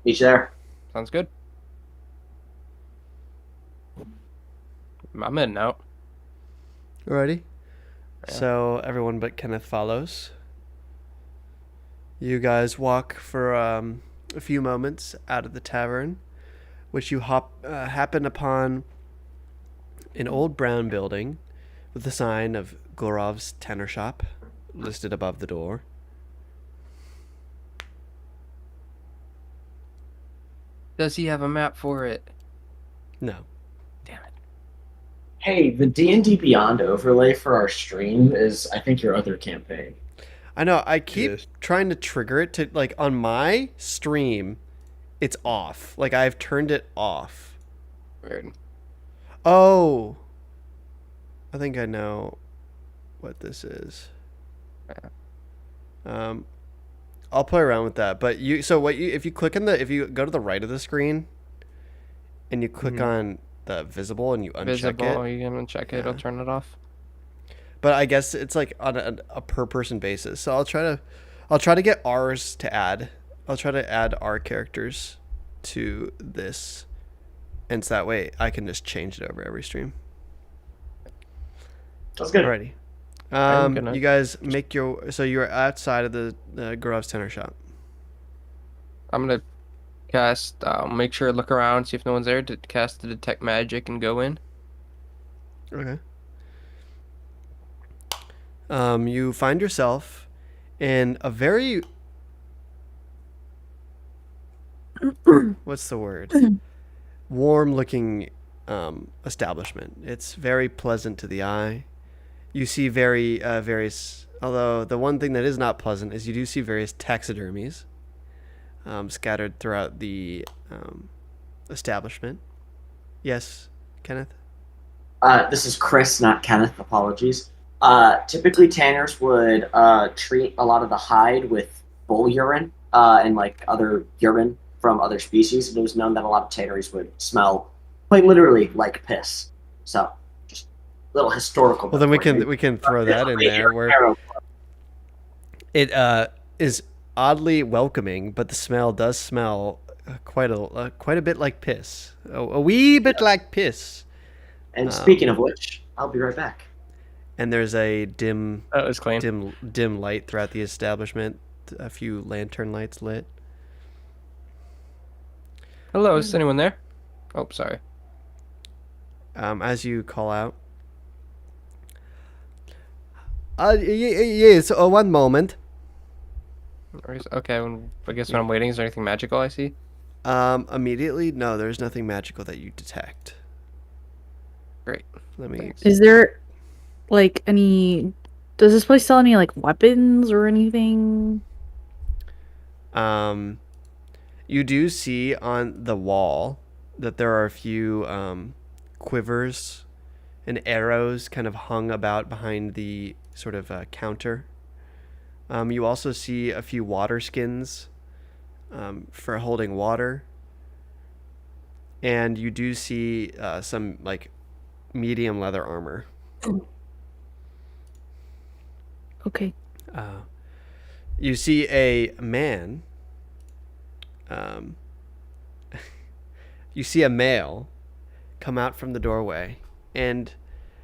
Meet you there. Sounds good. I'm in out. Alrighty. Yeah. So everyone but Kenneth follows. You guys walk for a few moments out of the tavern, which you happen upon an old brown building with the sign of Gorov's Tenor Shop listed above the door. Does he have a map for it? No. Damn it. Hey, the D&D Beyond overlay for our stream is, I think, your other campaign. I know. I keep Yes. trying to trigger it to, like, on my stream, it's off. Like, I've turned it off. Weird. Oh. I think I know what this is. I'll play around with that. But if you click if you go to the right of the screen and you click on the visible and you uncheck Visible, it. you can uncheck it, it'll turn it off. But I guess it's like on a per person basis. So I'll try to get ours to add. I'll try to add our characters to this. And so that way I can just change it over every stream. That's good. Alrighty. I'm gonna- You guys so you're outside of the Gorov's Tenor Shop. I'm gonna cast, make sure, look around, see if no one's there, to cast the detect magic and go in. Okay. You find yourself in a very what's the word? Warm-looking establishment. It's very pleasant to the eye. You see various. Although the one thing that is not pleasant is you do see various taxidermies scattered throughout the establishment. Yes, Kenneth. This is Chris, not Kenneth. Apologies. Typically, tanners would treat a lot of the hide with bull urine and like other urine from other species. And it was known that a lot of tanneries would smell quite literally like piss. So, just a little historical. Well, then we can throw that in there where it is oddly welcoming, but the smell does smell quite a bit like piss. A wee bit like piss. And speaking of which, I'll be right back. And there's a dim That was clean. dim light throughout the establishment. A few lantern lights lit. Hello, is anyone there? Oh, sorry. As you call out. Yes. One moment. Okay, I guess when I'm waiting, is there anything magical I see? Immediately, no. There's nothing magical that you detect. Great. Let me. Thanks. Is there like any? Does this place sell any like weapons or anything? You do see on the wall that there are a few quivers and arrows kind of hung about behind the sort of counter. You also see a few water skins for holding water. And you do see some like medium leather armor. Okay. You see a man. You see a male come out from the doorway, and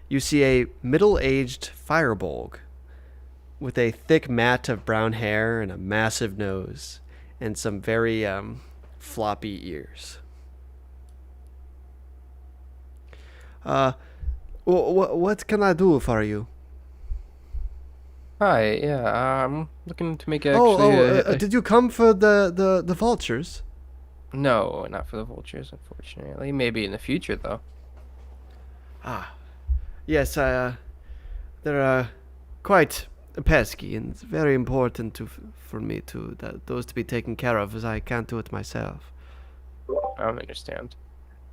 you see a middle-aged firebolg with a thick mat of brown hair and a massive nose and some very floppy ears. What can I do for you? Hi, yeah, I'm looking to make actually Did you come for the vultures? No, not for the vultures, unfortunately. Maybe in the future, though. Yes, they're quite pesky, and it's very important for me those to be taken care of, as I can't do it myself. I don't understand.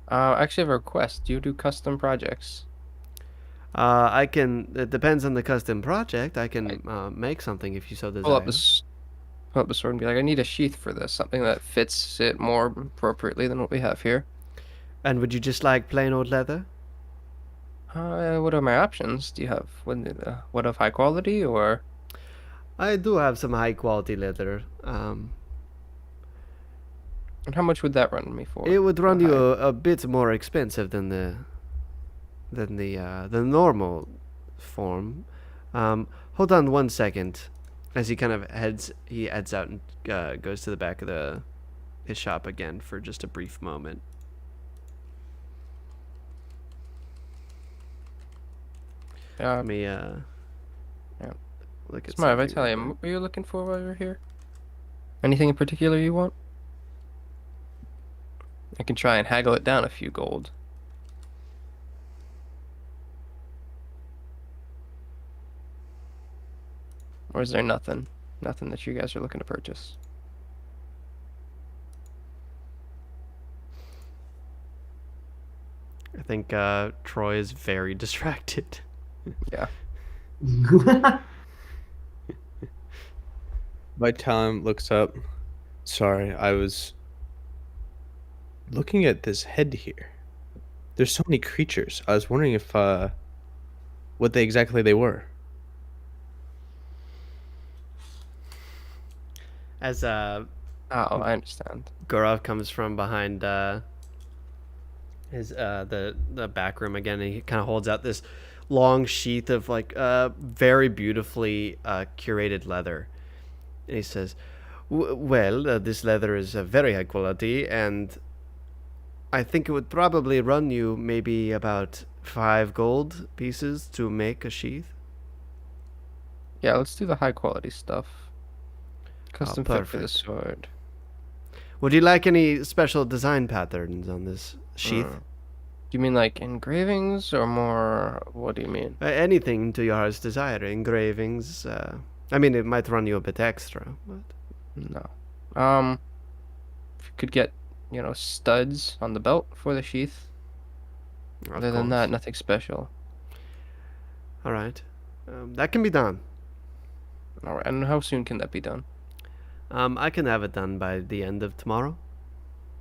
I actually have a request. Do you do custom projects? I can. It depends on the custom project. I can make something if you so desire. Pull up the sword and be like, I need a sheath for this, something that fits it more appropriately than what we have here. And would you just like plain old leather? What are my options? Do you have what of high quality or? I do have some high quality leather. And how much would that run me for? It would run For you high- a bit more expensive than than the normal form. Hold on one second. As he heads out and goes to the back of his shop again for just a brief moment. Let me Yeah. look at Smart, something. Vitalium, what were you looking for while you were here? Anything in particular you want? I can try and haggle it down a few gold. Or is there nothing? Nothing that you guys are looking to purchase? I think Troy is very distracted. Yeah. Vitalum looks up. Sorry, I was looking at this head here. There's so many creatures. I was wondering if what they exactly they were. As Oh, I understand. Gorov comes from behind his the back room again, and he kind of holds out this long sheath of like very beautifully curated leather, and he says, "Well, this leather is very high quality, and I think it would probably run you maybe about 5 gold pieces to make a sheath." Yeah, let's do the high quality stuff. Custom fit for the perfect. sword. Would you like any special design patterns on this sheath? Do you mean like engravings or more? What do you mean? Anything to your heart's desire. Engravings. I mean, it might run you a bit extra, but No. If you could get, studs on the belt for the sheath. of Other than course. that, nothing special. All right, that can be done. All right. And how soon can that be done? I can have it done by the end of tomorrow.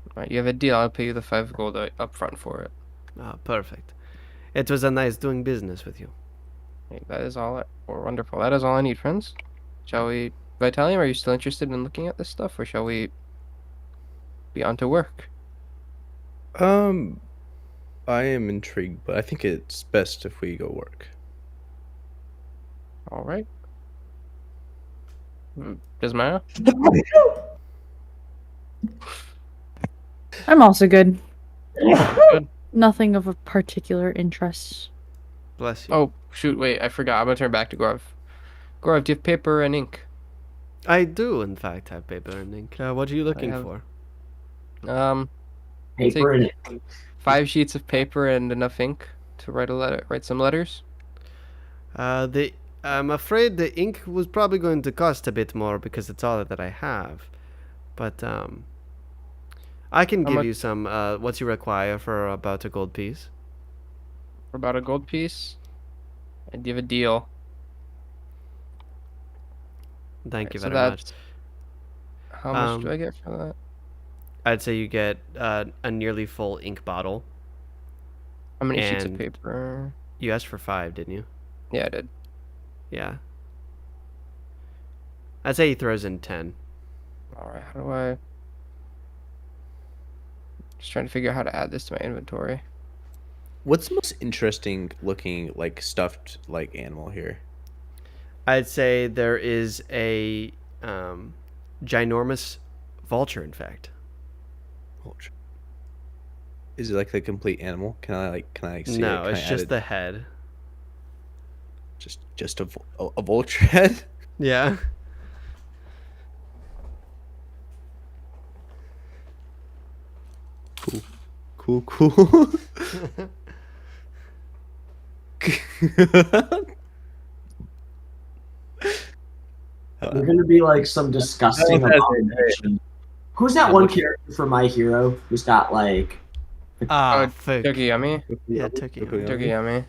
All right. You have a deal. I'll pay you the 5 gold up front for it. Perfect. It was a nice doing business with you. Hey, that is all. Wonderful. That is all I need, friends. Shall we, Vitalium? Are you still interested in looking at this stuff, or shall we be on to work? I am intrigued, but I think it's best if we go work. All right. Desmaya? I'm also good. Good. Nothing of a particular interest. Bless you. Oh, shoot. Wait, I forgot. I'm gonna turn back to Gorv. Gorv, do you have paper and ink? I do, in fact, have paper and ink. What are you looking have- for? Paper and 5 sheets of paper and enough ink to write some letters. I'm afraid the ink was probably going to cost a bit more because it's all that I have. But I can How give much- you some. What you require for about a gold piece? For about a gold piece. I give a deal. Thank you So very much. that's how much do I get for that? I'd say you get a nearly full ink bottle. How many sheets of And- paper? You asked for 5, didn't you? Yeah, I did. Yeah. I'd say he throws in 10. All right. How do I? Just trying to figure out how to add this to my inventory. What's the most interesting looking like stuffed like animal here? I'd say there is a ginormous vulture, in fact. Vulture. Is it like the complete animal? Can I see No, it? Can it's I add just it? the head. Just a vulture head? Yeah. Cool. Cool. We're gonna be like some disgusting Oh, that's abomination. Who's that one character from My Hero who's got like? Fuck. Tokiyami. Yeah, Turkey. Tokiyami.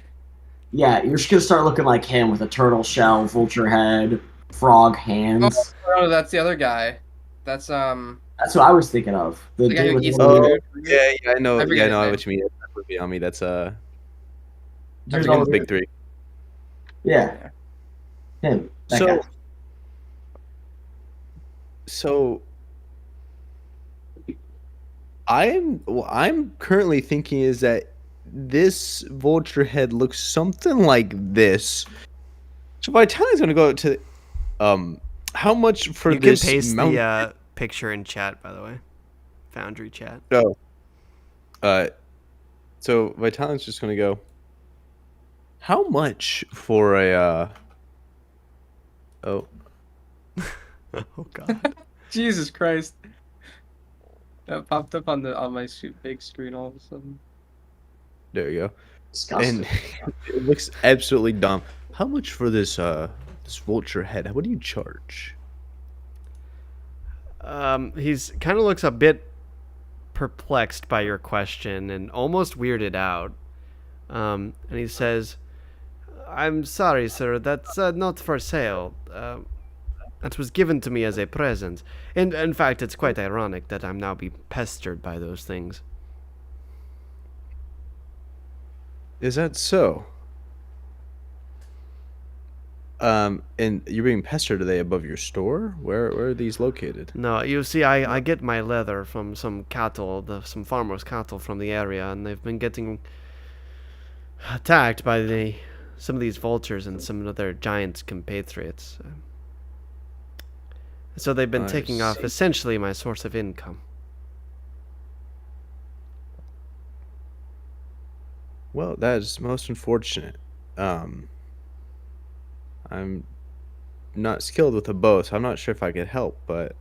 Yeah, you're just gonna start looking like him with a turtle shell, vulture head, frog hands. Oh, that's the other guy. That's That's what I was thinking of. The the guy dude who with eats the the little- food. Yeah, I know. I forget Yeah, I his know name. what you mean. That would be on me. That's dude that's all one of the the- big 3. Yeah, him. That So, guy. so I'm currently thinking is that this vulture head looks something like this. So Vitali's gonna go to how much for You can this paste mount? the picture in chat, by the way. Foundry chat. Oh, so Vitali's just gonna go. How much for a oh Oh god. Jesus Christ. That popped up on my big screen all of a sudden. there you go. Disgusting. And it looks absolutely dumb. How much for this vulture head? What do you charge? He's kind of looks a bit perplexed by your question and almost weirded out. And he says, "I'm sorry, sir. That's not for sale. That was given to me as a present. And in fact, it's quite ironic that I'm now being pestered by those things." Is that so? And you're being pestered, are they above your store? Where are these located? No, you see, I get my leather from some cattle, some farmers' cattle from the area, and they've been getting attacked by some of these vultures and some other giant compatriots. So they've been I taking off see. essentially my source of income. Well, that is most unfortunate. I'm not skilled with a bow, so I'm not sure if I could help, but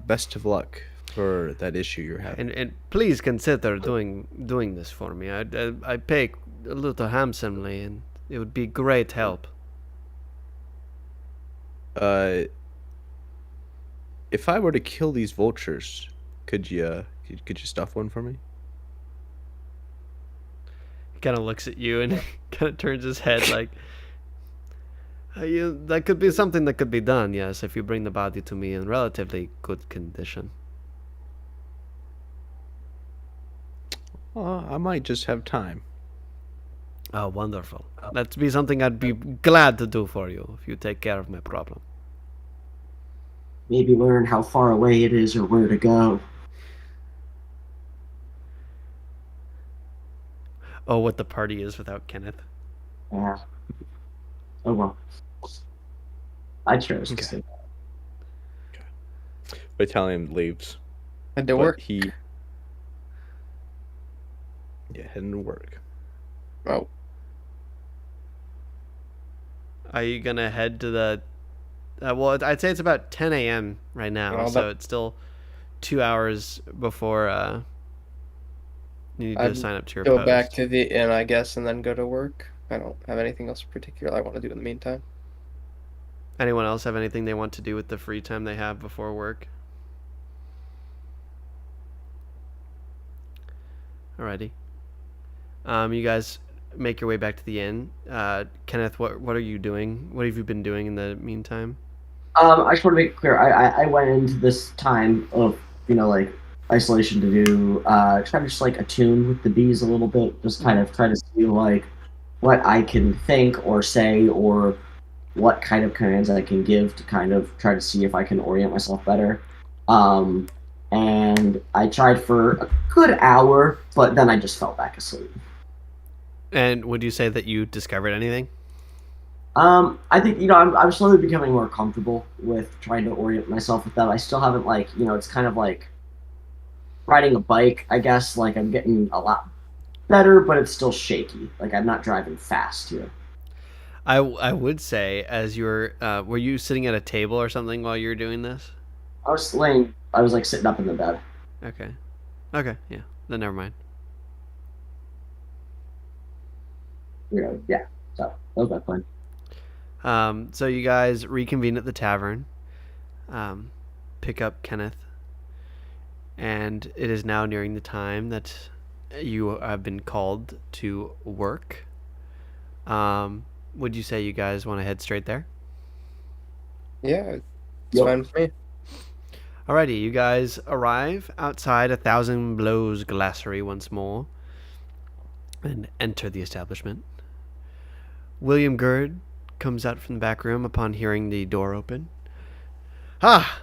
best of luck for that issue you're having. And please consider doing this for me. I pay a little handsomely, and it would be great help. If I were to kill these vultures, could you stuff one for me? He kind of looks at you and kind of turns his head like, that could be something that could be done, yes, if you bring the body to me in relatively good condition. I might just have time. Oh, wonderful. That'd be something I'd be glad to do for you if you take care of my problem. Maybe learn how far away it is or where to go. Oh, what the party is without Kenneth. Yeah. Oh well. I chose Okay. to say Italian leaves. Had to But work. heading to work. Oh, Are you gonna head to the? Well, I'd say it's about 10 a.m. right now, Well, so that- it's still 2 hours before you need to I'd sign up to your go post. back to the inn, I guess, and then go to work. I don't have anything else particular I want to do in the meantime. Anyone else have anything they want to do with the free time they have before work? Alrighty. You guys make your way back to the inn. Kenneth, what are you doing? What have you been doing in the meantime? I just want to make it clear. I went into this time of like isolation to do try to just like attune with the bees a little bit, just kind of try to see like what I can think or say or what kind of commands I can give to kind of try to see if I can orient myself better. And I tried for a good hour, but then I just fell back asleep. And would you say that you discovered anything? I think I'm slowly becoming more comfortable with trying to orient myself with that. I still haven't it's kind of like riding a bike, I guess. Like I'm getting a lot better, but it's still shaky. Like I'm not driving fast here. I would say, as you're were you sitting at a table or something while you were doing this? I was like sitting up in the bed. Okay, yeah, then never mind. Yeah. So that was my plan. So you guys reconvene at the tavern, pick up Kenneth, and it is now nearing the time that you have been called to work. Would you say you guys want to head straight there? Yeah, it's Yep. fine with me. Alrighty, you guys arrive outside 1,000 Blows Glacery once more and enter the establishment. William Gurd comes out from the back room upon hearing the door open. Ah,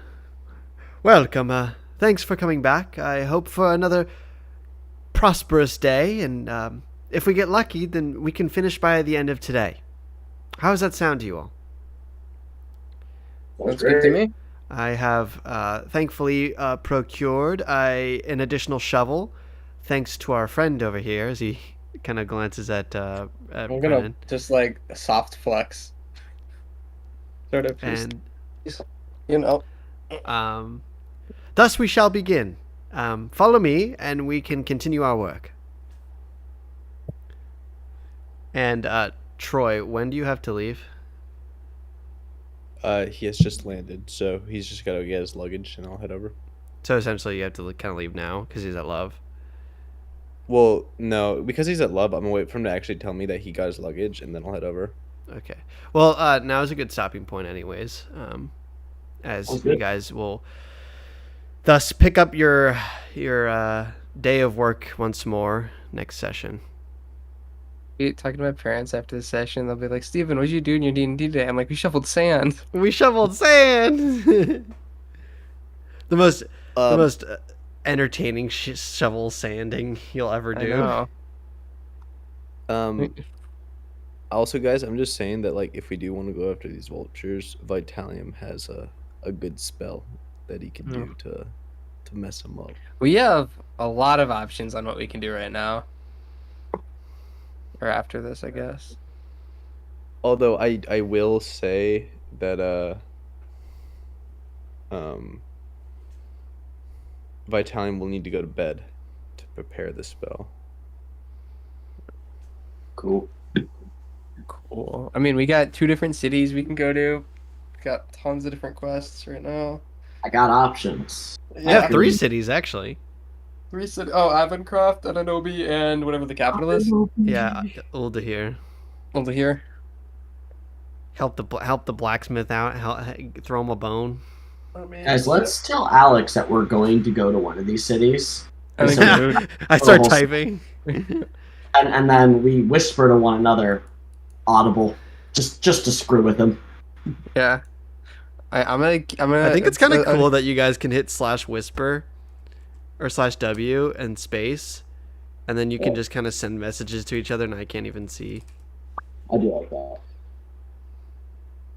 welcome. Thanks for coming back. I hope for another prosperous day, and if we get lucky, then we can finish by the end of today. How does that sound to you all? Sounds good to me. I have thankfully procured an additional shovel, thanks to our friend over here, as he kind of glances at I'm gonna Brennan. just like a soft flex. Sort of just, And you know. thus we shall begin. Follow me, and we can continue our work. And Troy, when do you have to leave? He has just landed, so he's just gotta get his luggage, and I'll head over. So essentially, you have to kind of leave now because he's at Love. Well, no, because he's at Love, I'm gonna wait for him to actually tell me that he got his luggage, and then I'll head over. Okay. Well, now is a good stopping point, anyways. As Sounds you good. guys will thus pick up your day of work once more next session. Talking to my parents after the session, they'll be like, "Steven, what'd you do in your D&D today?" I'm like, "We shoveled sand." We shoveled sand. the most Um, entertaining shovel sanding you'll ever I do. know. um, also, guys, I'm just saying that, like, if we do want to go after these vultures, Vitalium has a good spell that he can do to mess them up. We have a lot of options on what we can do right now. Or after this, I guess. Although I will say that Vitalium will need to go to bed to prepare the spell. Cool. Cool. I mean, we got 2 different cities we can go to. We got tons of different quests right now. I got options. I have 3 cities actually. 3 cities. Oh, Avencroft, Ananobi, and whatever the capital is. Yeah, old to hear. Over here. Help the blacksmith out. Throw him a bone. I mean, Guys, let's tell Alex that we're going to go to one of these cities. I think So- we do. I start Almost. typing. and then we whisper to one another, audible, just to screw with him. Yeah. I'm gonna. I think it's kind of cool that you guys can hit /whisper or /w and space, and then you can just kind of send messages to each other, and I can't even see. I do like that.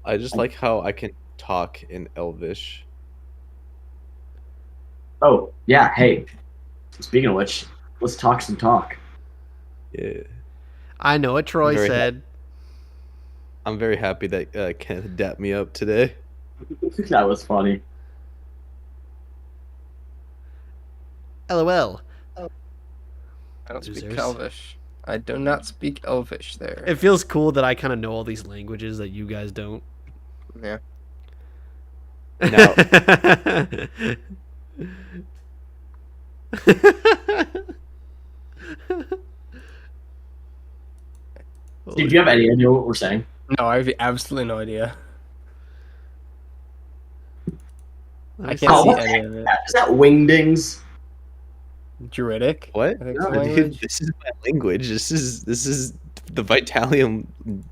I just like how I can talk in Elvish. Oh, yeah, hey. Speaking of which, let's talk some talk. Yeah. I know what Troy Very said. I'm very happy that Kenneth dapped me up today. That was funny. LOL. I don't speak Losers. Elvish. I do not speak Elvish there. It feels cool that I kind of know all these languages that you guys don't. Yeah. Now, Steve, do you have any idea what we're saying? No, I have absolutely no idea. I Nice. can't Oh, see what's any of it. Is that wingdings? Druidic? what? I think No, it's the dude, language. This is my language. This is the Vitalium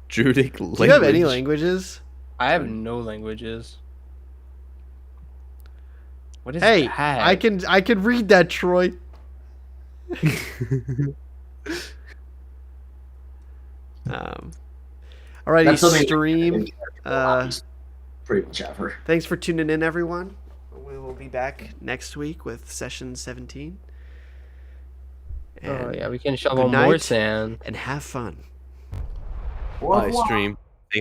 Druidic language. Do you have any languages? I have no languages. What is Hey, that? I can read that, Troy. Alrighty, That's something stream. Pretty much ever. Thanks for tuning in, everyone. We will be back next week with session 17. Oh And, yeah, we can shovel good more night. sand. and have fun. Au Bye, revoir. stream.